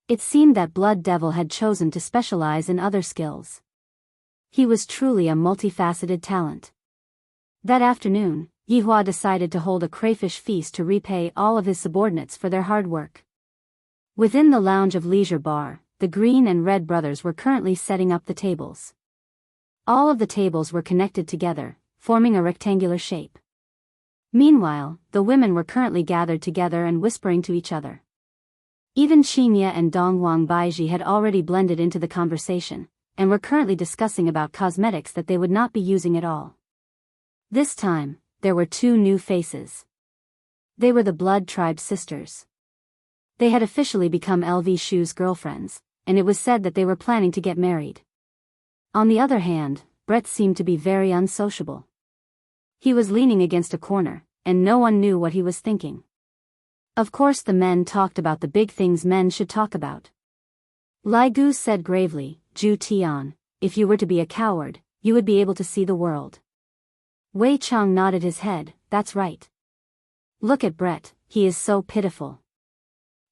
It seemed that Blood Devil had chosen to specialize in other skills. He was truly a multifaceted talent. That afternoon, Yi Hua decided to hold a crayfish feast to repay all of his subordinates for their hard work. Within the lounge of Leisure Bar, the Green and Red brothers were currently setting up the tables. All of the tables were connected together, forming a rectangular shape. Meanwhile, the women were currently gathered together and whispering to each other. Even Qinya and Dongwang Baiji had already blended into the conversation, and were currently discussing about cosmetics that they would not be using at all. This time, there were 2 new faces. They were the Blood Tribe sisters. They had officially become LV Shu's girlfriends, and it was said that they were planning to get married. On the other hand, Brett seemed to be very unsociable. He was leaning against a corner, and no one knew what he was thinking. Of course the men talked about the big things men should talk about. Lai Gu said gravely, Ju Tian, if you were to be a coward, you would be able to see the world. Wei Chang nodded his head, that's right. Look at Brett, he is so pitiful.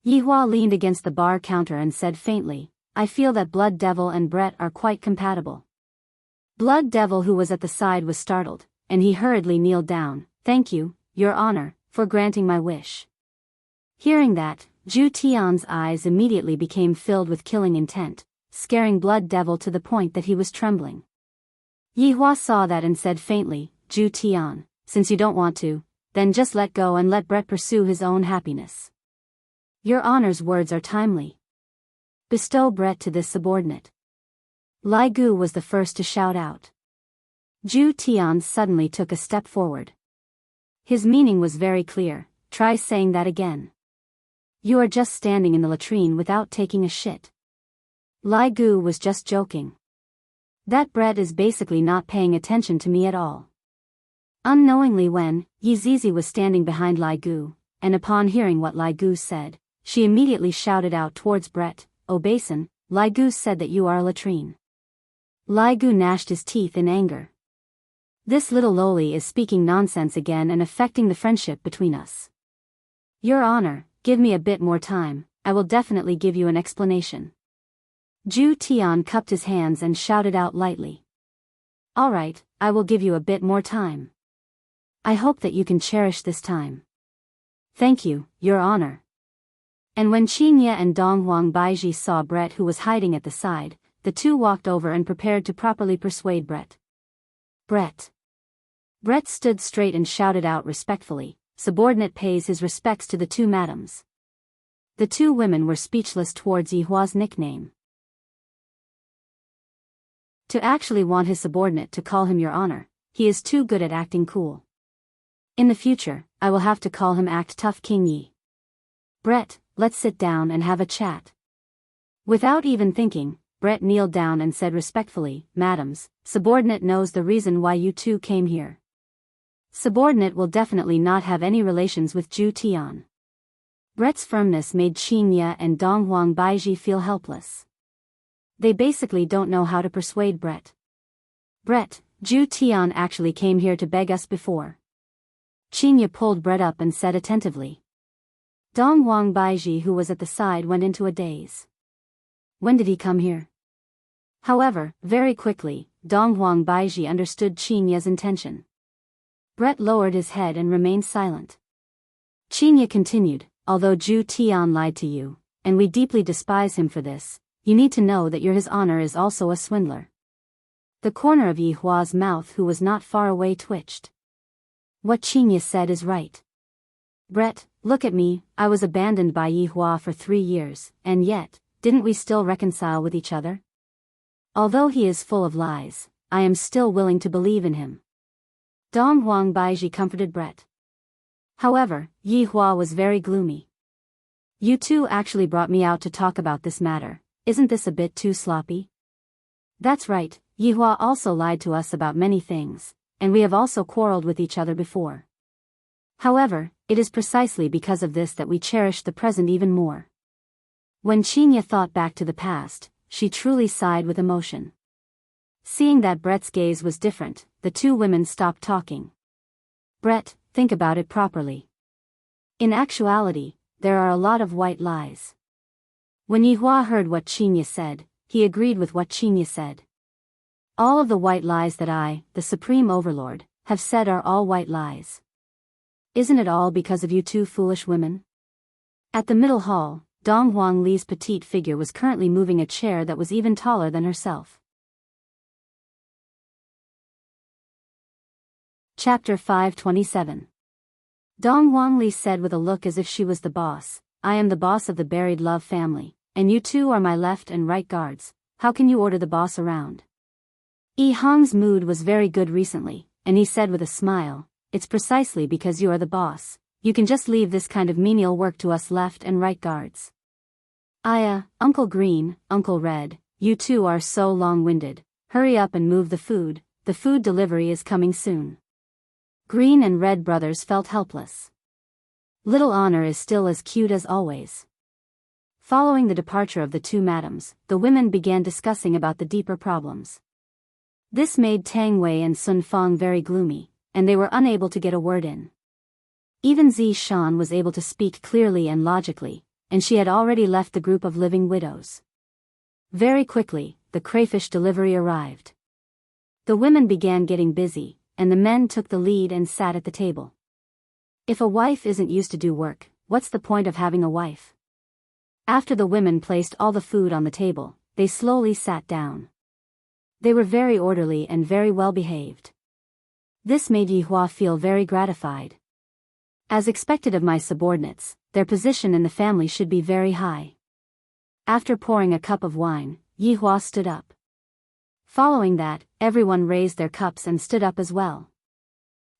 Yi Hua leaned against the bar counter and said faintly, I feel that Blood Devil and Brett are quite compatible. Blood Devil, who was at the side, was startled, and he hurriedly kneeled down. Thank you, Your Honor, for granting my wish. Hearing that, Ju Tian's eyes immediately became filled with killing intent, scaring Blood Devil to the point that he was trembling. Yi Hua saw that and said faintly, Ju Tian, since you don't want to, then just let go and let Brett pursue his own happiness. Your Honor's words are timely. Bestow Brett to this subordinate. Lai Gu was the first to shout out. Ju Tian suddenly took a step forward. His meaning was very clear, try saying that again. You are just standing in the latrine without taking a shit. Lai Gu was just joking. That Brett is basically not paying attention to me at all. Unknowingly when, Yi Zizi was standing behind Lai Gu, and upon hearing what Lai Gu said, she immediately shouted out towards Brett, "Oh Basin, Lai Gu said that you are a latrine." Lai Gu gnashed his teeth in anger. This little loli is speaking nonsense again and affecting the friendship between us. Your Honor, give me a bit more time, I will definitely give you an explanation. Zhu Tian cupped his hands and shouted out lightly. All right, I will give you a bit more time. I hope that you can cherish this time. Thank you, Your Honor. And when Qinya and Dong Huang Baiji saw Brett who was hiding at the side, the two walked over and prepared to properly persuade Brett. Brett. Brett stood straight and shouted out respectfully, "Subordinate pays his respects to the two madams." The two women were speechless towards Yi Hua's nickname. To actually want his subordinate to call him Your Honor, he is too good at acting cool. In the future, I will have to call him Act Tough King Yi. Brett, let's sit down and have a chat. Without even thinking, Brett kneeled down and said respectfully, "Madams, subordinate knows the reason why you two came here. Subordinate will definitely not have any relations with Zhu Tian." Brett's firmness made Qinya and Dong Huang Baiji feel helpless. They basically don't know how to persuade Brett. Brett, Zhu Tian actually came here to beg us before. Qinya pulled Brett up and said attentively. Dong Huang Baiji, who was at the side, went into a daze. When did he come here? However, very quickly, Dong Huang Baiji understood Qinya's intention. Brett lowered his head and remained silent. Qinya continued, "Although Zhu Tian lied to you, and we deeply despise him for this, you need to know that His Honor is also a swindler." The corner of Yi Hua's mouth, who was not far away, twitched. What Qinya said is right. Brett, look at me, I was abandoned by Yi Hua for 3 years, and yet, didn't we still reconcile with each other? Although he is full of lies, I am still willing to believe in him. Dong Huang Baiji comforted Brett. However, Yi Hua was very gloomy. You two actually brought me out to talk about this matter, isn't this a bit too sloppy? That's right, Yi Hua also lied to us about many things, and we have also quarreled with each other before. However, it is precisely because of this that we cherish the present even more. When Qinya thought back to the past, she truly sighed with emotion. Seeing that Brett's gaze was different, the two women stopped talking. Brett, think about it properly. In actuality, there are a lot of white lies. When Yi Hua heard what Qinya said, he agreed with what Qinya said. All of the white lies that I, the Supreme Overlord, have said are all white lies. Isn't it all because of you two foolish women? At the middle hall, Dong Huang Li's petite figure was currently moving a chair that was even taller than herself. Chapter 527. Dong Huang Li said with a look as if she was the boss, "I am the boss of the buried love family, and you two are my left and right guards. How can you order the boss around?" Yi Hong's mood was very good recently, and he said with a smile, "It's precisely because you are the boss. You can just leave this kind of menial work to us left and right guards." Uncle Green, Uncle Red, you two are so long-winded. Hurry up and move the food delivery is coming soon. Green and Red brothers felt helpless. Little Honor is still as cute as always. Following the departure of the two madams, the women began discussing about the deeper problems. This made Tang Wei and Sun Fang very gloomy, and they were unable to get a word in. Even Zi Shan was able to speak clearly and logically, and she had already left the group of living widows. Very quickly, the crayfish delivery arrived. The women began getting busy, and the men took the lead and sat at the table. If a wife isn't used to do work, what's the point of having a wife? After the women placed all the food on the table, they slowly sat down. They were very orderly and very well behaved. This made Yi Hua feel very gratified. As expected of my subordinates, their position in the family should be very high. After pouring a cup of wine, Yi Hua stood up. Following that, everyone raised their cups and stood up as well.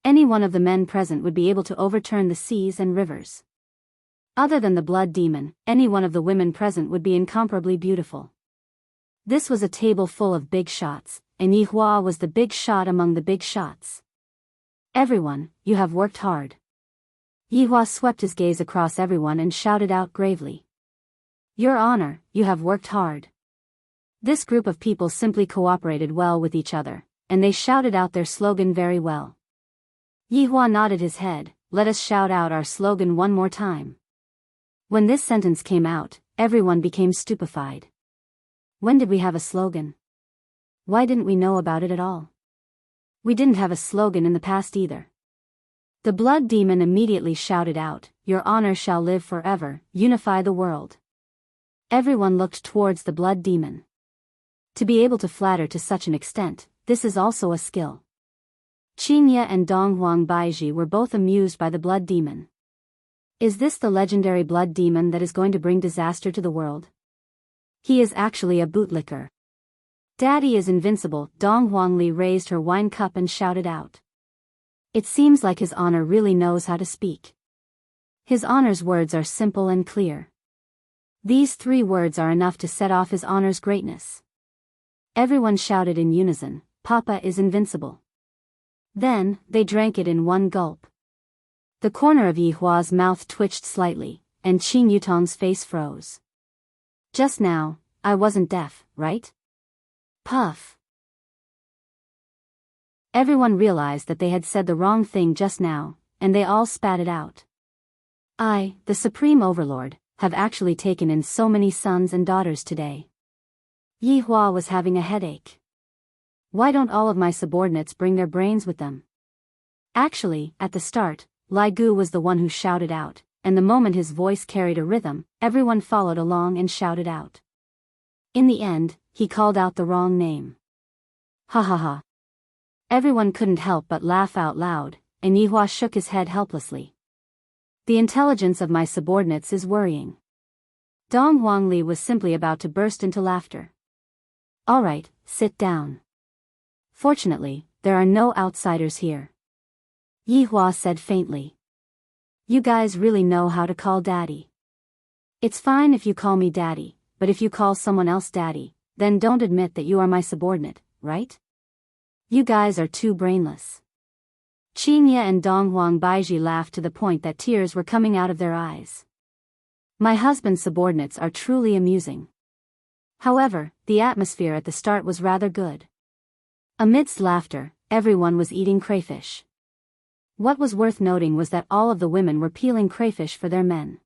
Any one of the men present would be able to overturn the seas and rivers. Other than the blood demon, any one of the women present would be incomparably beautiful. This was a table full of big shots, and Yihua was the big shot among the big shots. Everyone, you have worked hard. Yihua swept his gaze across everyone and shouted out gravely. Your Honor, you have worked hard. This group of people simply cooperated well with each other, and they shouted out their slogan very well. Yihua nodded his head. Let us shout out our slogan one more time. When this sentence came out, everyone became stupefied. When did we have a slogan? Why didn't we know about it at all? We didn't have a slogan in the past either. The blood demon immediately shouted out, Your Honor shall live forever, unify the world. Everyone looked towards the blood demon. To be able to flatter to such an extent, this is also a skill. Qingye and Donghuang Baiji were both amused by the blood demon. Is this the legendary blood demon that is going to bring disaster to the world? He is actually a bootlicker. Daddy is invincible. Dong Huangli raised her wine cup and shouted out. It seems like His Honor really knows how to speak. His Honor's words are simple and clear. These 3 words are enough to set off His Honor's greatness. Everyone shouted in unison, Papa is invincible. Then, they drank it in one gulp. The corner of Yihua's mouth twitched slightly, and Qing Yutong's face froze. Just now, I wasn't deaf, right? Puff. Everyone realized that they had said the wrong thing just now, and they all spat it out. I, the Supreme Overlord, have actually taken in so many sons and daughters today. Yihua was having a headache. Why don't all of my subordinates bring their brains with them? Actually, at the start, Lai Gu was the one who shouted out, and the moment his voice carried a rhythm, everyone followed along and shouted out. In the end, he called out the wrong name. Ha ha ha. Everyone couldn't help but laugh out loud, and Yihua shook his head helplessly. The intelligence of my subordinates is worrying. Dong Huangli was simply about to burst into laughter. All right, sit down. Fortunately, there are no outsiders here. Yihua said faintly. You guys really know how to call Daddy. It's fine if you call me Daddy, but if you call someone else Daddy, then don't admit that you are my subordinate, right? You guys are too brainless. Qingye and Donghuang Baiji laughed to the point that tears were coming out of their eyes. My husband's subordinates are truly amusing. However, the atmosphere at the start was rather good. Amidst laughter, everyone was eating crayfish. What was worth noting was that all of the women were peeling crayfish for their men.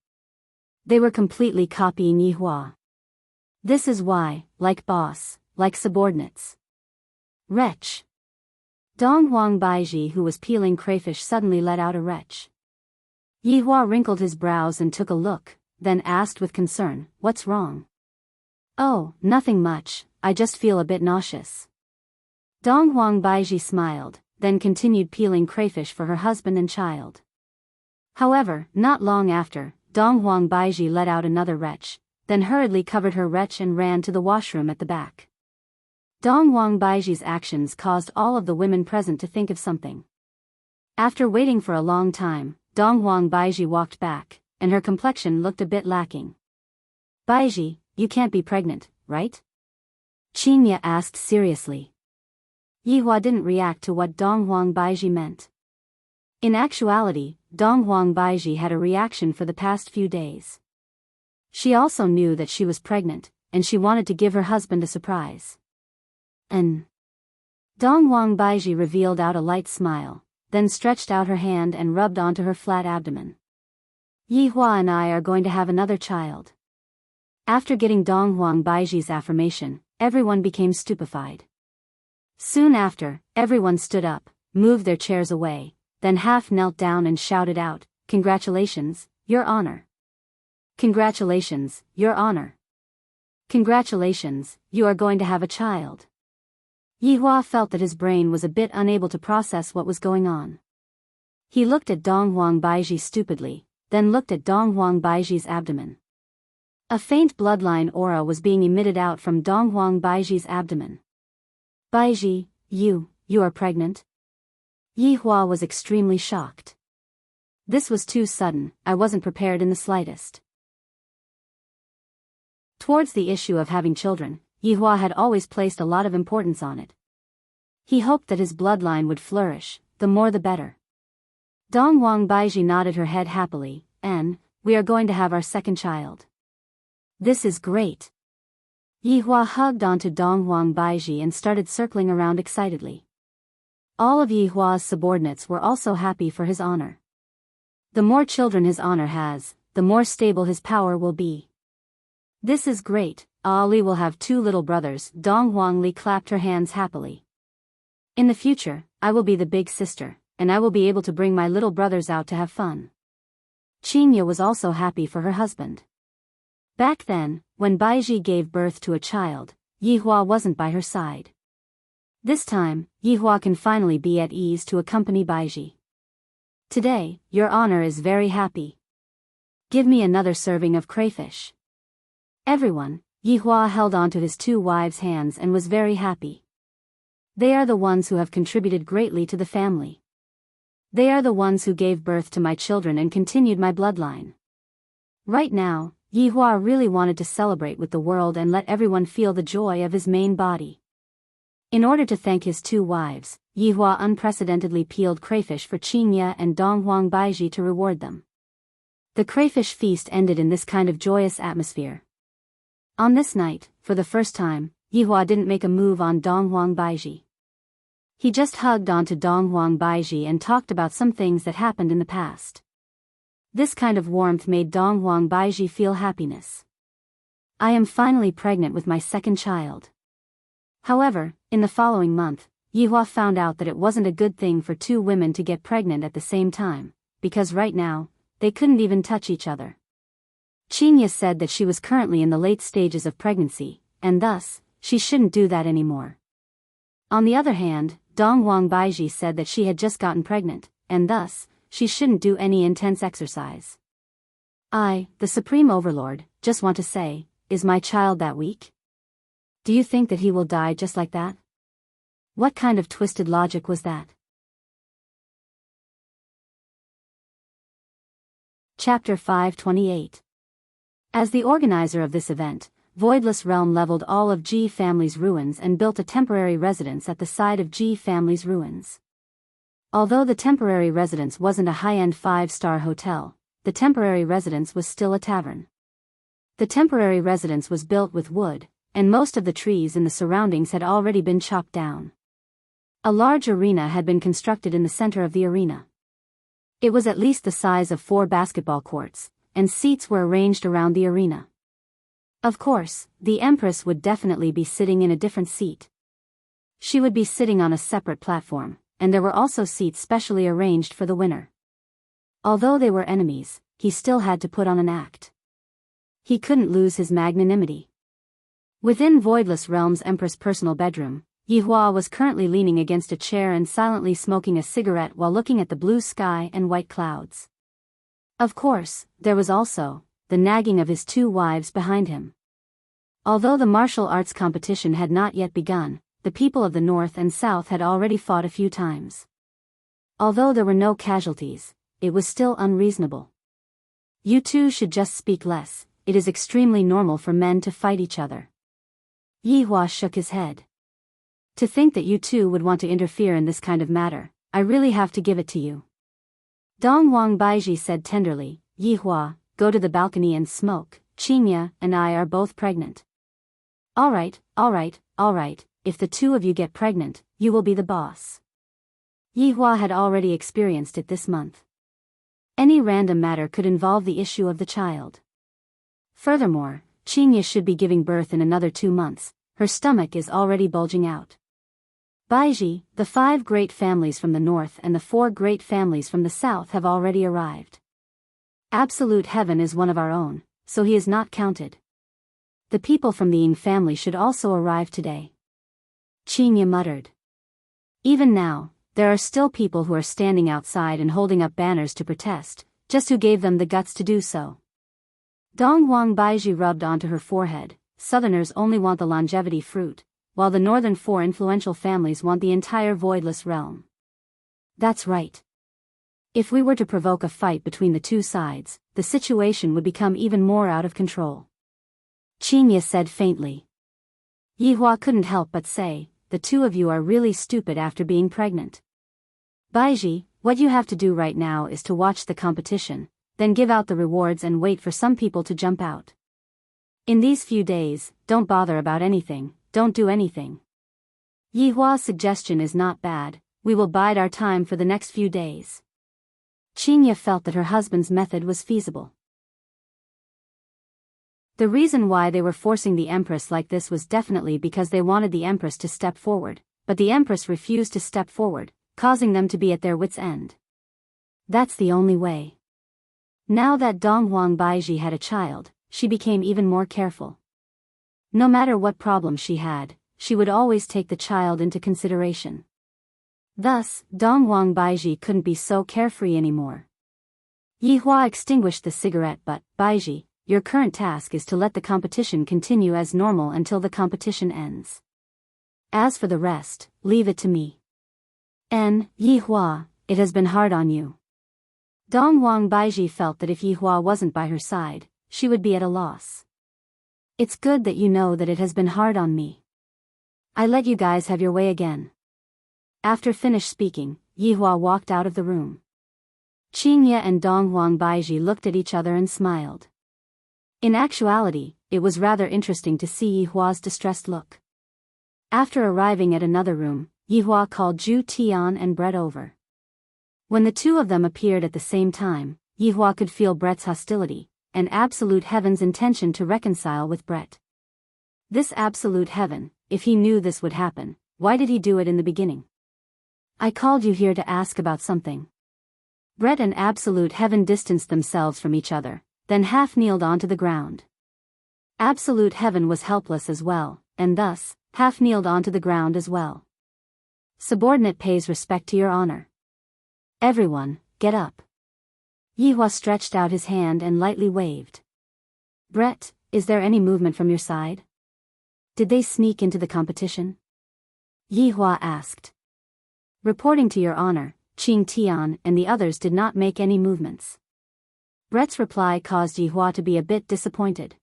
They were completely copying Yihua. This is why, like boss, like subordinates. Retch. Donghuang Baiji, who was peeling crayfish, suddenly let out a retch. Yihua wrinkled his brows and took a look, then asked with concern, What's wrong? Oh, nothing much, I just feel a bit nauseous. Donghuang Baiji smiled, then continued peeling crayfish for her husband and child. However, not long after, Donghuang Baiji let out another retch, then hurriedly covered her retch and ran to the washroom at the back. Donghuang Baiji's actions caused all of the women present to think of something. After waiting for a long time, Donghuang Baiji walked back, and her complexion looked a bit lacking. Baiji, you can't be pregnant, right? Qingye asked seriously. Yihua didn't react to what Donghuang Baiji meant. In actuality, Donghuang Baiji had a reaction for the past few days. She also knew that she was pregnant, and she wanted to give her husband a surprise. Donghuang Baiji revealed out a light smile, then stretched out her hand and rubbed onto her flat abdomen. Yihua and I are going to have another child. After getting Donghuang Baiji's affirmation, everyone became stupefied. Soon after, everyone stood up, moved their chairs away, then half knelt down and shouted out, Congratulations, Your Honor. Congratulations, Your Honor. Congratulations, you are going to have a child. Yihua felt that his brain was a bit unable to process what was going on. He looked at Donghuang Baiji stupidly, then looked at Donghuang Baiji's abdomen. A faint bloodline aura was being emitted out from Donghuang Baiji's abdomen. Baiji, you are pregnant? Yihua was extremely shocked. This was too sudden, I wasn't prepared in the slightest. Towards the issue of having children, Yihua had always placed a lot of importance on it. He hoped that his bloodline would flourish, the more the better. Dongwang Baiji nodded her head happily, and, we are going to have our second child. This is great. Yihua hugged onto Dongwang Baiji and started circling around excitedly. All of Yihua's subordinates were also happy for his honor. The more children his honor has, the more stable his power will be. This is great, Ali will have 2 little brothers. Dongwang Li clapped her hands happily. In the future, I will be the big sister, and I will be able to bring my little brothers out to have fun. Qinya was also happy for her husband. Back then, when Baiji gave birth to a child, Yihua wasn't by her side. This time, Yihua can finally be at ease to accompany Baiji. Today, your honor is very happy. Give me another serving of crayfish. Everyone, Yihua held onto his 2 wives' hands and was very happy. They are the ones who have contributed greatly to the family. They are the ones who gave birth to my children and continued my bloodline. Right now, Yihua really wanted to celebrate with the world and let everyone feel the joy of his main body. In order to thank his 2 wives, Yihua unprecedentedly peeled crayfish for Qinya and Donghuang Baiji to reward them. The crayfish feast ended in this kind of joyous atmosphere. On this night, for the first time, Yihua didn't make a move on Donghuang Baiji. He just hugged onto Donghuang Baiji and talked about some things that happened in the past. This kind of warmth made Donghuang Baiji feel happiness. I am finally pregnant with my second child. However, in the following month, Yihua found out that it wasn't a good thing for 2 women to get pregnant at the same time, because right now, they couldn't even touch each other. Qinya said that she was currently in the late stages of pregnancy, and thus, she shouldn't do that anymore. On the other hand, Donghuang Baiji said that she had just gotten pregnant, and thus, she shouldn't do any intense exercise. I, the Supreme Overlord, just want to say, is my child that weak? Do you think that he will die just like that? What kind of twisted logic was that? Chapter 528. As the organizer of this event, Voidless Realm leveled all of Ji family's ruins and built a temporary residence at the side of Ji family's ruins. Although the temporary residence wasn't a high-end 5-star hotel, the temporary residence was still a tavern. The temporary residence was built with wood, and most of the trees in the surroundings had already been chopped down. A large arena had been constructed in the center of the arena. It was at least the size of 4 basketball courts, and seats were arranged around the arena. Of course, the Empress would definitely be sitting in a different seat. She would be sitting on a separate platform, and there were also seats specially arranged for the winner. Although they were enemies, he still had to put on an act. He couldn't lose his magnanimity. Within Voidless Realm's Empress' personal bedroom, Yihua was currently leaning against a chair and silently smoking a cigarette while looking at the blue sky and white clouds. Of course, there was also the nagging of his 2 wives behind him. Although the martial arts competition had not yet begun, the people of the North and South had already fought a few times. Although there were no casualties, it was still unreasonable. You 2 should just speak less, it is extremely normal for men to fight each other. Yihua shook his head. To think that you 2 would want to interfere in this kind of matter, I really have to give it to you. Donghuang Baiji said tenderly, Yihua, go to the balcony and smoke, Qinya and I are both pregnant. Alright, if the 2 of you get pregnant, you will be the boss. Yihua had already experienced it this month. Any random matter could involve the issue of the child. Furthermore, Qinya should be giving birth in another 2 months, her stomach is already bulging out. Baiji, the 5 great families from the north and the 4 great families from the south have already arrived. Absolute Heaven is one of our own, so he is not counted. The people from the Ying family should also arrive today. Qinya muttered. Even now, there are still people who are standing outside and holding up banners to protest, just who gave them the guts to do so. Donghuang Baiji rubbed onto her forehead, Southerners only want the longevity fruit, while the northern 4 influential families want the entire Voidless Realm. That's right. If we were to provoke a fight between the 2 sides, the situation would become even more out of control. Qinya said faintly. Yihua couldn't help but say, the two of you are really stupid after being pregnant. Baiji, what you have to do right now is to watch the competition, then give out the rewards and wait for some people to jump out. In these few days, don't bother about anything, don't do anything. Yihua's suggestion is not bad, we will bide our time for the next few days. Qingye felt that her husband's method was feasible. The reason why they were forcing the Empress like this was definitely because they wanted the Empress to step forward, but the Empress refused to step forward, causing them to be at their wits' end. That's the only way. Now that Donghuang Baiji had a child, she became even more careful. No matter what problem she had, she would always take the child into consideration. Thus, Donghuang Baiji couldn't be so carefree anymore. Yihua extinguished the cigarette but, Baiji, your current task is to let the competition continue as normal until the competition ends. As for the rest, leave it to me. Yihua, it has been hard on you. Donghuang Baiji felt that if Yihua wasn't by her side, she would be at a loss. It's good that you know that it has been hard on me. I let you guys have your way again. After finished speaking, Yihua walked out of the room. Qingye and Donghuang Baiji looked at each other and smiled. In actuality, it was rather interesting to see Yihua's distressed look. After arriving at another room, Yihua called Zhu Tian and Brett over. When the two of them appeared at the same time, Yihua could feel Brett's hostility, and Absolute Heaven's intention to reconcile with Brett. This Absolute Heaven, if he knew this would happen, why did he do it in the beginning? I called you here to ask about something. Brett and Absolute Heaven distanced themselves from each other, then half-kneeled onto the ground. Absolute Heaven was helpless as well, and thus, half-kneeled onto the ground as well. Subordinate pays respect to your honor. Everyone, get up. Yihua stretched out his hand and lightly waved. Brett, is there any movement from your side? Did they sneak into the competition? Yihua asked. Reporting to your honor, Qing Tian and the others did not make any movements. Brett's reply caused Yihua to be a bit disappointed.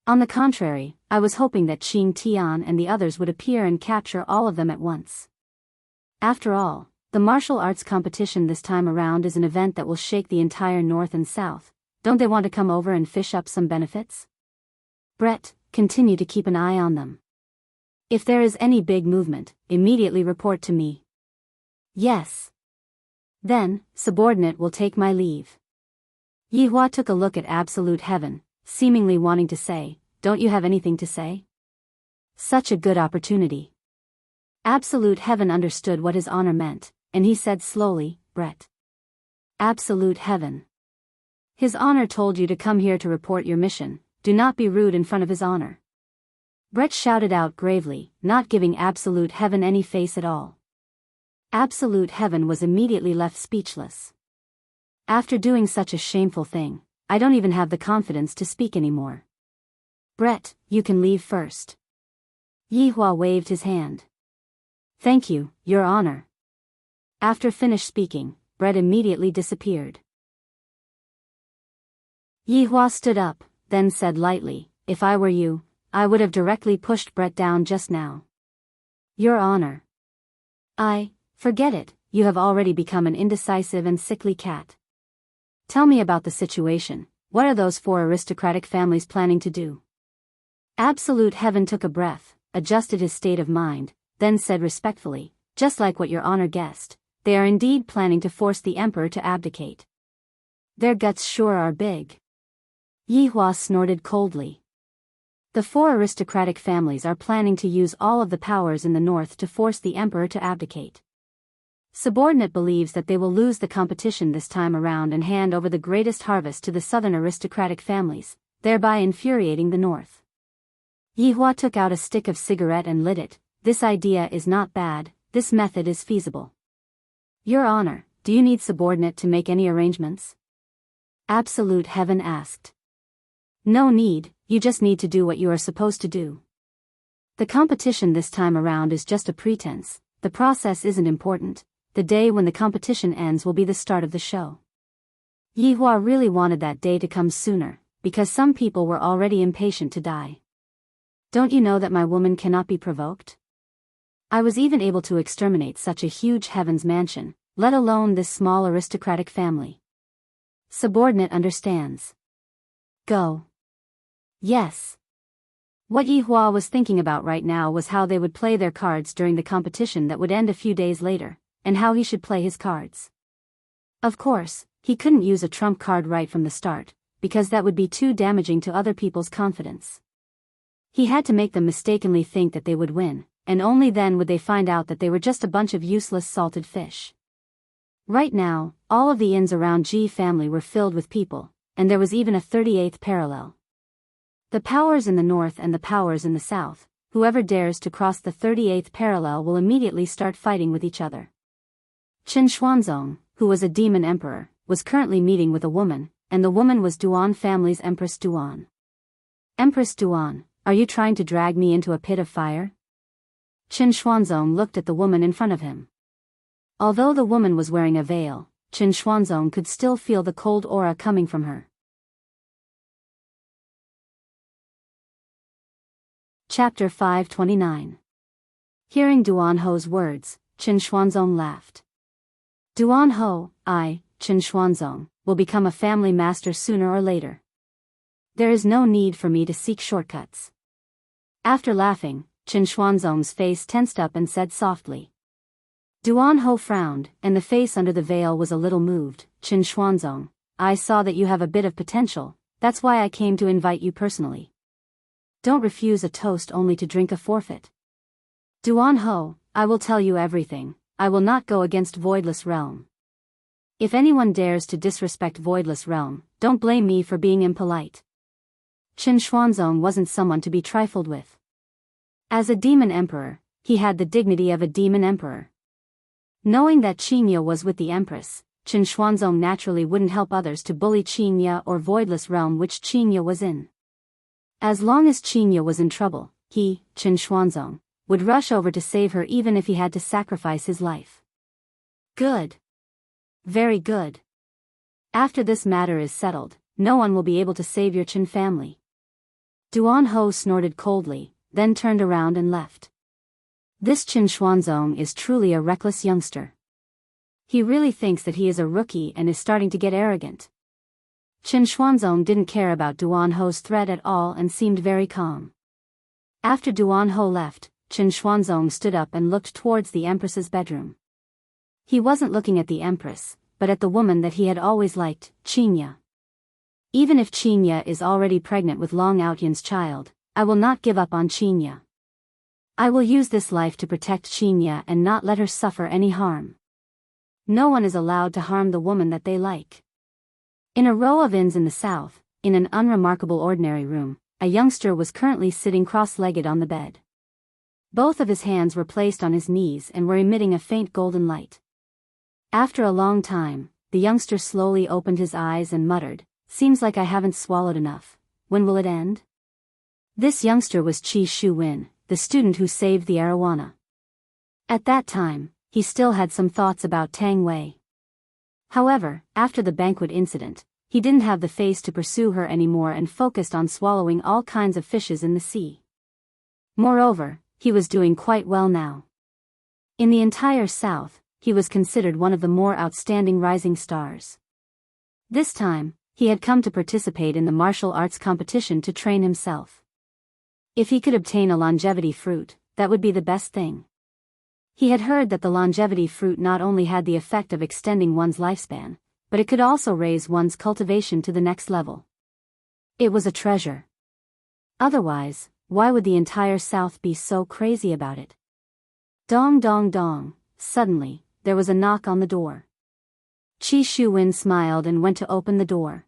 On the contrary, I was hoping that Qing Tian and the others would appear and capture all of them at once. After all, the martial arts competition this time around is an event that will shake the entire North and South. Don't they want to come over and fish up some benefits? Brett, continue to keep an eye on them. If there is any big movement, immediately report to me. Yes. Then, subordinate will take my leave. Yihua took a look at Absolute Heaven, seemingly wanting to say, don't you have anything to say? Such a good opportunity. Absolute Heaven understood what his honor meant, and he said slowly, Brett. Absolute Heaven. His honor told you to come here to report your mission, do not be rude in front of his honor. Brett shouted out gravely, not giving Absolute Heaven any face at all. Absolute Heaven was immediately left speechless. After doing such a shameful thing, I don't even have the confidence to speak anymore. Brett, you can leave first. Yihua waved his hand. Thank you, your honor. After finished speaking, Brett immediately disappeared. Yihua stood up, then said lightly, if I were you, I would have directly pushed Brett down just now. Your honor. Forget it, you have already become an indecisive and sickly cat. Tell me about the situation, what are those 4 aristocratic families planning to do? Absolute Heaven took a breath, adjusted his state of mind, then said respectfully, just like what your honor guessed, they are indeed planning to force the emperor to abdicate. Their guts sure are big. Yihua snorted coldly. The 4 aristocratic families are planning to use all of the powers in the north to force the emperor to abdicate. Subordinate believes that they will lose the competition this time around and hand over the greatest harvest to the southern aristocratic families, thereby infuriating the north. Yihua took out a stick of cigarette and lit it. This idea is not bad, this method is feasible. Your honor, do you need subordinate to make any arrangements? Absolute Heaven asked. No need, you just need to do what you are supposed to do. The competition this time around is just a pretense, the process isn't important. The day when the competition ends will be the start of the show. Yihua really wanted that day to come sooner, because some people were already impatient to die. Don't you know that my woman cannot be provoked? I was even able to exterminate such a huge heavens mansion, let alone this small aristocratic family. Subordinate understands. Go. Yes. What Yi Hua was thinking about right now was how they would play their cards during the competition that would end a few days later, and how he should play his cards. Of course, he couldn't use a trump card right from the start, because that would be too damaging to other people's confidence. He had to make them mistakenly think that they would win, and only then would they find out that they were just a bunch of useless salted fish. Right now, all of the inns around Ji family were filled with people, and there was even a 38th parallel. The powers in the north and the powers in the south, whoever dares to cross the 38th parallel will immediately start fighting with each other. Qin Xuanzong, who was a demon emperor, was currently meeting with a woman, and the woman was Duan family's Empress Duan. Empress Duan, are you trying to drag me into a pit of fire? Qin Xuanzong looked at the woman in front of him. Although the woman was wearing a veil, Qin Xuanzong could still feel the cold aura coming from her. Chapter 529. Hearing Duan Ho's words, Qin Xuanzong laughed. Duan Ho, Qin Xuanzong, will become a family master sooner or later. There is no need for me to seek shortcuts. After laughing, Qin Xuanzong's face tensed up and said softly. Duan Ho frowned, and the face under the veil was a little moved. Qin Xuanzong, I saw that you have a bit of potential, that's why I came to invite you personally. Don't refuse a toast only to drink a forfeit. Duan Ho, I will tell you everything, I will not go against Voidless Realm. If anyone dares to disrespect Voidless Realm, don't blame me for being impolite. Qin Xuanzong wasn't someone to be trifled with. As a demon emperor, he had the dignity of a demon emperor. Knowing that Qingya was with the Empress, Qin Xuanzong naturally wouldn't help others to bully Qingya or Voidless Realm which Qingya was in. As long as Qingya was in trouble, he, Qin Xuanzong, would rush over to save her even if he had to sacrifice his life. Good. Very good. After this matter is settled, no one will be able to save your Qin family. Duan Ho snorted coldly, then turned around and left. This Qin Xuanzong is truly a reckless youngster. He really thinks that he is a rookie and is starting to get arrogant. Qin Xuanzong didn't care about Duan Ho's threat at all and seemed very calm. After Duan Ho left, Qin Xuanzong stood up and looked towards the Empress's bedroom. He wasn't looking at the Empress, but at the woman that he had always liked, Qingya. Even if Qingya is already pregnant with Long Outyan's child, I will not give up on Qingya. I will use this life to protect Qingya and not let her suffer any harm. No one is allowed to harm the woman that they like. In a row of inns in the south, in an unremarkable ordinary room, a youngster was currently sitting cross-legged on the bed. Both of his hands were placed on his knees and were emitting a faint golden light. After a long time, the youngster slowly opened his eyes and muttered, "Seems like I haven't swallowed enough. When will it end?" This youngster was Qi Shuwen, the student who saved the arowana. At that time, he still had some thoughts about Tang Wei. However, after the banquet incident, he didn't have the face to pursue her anymore and focused on swallowing all kinds of fishes in the sea. Moreover, he was doing quite well now. In the entire South, he was considered one of the more outstanding rising stars. This time, he had come to participate in the martial arts competition to train himself. If he could obtain a longevity fruit, that would be the best thing. He had heard that the longevity fruit not only had the effect of extending one's lifespan, but it could also raise one's cultivation to the next level. It was a treasure. Otherwise, why would the entire South be so crazy about it? Dong dong dong, suddenly, there was a knock on the door. Qi Shuwen smiled and went to open the door.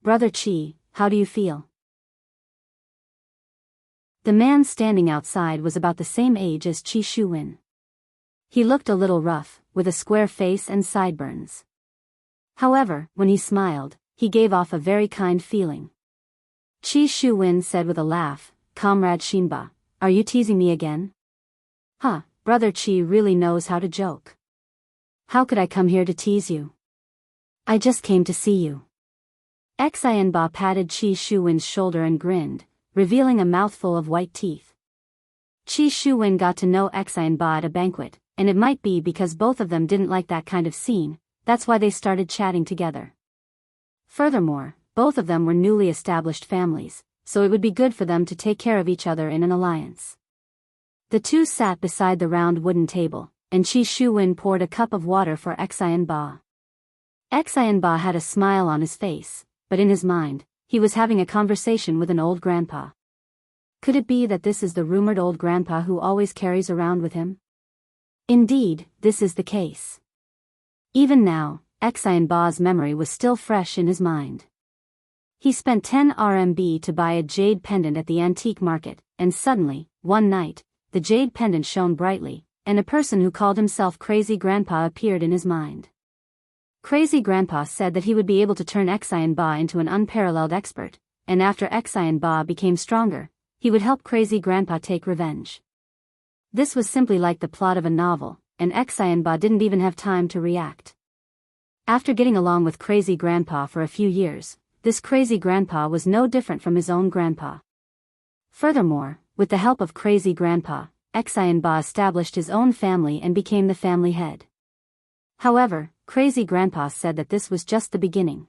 "Brother Qi, how do you feel?" The man standing outside was about the same age as Qi Shuwen. He looked a little rough, with a square face and sideburns. However, when he smiled, he gave off a very kind feeling. Qi Shuwen said with a laugh, "Comrade Shinba, are you teasing me again?" "Huh, Brother Qi really knows how to joke. How could I come here to tease you? I just came to see you." Xianba patted Qi Shuwen's shoulder and grinned, revealing a mouthful of white teeth. Qi Shuwen got to know Xianba at a banquet, and it might be because both of them didn't like that kind of scene, that's why they started chatting together. Furthermore, both of them were newly established families, so it would be good for them to take care of each other in an alliance. The two sat beside the round wooden table, and Qi Shuwen poured a cup of water for Xianba. Xianba had a smile on his face, but in his mind, he was having a conversation with an old grandpa. Could it be that this is the rumored old grandpa who always carries around with him? Indeed, this is the case. Even now, Xianba's memory was still fresh in his mind. He spent 10 RMB to buy a jade pendant at the antique market, and suddenly, one night, the jade pendant shone brightly, and a person who called himself Crazy Grandpa appeared in his mind. Crazy Grandpa said that he would be able to turn Xianba into an unparalleled expert, and after Xianba became stronger, he would help Crazy Grandpa take revenge. This was simply like the plot of a novel, and Xianba didn't even have time to react. After getting along with Crazy Grandpa for a few years, this Crazy Grandpa was no different from his own grandpa. Furthermore, with the help of Crazy Grandpa, Xianba established his own family and became the family head. However, Crazy Grandpa said that this was just the beginning.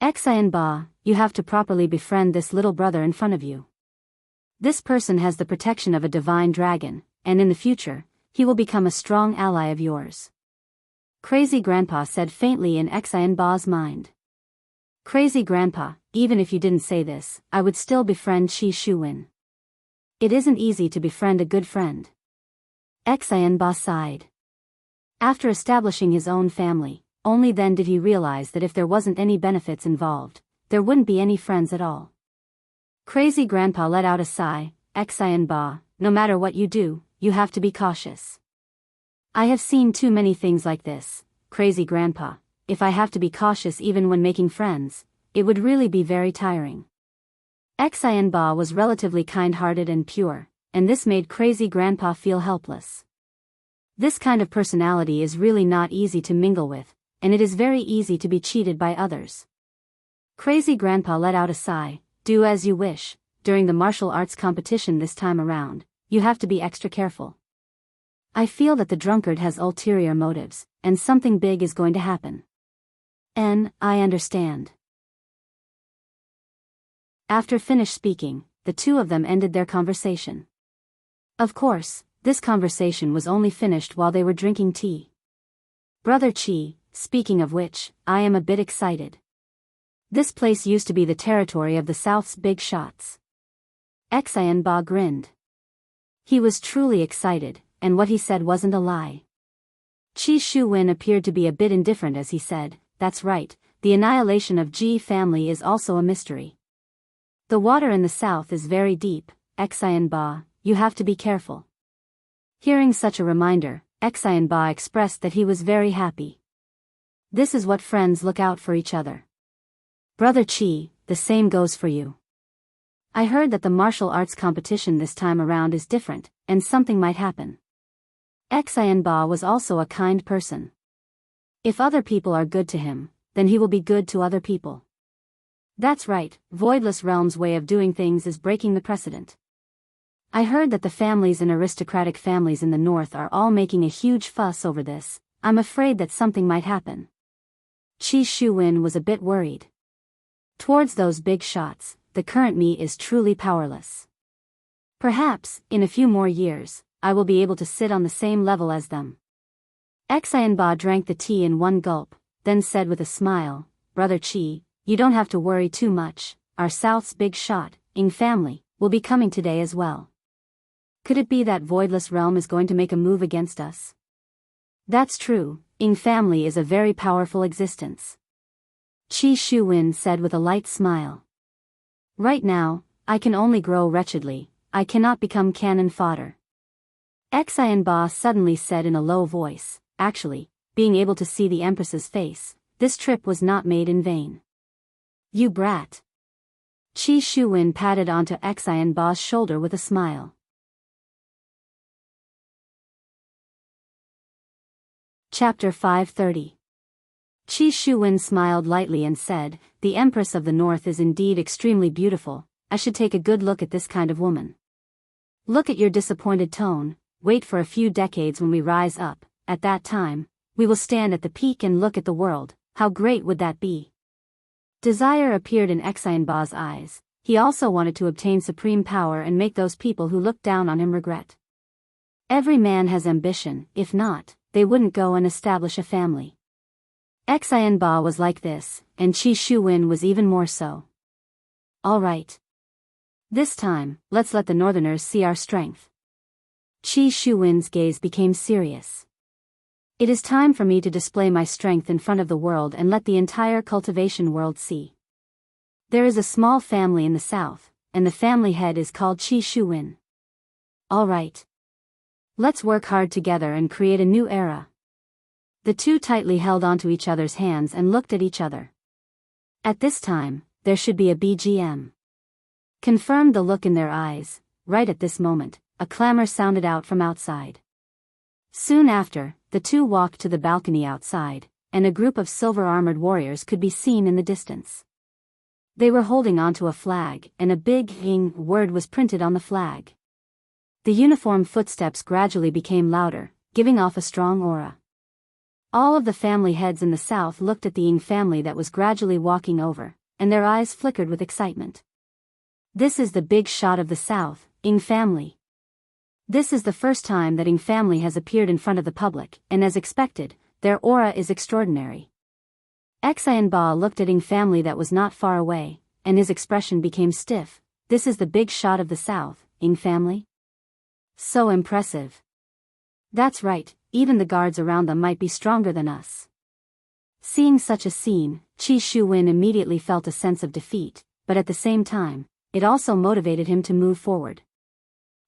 Xianba, you have to properly befriend this little brother in front of you. This person has the protection of a divine dragon, and in the future, he will become a strong ally of yours. Crazy Grandpa said faintly in Xianba's mind. Crazy Grandpa, even if you didn't say this, I would still befriend Qi Shuwen. It isn't easy to befriend a good friend. Xianba sighed. After establishing his own family, only then did he realize that if there wasn't any benefits involved, there wouldn't be any friends at all. Crazy Grandpa let out a sigh. Xianba, no matter what you do, you have to be cautious. I have seen too many things like this, Crazy Grandpa. If I have to be cautious even when making friends, it would really be very tiring. Xianba was relatively kind-hearted and pure, and this made Crazy Grandpa feel helpless. This kind of personality is really not easy to mingle with, and it is very easy to be cheated by others. Crazy Grandpa let out a sigh. Do as you wish. During the martial arts competition this time around, you have to be extra careful. I feel that the drunkard has ulterior motives, and something big is going to happen. I understand. After finished speaking, the two of them ended their conversation. Of course, this conversation was only finished while they were drinking tea. Brother Qi, speaking of which, I am a bit excited. This place used to be the territory of the South's big shots. Xianba grinned. He was truly excited, and what he said wasn't a lie. Qi Shuwen appeared to be a bit indifferent as he said, that's right, the annihilation of Ji family is also a mystery. The water in the south is very deep, Xianba, you have to be careful. Hearing such a reminder, Xianba expressed that he was very happy. This is what friends look out for each other. Brother Qi, the same goes for you. I heard that the martial arts competition this time around is different, and something might happen. Xianba was also a kind person. If other people are good to him, then he will be good to other people. That's right, Voidless Realm's way of doing things is breaking the precedent. I heard that the families and aristocratic families in the north are all making a huge fuss over this. I'm afraid that something might happen. Qi Shuwen was a bit worried. Towards those big shots, the current me is truly powerless. Perhaps, in a few more years, I will be able to sit on the same level as them. Xianba drank the tea in one gulp, then said with a smile, Brother Qi, you don't have to worry too much, our South's big shot, Ing family, will be coming today as well. Could it be that Voidless Realm is going to make a move against us? That's true, Ing family is a very powerful existence. Qi Shuwen said with a light smile. Right now, I can only grow wretchedly, I cannot become cannon fodder. Xianba suddenly said in a low voice, actually, being able to see the Empress's face, this trip was not made in vain. You brat. Qi Shuwen patted onto Xianba's shoulder with a smile. Chapter 530. Qi Shuwen smiled lightly and said, the Empress of the North is indeed extremely beautiful, I should take a good look at this kind of woman. Look at your disappointed tone, wait for a few decades when we rise up, at that time, we will stand at the peak and look at the world, how great would that be? Desire appeared in Xianba's eyes. He also wanted to obtain supreme power and make those people who looked down on him regret. Every man has ambition, if not, they wouldn't go and establish a family. Xianba was like this, and Qi Shuwen was even more so. All right. This time, let's let the northerners see our strength. Qi Shuwen's gaze became serious. It is time for me to display my strength in front of the world and let the entire cultivation world see. There is a small family in the south, and the family head is called Qi Shuwen. All right. Let's work hard together and create a new era. The two tightly held onto each other's hands and looked at each other. At this time, there should be a BGM. Confirmed the look in their eyes. Right at this moment, a clamor sounded out from outside. Soon after, the two walked to the balcony outside, and a group of silver-armored warriors could be seen in the distance. They were holding onto a flag, and a big Ying word was printed on the flag. The uniform footsteps gradually became louder, giving off a strong aura. All of the family heads in the south looked at the Ying family that was gradually walking over, and their eyes flickered with excitement. This is the big shot of the south, Ying family. This is the first time that Ying family has appeared in front of the public, and as expected, their aura is extraordinary. Xianba looked at Ying family that was not far away, and his expression became stiff. This is the big shot of the south, Ying family? So impressive. That's right, even the guards around them might be stronger than us. Seeing such a scene, Qi Shuwen immediately felt a sense of defeat, but at the same time, it also motivated him to move forward.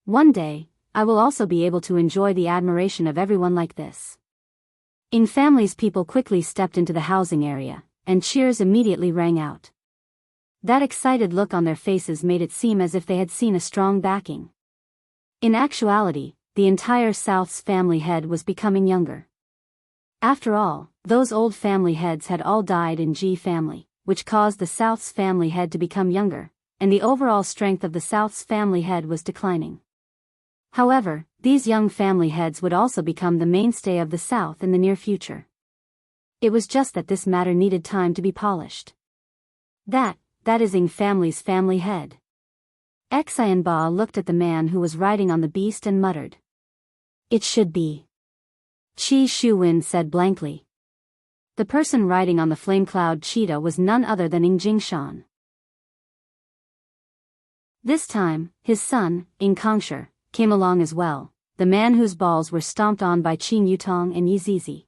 One day, I will also be able to enjoy the admiration of everyone like this. Ying family's people quickly stepped into the housing area, and cheers immediately rang out. That excited look on their faces made it seem as if they had seen a strong backing. In actuality, the entire South's family head was becoming younger. After all, those old family heads had all died in Ji family, which caused the South's family head to become younger, and the overall strength of the South's family head was declining. However, these young family heads would also become the mainstay of the South in the near future. It was just that this matter needed time to be polished. That is Ying family's family head. Xianba looked at the man who was riding on the beast and muttered. It should be. Qi Shuwen said blankly. The person riding on the flame cloud cheetah was none other than Ying Jingshan. This time, his son, Ying Kongsher, came along as well, the man whose balls were stomped on by Qin Yutong and Yi Zizi.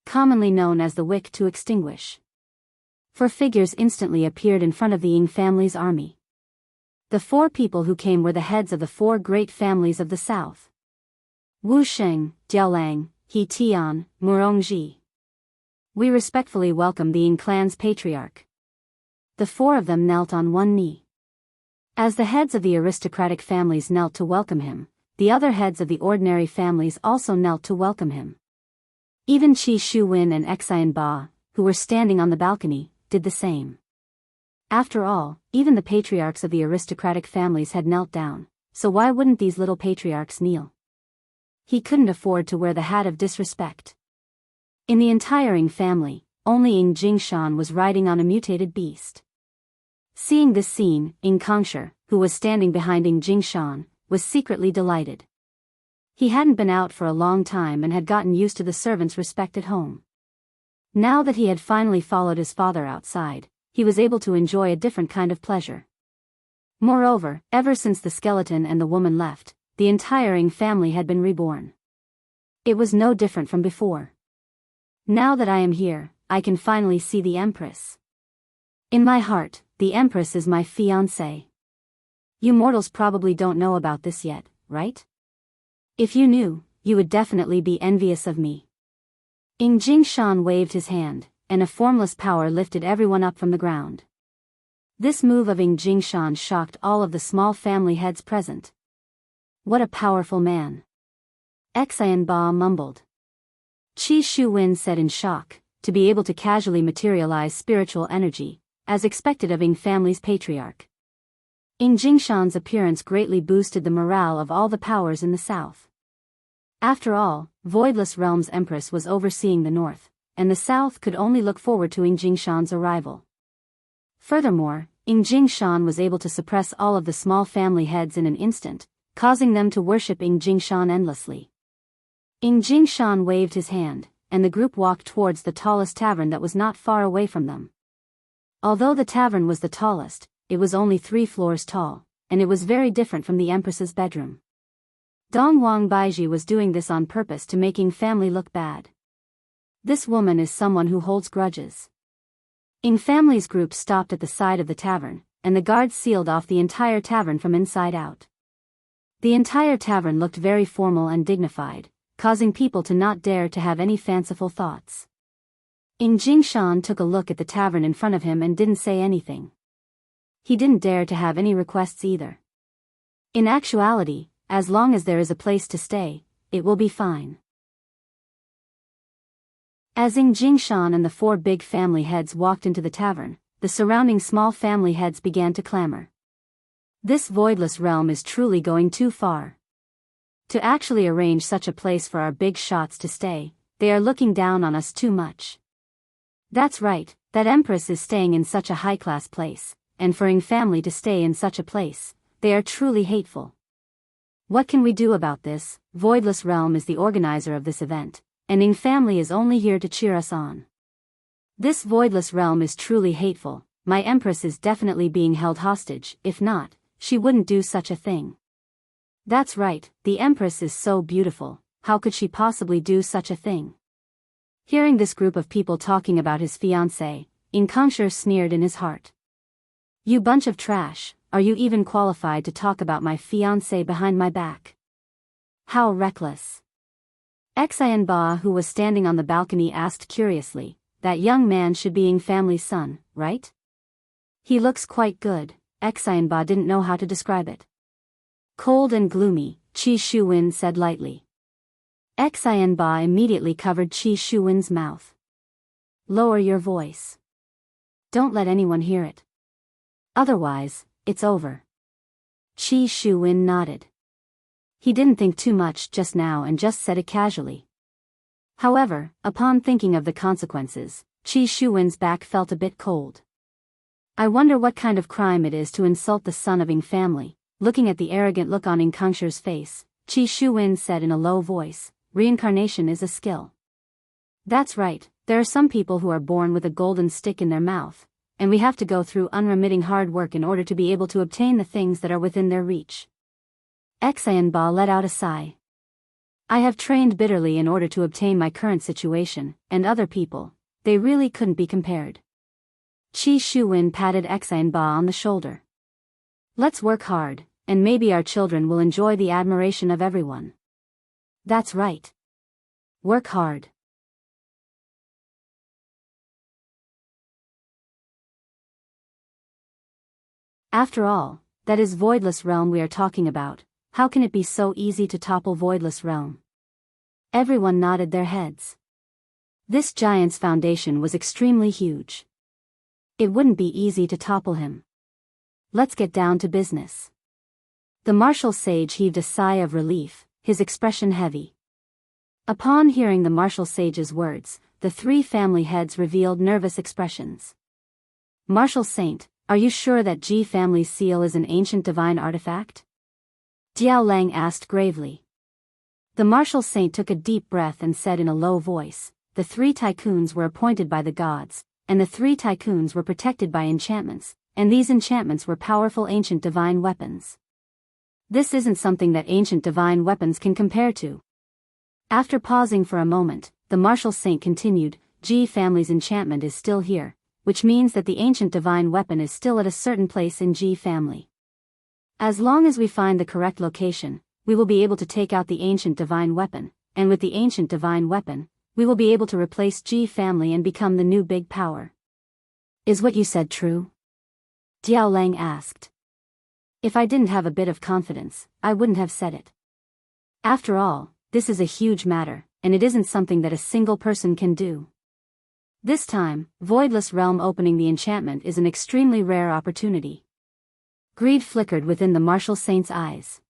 Commonly known as the wick to extinguish. 4 figures instantly appeared in front of the Ying family's army. The 4 people who came were the heads of the 4 great families of the south. Wu Sheng, Jiaolang, He Tian, Murongji. We respectfully welcome the Ying clan's patriarch. The 4 of them knelt on one knee. As the heads of the aristocratic families knelt to welcome him, the other heads of the ordinary families also knelt to welcome him. Even Qi Shuwen and Xianba, who were standing on the balcony, did the same. After all, even the patriarchs of the aristocratic families had knelt down, so why wouldn't these little patriarchs kneel? He couldn't afford to wear the hat of disrespect. In the entire Ying family, only Ying Jingshan was riding on a mutated beast. Seeing this scene, Ying Kongsher, who was standing behind Ying Jingshan, was secretly delighted. He hadn't been out for a long time and had gotten used to the servants' respect at home. Now that he had finally followed his father outside, he was able to enjoy a different kind of pleasure. Moreover, ever since the skeleton and the woman left, the entire Ying family had been reborn. It was no different from before. Now that I am here, I can finally see the Empress. In my heart, the Empress is my fiancée. You mortals probably don't know about this yet, right? If you knew, you would definitely be envious of me. Ying Jingshan waved his hand, and a formless power lifted everyone up from the ground. This move of Ying Jingshan shocked all of the small family heads present. What a powerful man. Xianba mumbled. Qi Shuwen said in shock, to be able to casually materialize spiritual energy, as expected of Ying family's patriarch. Ing Jingshan's appearance greatly boosted the morale of all the powers in the south. After all, Voidless Realm's Empress was overseeing the north, and the south could only look forward to Ing Jingshan's arrival. Furthermore, Ing Jingshan was able to suppress all of the small family heads in an instant, causing them to worship Ing Jingshan endlessly. Ing Jingshan waved his hand, and the group walked towards the tallest tavern that was not far away from them. Although the tavern was the tallest, it was only 3 floors tall, and it was very different from the Empress's bedroom. Dongwang Baiji was doing this on purpose to making family look bad. This woman is someone who holds grudges. Ing Family's group stopped at the side of the tavern, and the guards sealed off the entire tavern from inside out. The entire tavern looked very formal and dignified, causing people to not dare to have any fanciful thoughts. Ing Jingshan took a look at the tavern in front of him and didn't say anything. He didn't dare to have any requests either. In actuality, as long as there is a place to stay, it will be fine. As Ing Jingshan and the 4 big family heads walked into the tavern, the surrounding small family heads began to clamor. This voidless realm is truly going too far. To actually arrange such a place for our big shots to stay, they are looking down on us too much. That's right, that Empress is staying in such a high-class place, and for Ing family to stay in such a place, they are truly hateful. What can we do about this? Voidless Realm is the organizer of this event, and Ing family is only here to cheer us on. This Voidless Realm is truly hateful. My Empress is definitely being held hostage. If not, she wouldn't do such a thing. That's right, the Empress is so beautiful, how could she possibly do such a thing? Hearing this group of people talking about his fiancée, Ing Kongshi sneered in his heart. You bunch of trash, are you even qualified to talk about my fiancé behind my back? How reckless. Xianba, who was standing on the balcony, asked curiously, that young man should be Ing family's son, right? He looks quite good. Xianba didn't know how to describe it. Cold and gloomy, Qi Shuwen said lightly. Xianba immediately covered Qi Shuwen's mouth. Lower your voice. Don't let anyone hear it. Otherwise, it's over. Qi Shuwen nodded. He didn't think too much just now and just said it casually. However, upon thinking of the consequences, Qi Shuwen's back felt a bit cold. I wonder what kind of crime it is to insult the son of Ing family. Looking at the arrogant look on Ing Kongshi's face, Qi Shuwen said in a low voice, reincarnation is a skill. That's right, there are some people who are born with a golden stick in their mouth, and we have to go through unremitting hard work in order to be able to obtain the things that are within their reach. Xianba let out a sigh. I have trained bitterly in order to obtain my current situation, and other people, they really couldn't be compared. Qi Shuwen patted Xianba on the shoulder. Let's work hard, and maybe our children will enjoy the admiration of everyone. That's right. Work hard. After all, that is Voidless Realm we are talking about. How can it be so easy to topple Voidless Realm? Everyone nodded their heads. This giant's foundation was extremely huge. It wouldn't be easy to topple him. Let's get down to business. The martial sage heaved a sigh of relief, his expression heavy. Upon hearing the martial sage's words, the 3 family heads revealed nervous expressions. Martial Saint, are you sure that Ji family's seal is an ancient divine artifact? Diao Lang asked gravely. The martial saint took a deep breath and said in a low voice, the 3 tycoons were appointed by the gods, and the 3 tycoons were protected by enchantments, and these enchantments were powerful ancient divine weapons. This isn't something that ancient divine weapons can compare to. After pausing for a moment, the martial saint continued, Ji family's enchantment is still here, which means that the ancient divine weapon is still at a certain place in Ji family. As long as we find the correct location, we will be able to take out the ancient divine weapon, and with the ancient divine weapon, we will be able to replace Ji family and become the new big power. Is what you said true? Diao Lang asked. If I didn't have a bit of confidence, I wouldn't have said it. After all, this is a huge matter, and it isn't something that a single person can do. This time, Voidless Realm opening the enchantment is an extremely rare opportunity. Greed flickered within the martial saint's eyes.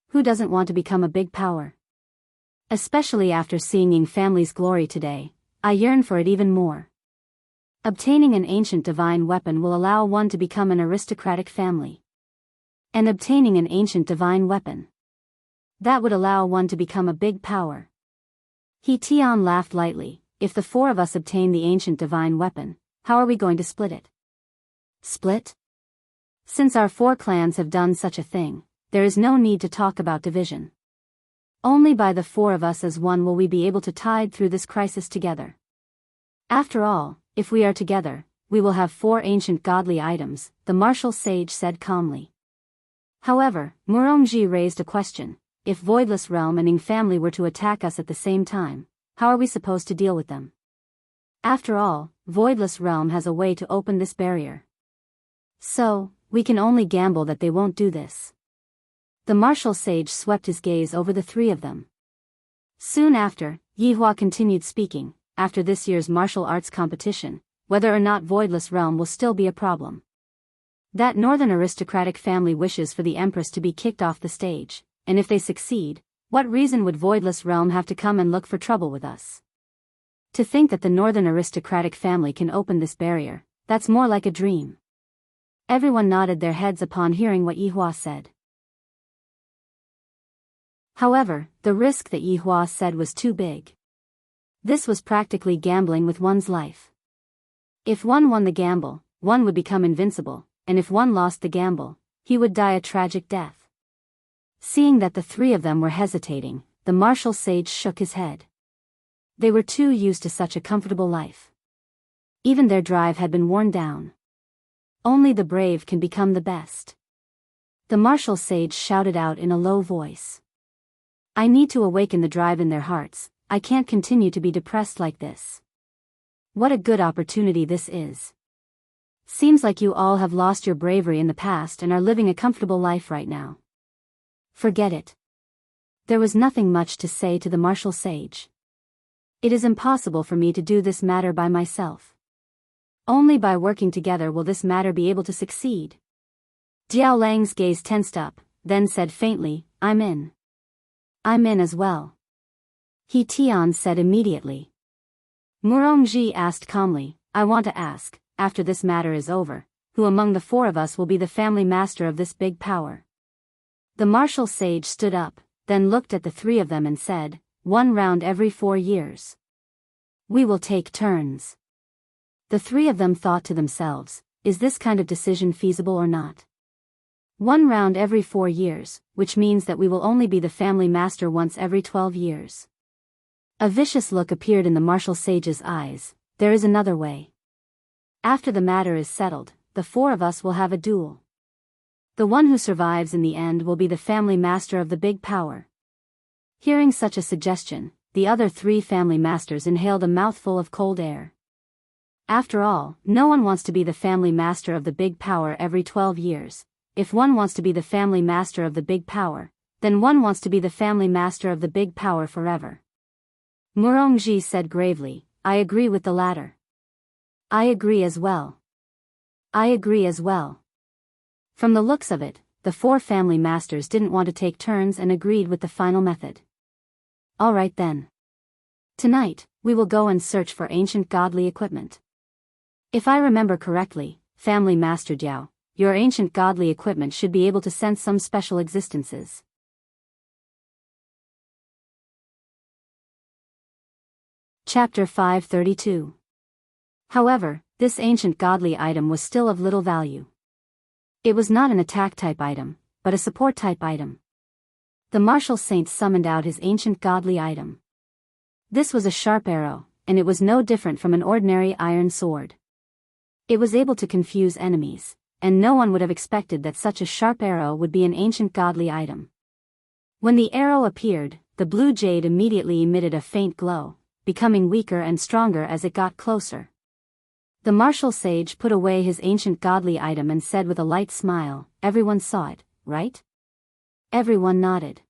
Who doesn't want to become a big power? Especially after seeing Ying family's glory today, I yearn for it even more. Obtaining an ancient divine weapon will allow one to become an aristocratic family. And obtaining an ancient divine weapon, that would allow one to become a big power. He Tian laughed lightly. If the four of us obtain the ancient divine weapon, how are we going to split it? Split? Since our four clans have done such a thing, there is no need to talk about division. Only by the four of us as one will we be able to tide through this crisis together. After all, if we are together, we will have 4 ancient godly items, the martial sage said calmly. However, Murongji raised a question. If Voidless Realm and Ying family were to attack us at the same time, how are we supposed to deal with them? After all, Voidless Realm has a way to open this barrier. So, we can only gamble that they won't do this. The martial sage swept his gaze over the 3 of them. Soon after, Yihua continued speaking. After this year's martial arts competition, whether or not Voidless Realm will still be a problem. That northern aristocratic family wishes for the Empress to be kicked off the stage, and if they succeed, what reason would Voidless Realm have to come and look for trouble with us? To think that the northern aristocratic family can open this barrier, that's more like a dream. Everyone nodded their heads upon hearing what Yihua said. However, the risk that Yihua said was too big. This was practically gambling with one's life. If one won the gamble, one would become invincible, and if one lost the gamble, he would die a tragic death. Seeing that the 3 of them were hesitating, the martial sage shook his head. They were too used to such a comfortable life. Even their drive had been worn down. Only the brave can become the best. The martial sage shouted out in a low voice. I need to awaken the drive in their hearts. I can't continue to be depressed like this. What a good opportunity this is. Seems like you all have lost your bravery in the past and are living a comfortable life right now. Forget it. There was nothing much to say to the martial sage. It is impossible for me to do this matter by myself. Only by working together will this matter be able to succeed. Jiao Lang's gaze tensed up, then said faintly, I'm in. I'm in as well. He Tian said immediately. Murongji asked calmly, I want to ask, after this matter is over, who among the 4 of us will be the family master of this big power? The martial sage stood up, then looked at the 3 of them and said, 1 round every 4 years. We will take turns. The 3 of them thought to themselves, is this kind of decision feasible or not? 1 round every 4 years, which means that we will only be the family master once every 12 years. A vicious look appeared in the martial sage's eyes. There is another way. After the matter is settled, the 4 of us will have a duel. The one who survives in the end will be the family master of the big power. Hearing such a suggestion, the other 3 family masters inhaled a mouthful of cold air. After all, no one wants to be the family master of the big power every 12 years. If one wants to be the family master of the big power, then one wants to be the family master of the big power forever. Murongji said gravely, I agree with the latter. I agree as well. I agree as well. From the looks of it, the 4 family masters didn't want to take turns and agreed with the final method. All right then. Tonight, we will go and search for ancient godly equipment. If I remember correctly, Family Master Jiao, your ancient godly equipment should be able to sense some special existences. Chapter 532. However, this ancient godly item was still of little value. It was not an attack-type item, but a support-type item. The martial saint summoned out his ancient godly item. This was a sharp arrow, and it was no different from an ordinary iron sword. It was able to confuse enemies, and no one would have expected that such a sharp arrow would be an ancient godly item. When the arrow appeared, the blue jade immediately emitted a faint glow, becoming weaker and stronger as it got closer. The martial sage put away his ancient godly item and said with a light smile, everyone saw it, right? Everyone nodded.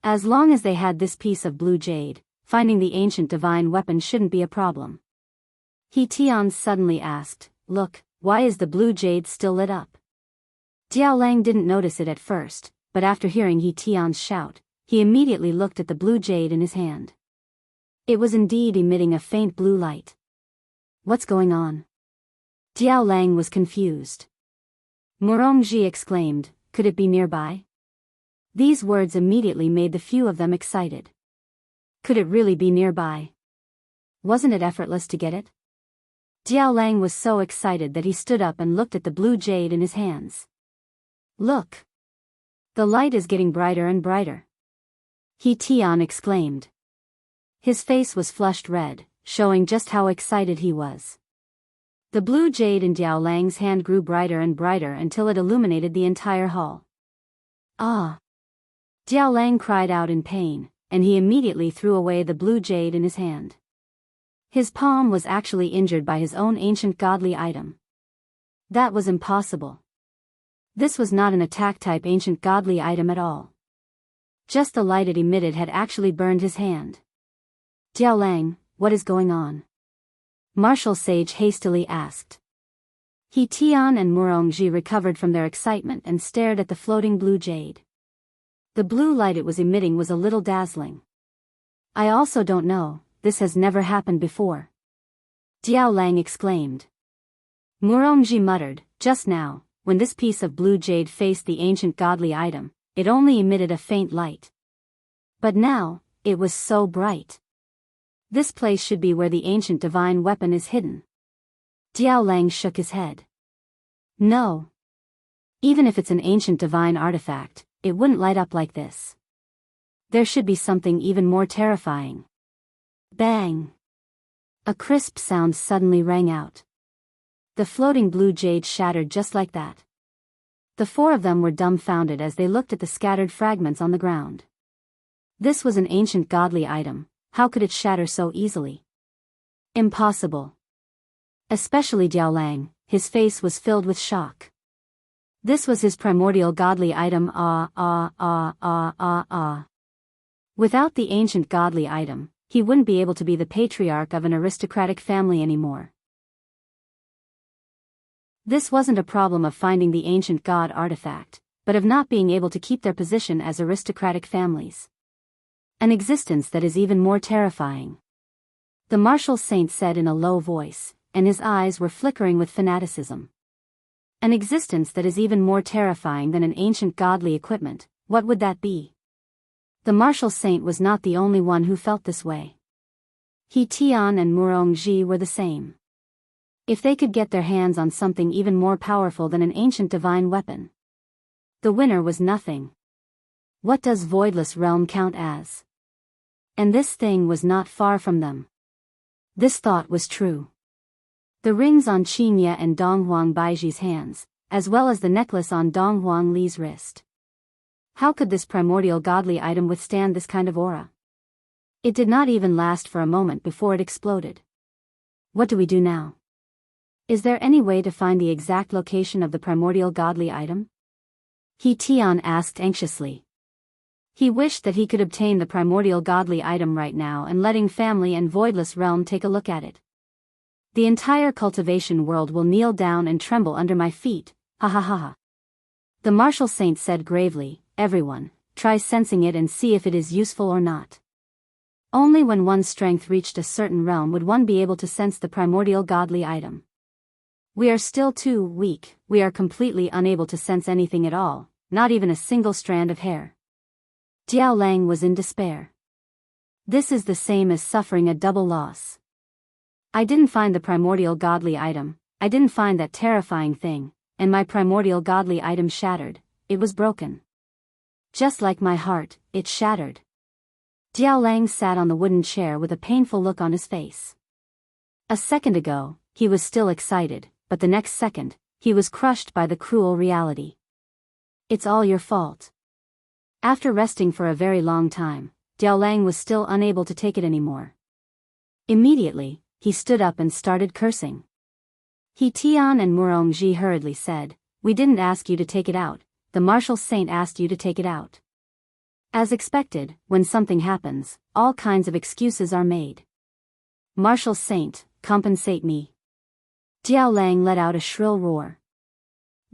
As long as they had this piece of blue jade, finding the ancient divine weapon shouldn't be a problem. He Tian suddenly asked, look, why is the blue jade still lit up? Diao Lang didn't notice it at first, but after hearing He Tian's shout, he immediately looked at the blue jade in his hand. It was indeed emitting a faint blue light. What's going on? Diao Lang was confused. Murongji exclaimed, could it be nearby? These words immediately made the few of them excited. Could it really be nearby? Wasn't it effortless to get it? Diao Lang was so excited that he stood up and looked at the blue jade in his hands. Look! The light is getting brighter and brighter. He Tian exclaimed. His face was flushed red, showing just how excited he was. The blue jade in Diao Lang's hand grew brighter and brighter until it illuminated the entire hall. Ah! Diao Lang cried out in pain, and he immediately threw away the blue jade in his hand. His palm was actually injured by his own ancient godly item. That was impossible. This was not an attack-type ancient godly item at all. Just the light it emitted had actually burned his hand. Diao Lang, what is going on? Martial Sage hastily asked. He Tian and Murongji recovered from their excitement and stared at the floating blue jade. The blue light it was emitting was a little dazzling. I also don't know, this has never happened before. Diao Lang exclaimed. Murongji muttered, just now, when this piece of blue jade faced the ancient godly item, it only emitted a faint light. But now, it was so bright. This place should be where the ancient divine weapon is hidden. Diao Lang shook his head. No. Even if it's an ancient divine artifact, it wouldn't light up like this. There should be something even more terrifying. Bang! A crisp sound suddenly rang out. The floating blue jade shattered just like that. The four of them were dumbfounded as they looked at the scattered fragments on the ground. This was an ancient godly item, how could it shatter so easily? Impossible. Especially Diao Lang, his face was filled with shock. This was his primordial godly item. Without the ancient godly item, he wouldn't be able to be the patriarch of an aristocratic family anymore. This wasn't a problem of finding the ancient god artifact, but of not being able to keep their position as aristocratic families. An existence that is even more terrifying. The martial saint said in a low voice, and his eyes were flickering with fanaticism. An existence that is even more terrifying than an ancient godly equipment, what would that be? The martial saint was not the only one who felt this way. He Tian and Murongji were the same. If they could get their hands on something even more powerful than an ancient divine weapon, the winner was nothing. What does voidless realm count as? And this thing was not far from them. This thought was true. The rings on Qingye and Donghuang Baiji's hands, as well as the necklace on Donghuang Li's wrist. How could this primordial godly item withstand this kind of aura? It did not even last for a moment before it exploded. What do we do now? Is there any way to find the exact location of the primordial godly item? He Tian asked anxiously. He wished that he could obtain the primordial godly item right now and letting family and voidless realm take a look at it. The entire cultivation world will kneel down and tremble under my feet, ha ha ha ha. The martial saint said gravely, everyone, try sensing it and see if it is useful or not. Only when one's strength reached a certain realm would one be able to sense the primordial godly item. We are still too weak, we are completely unable to sense anything at all, not even a single strand of hair. Diao Lang was in despair. This is the same as suffering a double loss. I didn't find the primordial godly item, I didn't find that terrifying thing, and my primordial godly item shattered, it was broken. Just like my heart, it shattered. Diao Lang sat on the wooden chair with a painful look on his face. A second ago, he was still excited, but the next second, he was crushed by the cruel reality. It's all your fault. After resting for a very long time, Diao Lang was still unable to take it anymore. Immediately, he stood up and started cursing. He Tian and Murongji hurriedly said, we didn't ask you to take it out, the martial saint asked you to take it out. As expected, when something happens, all kinds of excuses are made. Martial saint, compensate me. Diao Lang let out a shrill roar.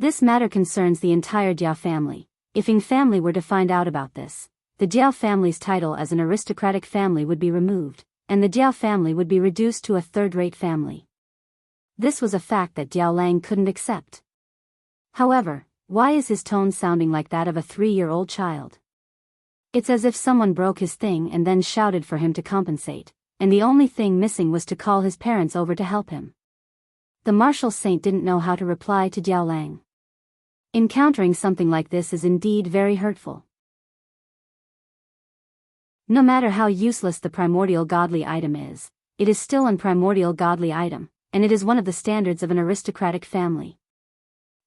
This matter concerns the entire Jiao family. If Ing family were to find out about this, the Jiao family's title as an aristocratic family would be removed, and the Jiao family would be reduced to a third-rate family. This was a fact that Jiao Lang couldn't accept. However, why is his tone sounding like that of a 3-year-old child? It's as if someone broke his thing and then shouted for him to compensate, and the only thing missing was to call his parents over to help him. The martial saint didn't know how to reply to Jiao Lang. Encountering something like this is indeed very hurtful. No matter how useless the primordial godly item is, it is still an primordial godly item, and it is one of the standards of an aristocratic family.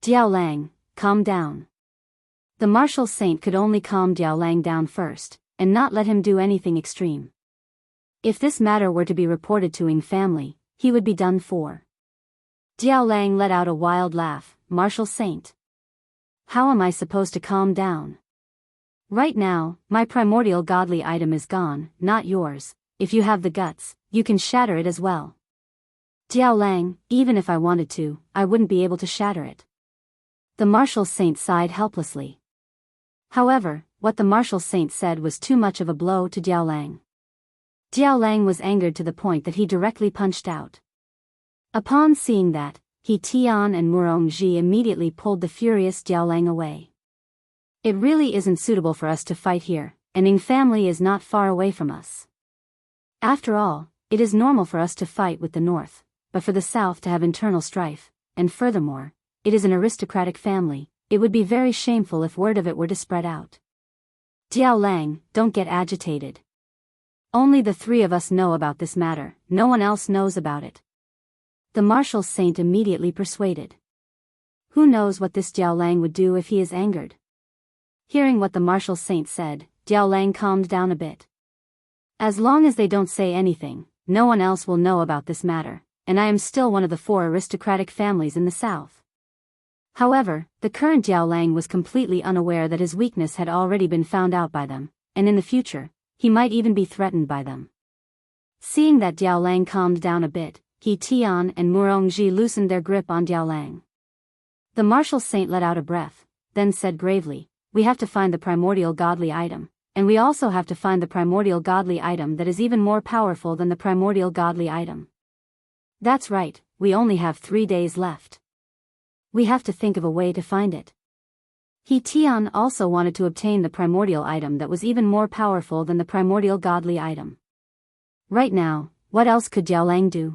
Jiao Lang, calm down. The martial saint could only calm Jiao Lang down first, and not let him do anything extreme. If this matter were to be reported to Ing family, he would be done for. Jiao Lang let out a wild laugh. Martial saint. How am I supposed to calm down? Right now, my primordial godly item is gone, not yours. If you have the guts, you can shatter it as well. Jiao Lang, even if I wanted to, I wouldn't be able to shatter it. The martial saint sighed helplessly. However, what the martial saint said was too much of a blow to Jiao Lang. Jiao Lang was angered to the point that he directly punched out. Upon seeing that, He Tian and Murongji immediately pulled the furious Jiao Lang away. It really isn't suitable for us to fight here, and Ing family is not far away from us. After all, it is normal for us to fight with the north, but for the south to have internal strife, and furthermore, it is an aristocratic family. It would be very shameful if word of it were to spread out. Jiao Lang, don't get agitated. Only the 3 of us know about this matter, no one else knows about it. The martial saint immediately persuaded. Who knows what this Jiao Lang would do if he is angered? Hearing what the martial saint said, Jiao Lang calmed down a bit. As long as they don't say anything, no one else will know about this matter, and I am still one of the 4 aristocratic families in the south. However, the current Jiao Lang was completely unaware that his weakness had already been found out by them, and in the future, he might even be threatened by them. Seeing that Jiao Lang calmed down a bit, He Tian and Murongji loosened their grip on Jiao Lang. The martial saint let out a breath, then said gravely, we have to find the primordial godly item, and we also have to find the primordial godly item that is even more powerful than the primordial godly item. That's right, we only have 3 days left. We have to think of a way to find it. He Tian also wanted to obtain the primordial item that was even more powerful than the primordial godly item. Right now, what else could Jiao Lang do?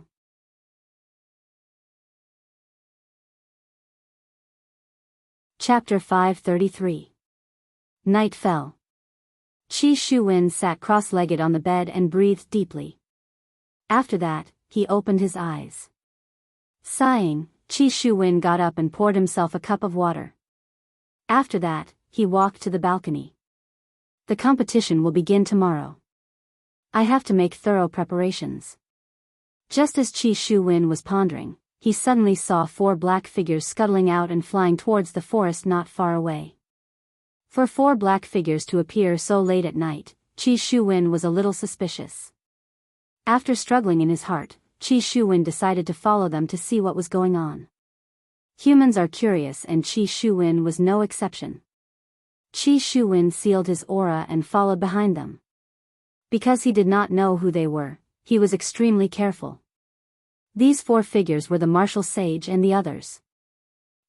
Chapter 533. Night fell. Qi Shuwen sat cross-legged on the bed and breathed deeply. After that, he opened his eyes. Sighing, Qi Shuwen got up and poured himself a cup of water. After that, he walked to the balcony. The competition will begin tomorrow. I have to make thorough preparations. Just as Qi Shuwen was pondering, he suddenly saw 4 black figures scuttling out and flying towards the forest not far away. For 4 black figures to appear so late at night, Qi Shuwen was a little suspicious. After struggling in his heart, Qi Shuwen decided to follow them to see what was going on. Humans are curious and Qi Shuwen was no exception. Qi Shuwen sealed his aura and followed behind them. Because he did not know who they were, he was extremely careful. These 4 figures were the martial sage and the others.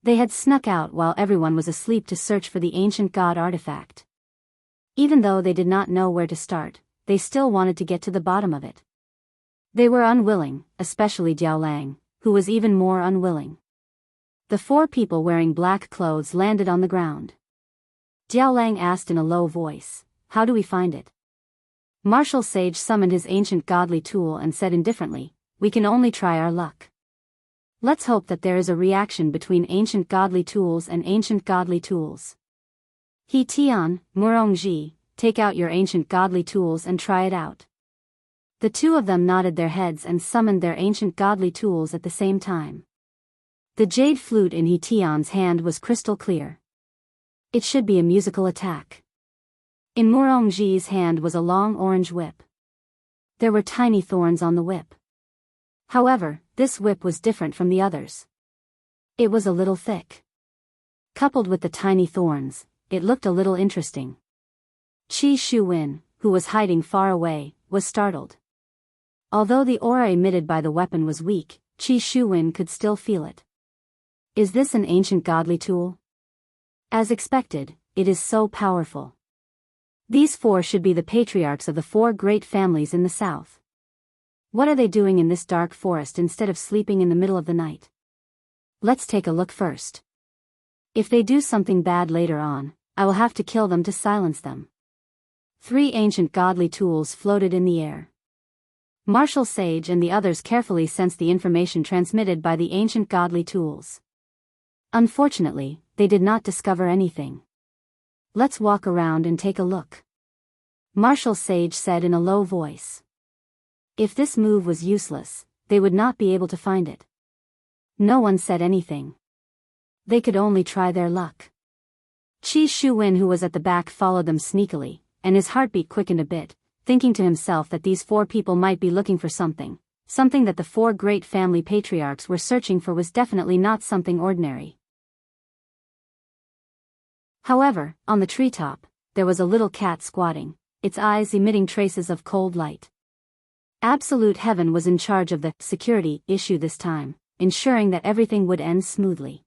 They had snuck out while everyone was asleep to search for the ancient god artifact. Even though they did not know where to start, they still wanted to get to the bottom of it. They were unwilling, especially Jiao Lang, who was even more unwilling. The 4 people wearing black clothes landed on the ground. Jiao Lang asked in a low voice, how do we find it? Martial sage summoned his ancient godly tool and said indifferently, we can only try our luck. Let's hope that there is a reaction between ancient godly tools and ancient godly tools. He Tian, Murongji, take out your ancient godly tools and try it out. The 2 of them nodded their heads and summoned their ancient godly tools at the same time. The jade flute in He Tian's hand was crystal clear. It should be a musical attack. In Murongji's hand was a long orange whip. There were tiny thorns on the whip. However, this whip was different from the others. It was a little thick. Coupled with the tiny thorns, it looked a little interesting. Qi Shuwen, who was hiding far away, was startled. Although the aura emitted by the weapon was weak, Qi Shuwen could still feel it. Is this an ancient godly tool? As expected, it is so powerful. These four should be the patriarchs of the four great families in the south. What are they doing in this dark forest instead of sleeping in the middle of the night? Let's take a look first. If they do something bad later on, I will have to kill them to silence them. 3 ancient godly tools floated in the air. Martial Sage and the others carefully sensed the information transmitted by the ancient godly tools. Unfortunately, they did not discover anything. Let's walk around and take a look. Martial Sage said in a low voice. If this move was useless, they would not be able to find it. No one said anything. They could only try their luck. Qi Shuwen, who was at the back, followed them sneakily, and his heartbeat quickened a bit, thinking to himself that these 4 people might be looking for something that the 4 great family patriarchs were searching for was definitely not something ordinary. However, on the treetop, there was a little cat squatting, its eyes emitting traces of cold light. Absolute Heaven was in charge of the security issue this time, ensuring that everything would end smoothly.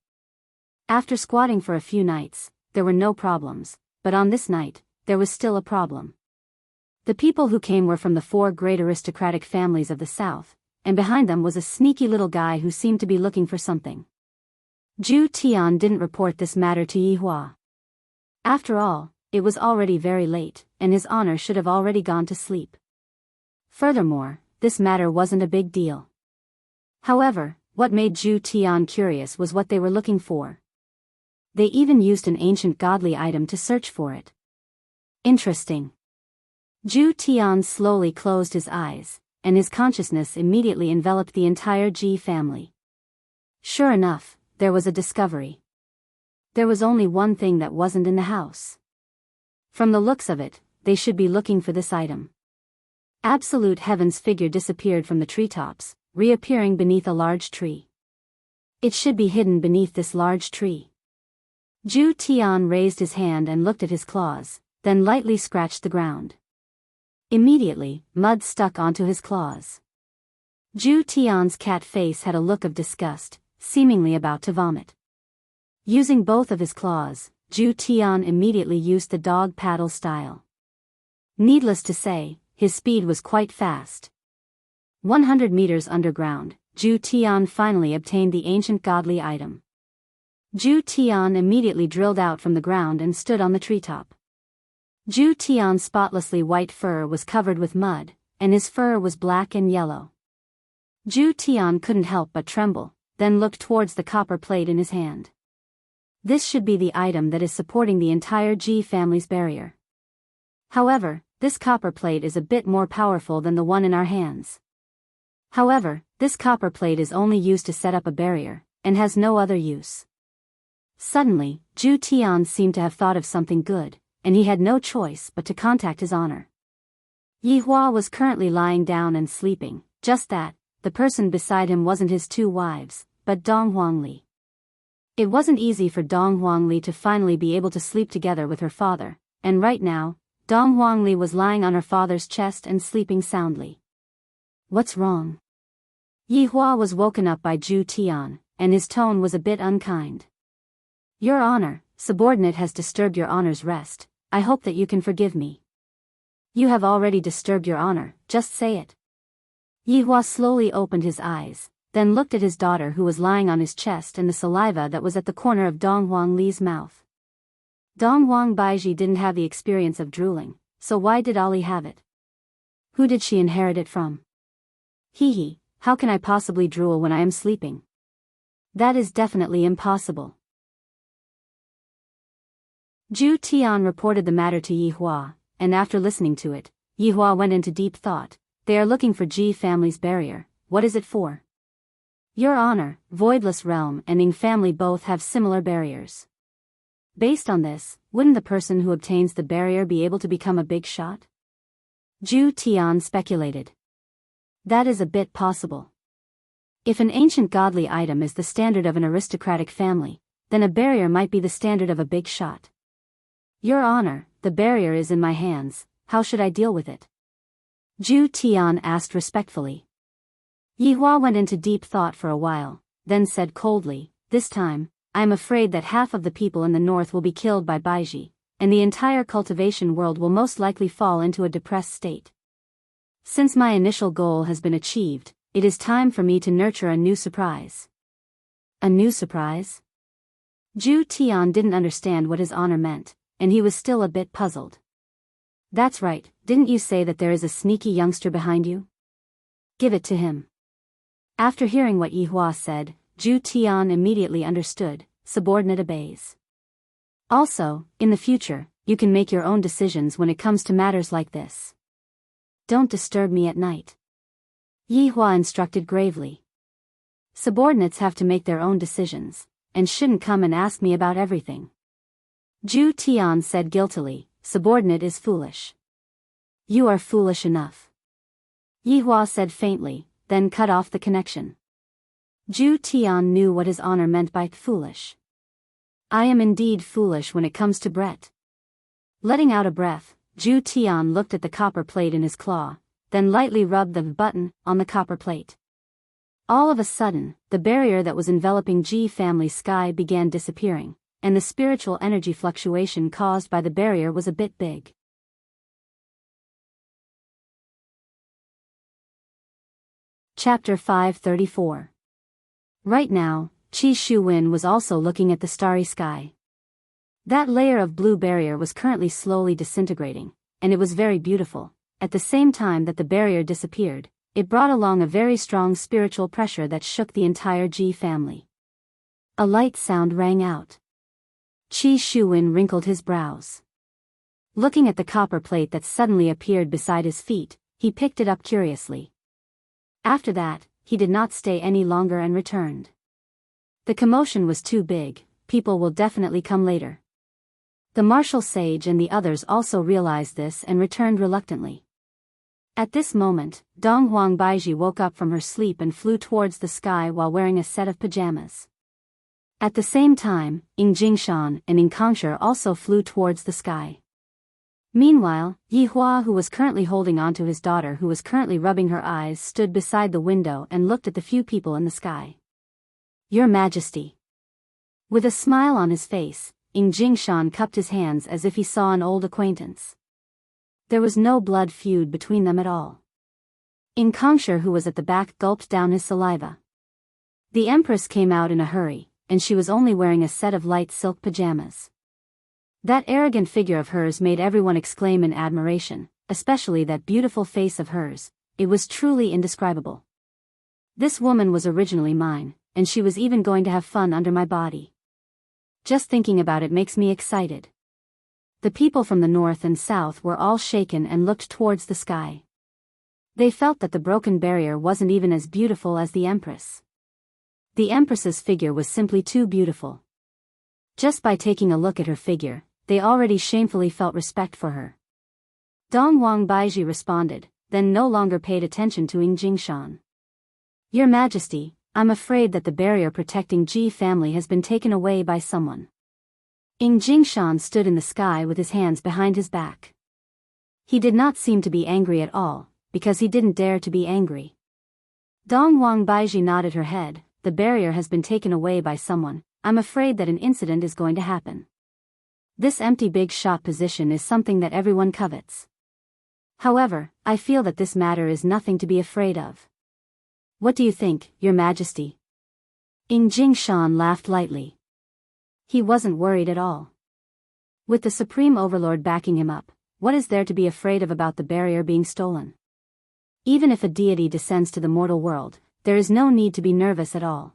After squatting for a few nights, there were no problems, but on this night, there was still a problem. The people who came were from the 4 great aristocratic families of the south, and behind them was a sneaky little guy who seemed to be looking for something. Zhu Tian didn't report this matter to Yi Hua. After all, it was already very late, and his honor should have already gone to sleep. Furthermore, this matter wasn't a big deal. However, what made Zhu Tian curious was what they were looking for. They even used an ancient godly item to search for it. Interesting. Zhu Tian slowly closed his eyes, and his consciousness immediately enveloped the entire Ji family. Sure enough, there was a discovery. There was only one thing that wasn't in the house. From the looks of it, they should be looking for this item. Absolute Heaven's figure disappeared from the treetops, reappearing beneath a large tree. It should be hidden beneath this large tree. Zhu Tian raised his hand and looked at his claws, then lightly scratched the ground. Immediately, mud stuck onto his claws. Zhu Tian's cat face had a look of disgust, seemingly about to vomit. Using both of his claws, Zhu Tian immediately used the dog paddle style. Needless to say, his speed was quite fast. 100 meters underground, Zhu Tian finally obtained the ancient godly item. Zhu Tian immediately drilled out from the ground and stood on the treetop. Zhu Tian's spotlessly white fur was covered with mud, and his fur was black and yellow. Zhu Tian couldn't help but tremble, then looked towards the copper plate in his hand. This should be the item that is supporting the entire Ji family's barrier. However, this copper plate is a bit more powerful than the one in our hands. However, this copper plate is only used to set up a barrier, and has no other use. Suddenly, Zhu Tian seemed to have thought of something good, and he had no choice but to contact his honor. Yi Hua was currently lying down and sleeping, just that, the person beside him wasn't his 2 wives, but Dong Huangli. It wasn't easy for Dong Huangli to finally be able to sleep together with her father, and right now, Dong Huangli was lying on her father's chest and sleeping soundly. What's wrong? Yi Hua was woken up by Zhu Tian, and his tone was a bit unkind. Your honor, subordinate has disturbed your honor's rest. I hope that you can forgive me. You have already disturbed your honor, just say it. Yi Hua slowly opened his eyes, then looked at his daughter who was lying on his chest and the saliva that was at the corner of Dong Huangli's mouth. Dong Huang Baiji didn't have the experience of drooling, so why did Ali have it? Who did she inherit it from? Hee, how can I possibly drool when I am sleeping? That is definitely impossible. Zhu Tian reported the matter to Yi Hua, and after listening to it, Yi Hua went into deep thought. They are looking for Ji family's barrier. What is it for? Your honor, Voidless Realm and Ing family both have similar barriers. Based on this, wouldn't the person who obtains the barrier be able to become a big shot? Zhu Tian speculated. That is a bit possible. If an ancient godly item is the standard of an aristocratic family, then a barrier might be the standard of a big shot. Your Honor, the barrier is in my hands, how should I deal with it? Zhu Tian asked respectfully. Yi Hua went into deep thought for a while, then said coldly, this time, I am afraid that half of the people in the north will be killed by Baiji, and the entire cultivation world will most likely fall into a depressed state. Since my initial goal has been achieved, it is time for me to nurture a new surprise. A new surprise? Zhu Tian didn't understand what His Honor meant, and he was still a bit puzzled. That's right, didn't you say that there is a sneaky youngster behind you? Give it to him. After hearing what Yi Hua said, Zhu Tian immediately understood, subordinate obeys. Also, in the future, you can make your own decisions when it comes to matters like this. Don't disturb me at night. Yi Hua instructed gravely. Subordinates have to make their own decisions, and shouldn't come and ask me about everything. Zhu Tian said guiltily, subordinate is foolish. You are foolish enough. Yi Hua said faintly, then cut off the connection. Zhu Tian knew what His Honor meant by foolish. I am indeed foolish when it comes to Brett. Letting out a breath, Zhu Tian looked at the copper plate in his claw, then lightly rubbed the button on the copper plate. All of a sudden, the barrier that was enveloping Ji family's sky began disappearing, and the spiritual energy fluctuation caused by the barrier was a bit big. Chapter 534. Right now, Qi Shuwen was also looking at the starry sky. That layer of blue barrier was currently slowly disintegrating, and it was very beautiful. At the same time that the barrier disappeared, it brought along a very strong spiritual pressure that shook the entire Ji family. A light sound rang out. Qi Shuwen wrinkled his brows. Looking at the copper plate that suddenly appeared beside his feet, he picked it up curiously. After that, he did not stay any longer and returned. The commotion was too big, people will definitely come later. The martial sage and the others also realized this and returned reluctantly. At this moment, Donghuang Baiji woke up from her sleep and flew towards the sky while wearing a set of pajamas. At the same time, Jingshan and Kangsha also flew towards the sky. Meanwhile, Yi Hua, who was currently holding on to his daughter who was currently rubbing her eyes, stood beside the window and looked at the few people in the sky. Your Majesty. With a smile on his face, Jingshan cupped his hands as if he saw an old acquaintance. There was no blood feud between them at all. Kangsha, who was at the back, gulped down his saliva. The Empress came out in a hurry, and she was only wearing a set of light silk pajamas. That arrogant figure of hers made everyone exclaim in admiration, especially that beautiful face of hers. It was truly indescribable. This woman was originally mine, and she was even going to have fun under my body. Just thinking about it makes me excited. The people from the north and south were all shaken and looked towards the sky. They felt that the broken barrier wasn't even as beautiful as the Empress. The Empress's figure was simply too beautiful. Just by taking a look at her figure, they already shamefully felt respect for her. Donghuang Baiji responded, then no longer paid attention to Jingshan. Your Majesty, I'm afraid that the barrier protecting Ji family has been taken away by someone. Jingshan stood in the sky with his hands behind his back. He did not seem to be angry at all, because he didn't dare to be angry. Donghuang Baiji nodded her head. The barrier has been taken away by someone. I'm afraid that an incident is going to happen. This empty big shot position is something that everyone covets. However, I feel that this matter is nothing to be afraid of. What do you think, Your Majesty? Jingshan laughed lightly. He wasn't worried at all. With the Supreme Overlord backing him up, what is there to be afraid of about the barrier being stolen? Even if a deity descends to the mortal world, there is no need to be nervous at all.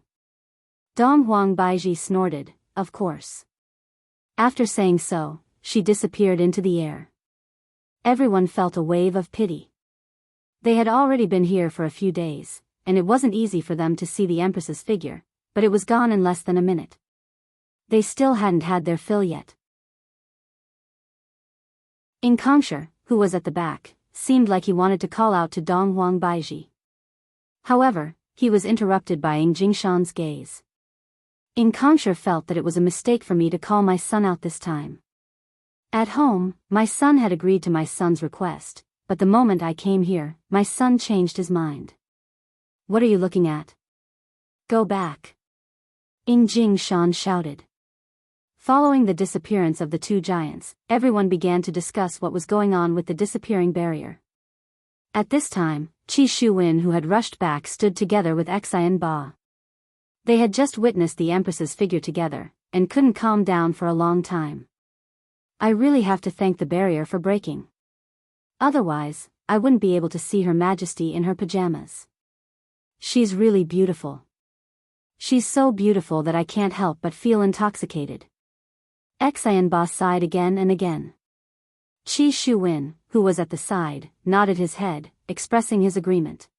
Donghuang Baiji snorted, of course. After saying so, she disappeared into the air. Everyone felt a wave of pity. They had already been here for a few days, and it wasn't easy for them to see the Empress's figure, but it was gone in less than a minute. They still hadn't had their fill yet. Kangsha, who was at the back, seemed like he wanted to call out to Donghuang Baiji. However, he was interrupted by Jingshan's gaze. Enchanting felt that it was a mistake for me to call my son out this time. At home, my son had agreed to my son's request, but the moment I came here, my son changed his mind. What are you looking at? Go back. Shan shouted. Following the disappearance of the two giants, everyone began to discuss what was going on with the disappearing barrier. At this time, Qi Shuwen, who had rushed back, stood together with Xian Ba. They had just witnessed the Empress's figure together, and couldn't calm down for a long time. I really have to thank the barrier for breaking. Otherwise, I wouldn't be able to see Her Majesty in her pajamas. She's really beautiful. She's so beautiful that I can't help but feel intoxicated. Xian Ba sighed again and again. Qi Shuwen, who was at the side, nodded his head, expressing his agreement.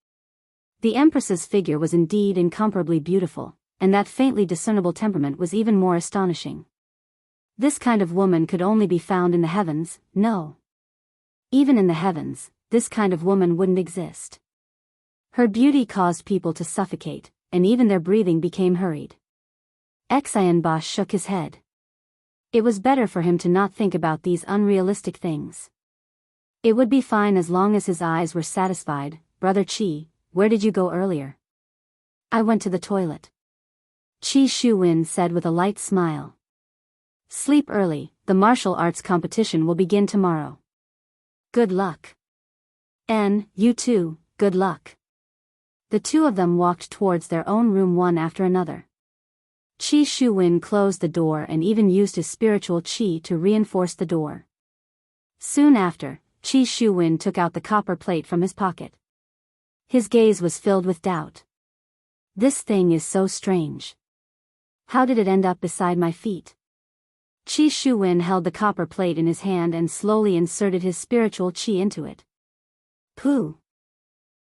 The Empress's figure was indeed incomparably beautiful, and that faintly discernible temperament was even more astonishing. This kind of woman could only be found in the heavens, no. Even in the heavens, this kind of woman wouldn't exist. Her beauty caused people to suffocate, and even their breathing became hurried. Xian Ba shook his head. It was better for him to not think about these unrealistic things. It would be fine as long as his eyes were satisfied. Brother Qi, where did you go earlier? I went to the toilet. Qi Shuwen said with a light smile. Sleep early, the martial arts competition will begin tomorrow. Good luck. You too, good luck. The two of them walked towards their own room one after another. Qi Shuwen closed the door and even used his spiritual qi to reinforce the door. Soon after, Qi Shuwen took out the copper plate from his pocket. His gaze was filled with doubt. This thing is so strange. How did it end up beside my feet? Qi Shuwen held the copper plate in his hand and slowly inserted his spiritual qi into it. Pooh!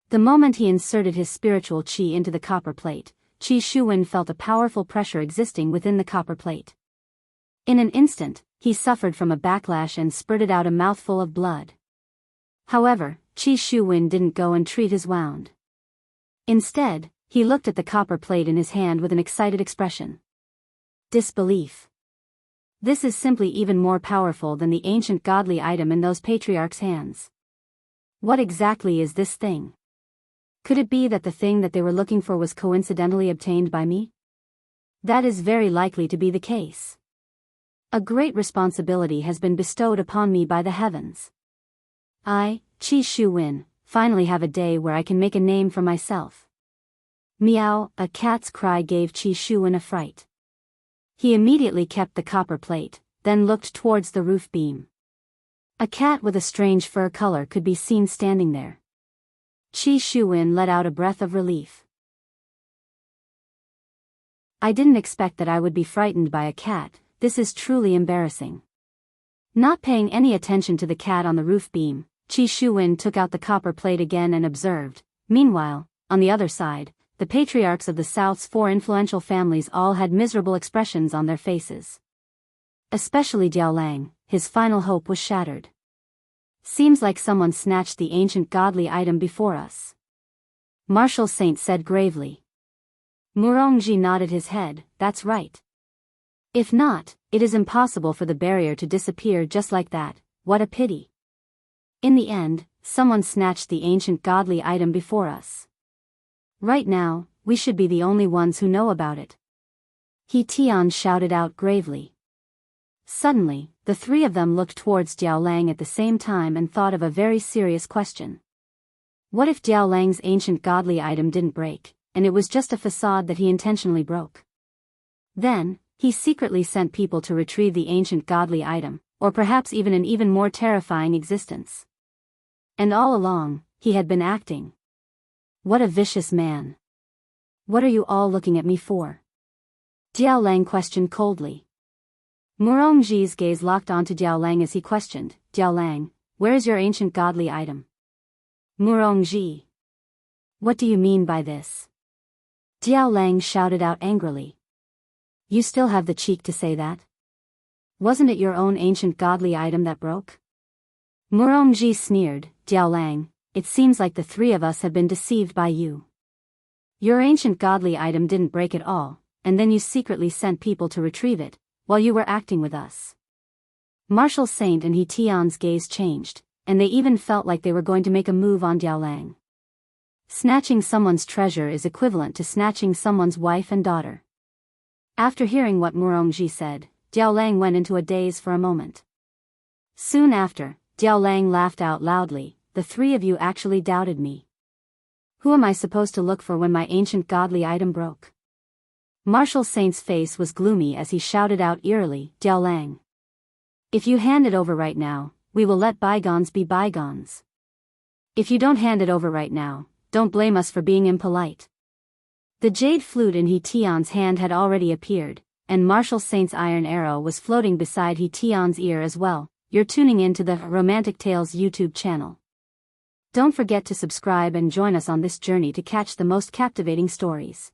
The moment he inserted his spiritual qi into the copper plate, Qi Shuwen felt a powerful pressure existing within the copper plate. In an instant, he suffered from a backlash and spurted out a mouthful of blood. However, Qi Shuwen didn't go and treat his wound. Instead, he looked at the copper plate in his hand with an excited expression. Disbelief. This is simply even more powerful than the ancient godly item in those patriarchs' hands. What exactly is this thing? Could it be that the thing that they were looking for was coincidentally obtained by me? That is very likely to be the case. A great responsibility has been bestowed upon me by the heavens. I, Qi Shuwen, finally have a day where I can make a name for myself. Meow, a cat's cry gave Qi Shuwen a fright. He immediately kept the copper plate, then looked towards the roof beam. A cat with a strange fur color could be seen standing there. Qi Shuwen let out a breath of relief. I didn't expect that I would be frightened by a cat. This is truly embarrassing. Not paying any attention to the cat on the roof beam, Qi Shuwen took out the copper plate again and observed. Meanwhile, on the other side, the patriarchs of the South's 4 influential families all had miserable expressions on their faces. Especially Jiaolang, his final hope was shattered. Seems like someone snatched the ancient godly item before us. Martial Saint said gravely. Murongji nodded his head, that's right. If not, it is impossible for the barrier to disappear just like that, what a pity. In the end, someone snatched the ancient godly item before us. Right now, we should be the only ones who know about it. He Tian shouted out gravely. Suddenly, the three of them looked towards Jiaolang at the same time and thought of a very serious question. What if Jiaolang's ancient godly item didn't break, and it was just a facade that he intentionally broke? Then, he secretly sent people to retrieve the ancient godly item, or perhaps even an even more terrifying existence. And all along, he had been acting. What a vicious man. What are you all looking at me for? Jiaolang questioned coldly. Murongji's gaze locked onto Jiaolang as he questioned, Jiaolang, where is your ancient godly item? Murongji. What do you mean by this? Jiaolang shouted out angrily. You still have the cheek to say that? Wasn't it your own ancient godly item that broke? Murongji sneered, Jiaolang, it seems like the three of us have been deceived by you. Your ancient godly item didn't break at all, and then you secretly sent people to retrieve it, while you were acting with us. Marshal Saint and He Tian's gaze changed, and they even felt like they were going to make a move on Diaolang. Snatching someone's treasure is equivalent to snatching someone's wife and daughter. After hearing what Murongji said, Diaolang went into a daze for a moment. Soon after, Diaolang laughed out loudly, "The three of you actually doubted me. Who am I supposed to look for when my ancient godly item broke?" Marshal Saint's face was gloomy as he shouted out eerily, "Diaolang, if you hand it over right now, we will let bygones be bygones. If you don't hand it over right now, don't blame us for being impolite." The jade flute in He Tian's hand had already appeared, and Marshal Saint's iron arrow was floating beside He Tian's ear as well. You're tuning in to the Romantic Tales YouTube channel. Don't forget to subscribe and join us on this journey to catch the most captivating stories.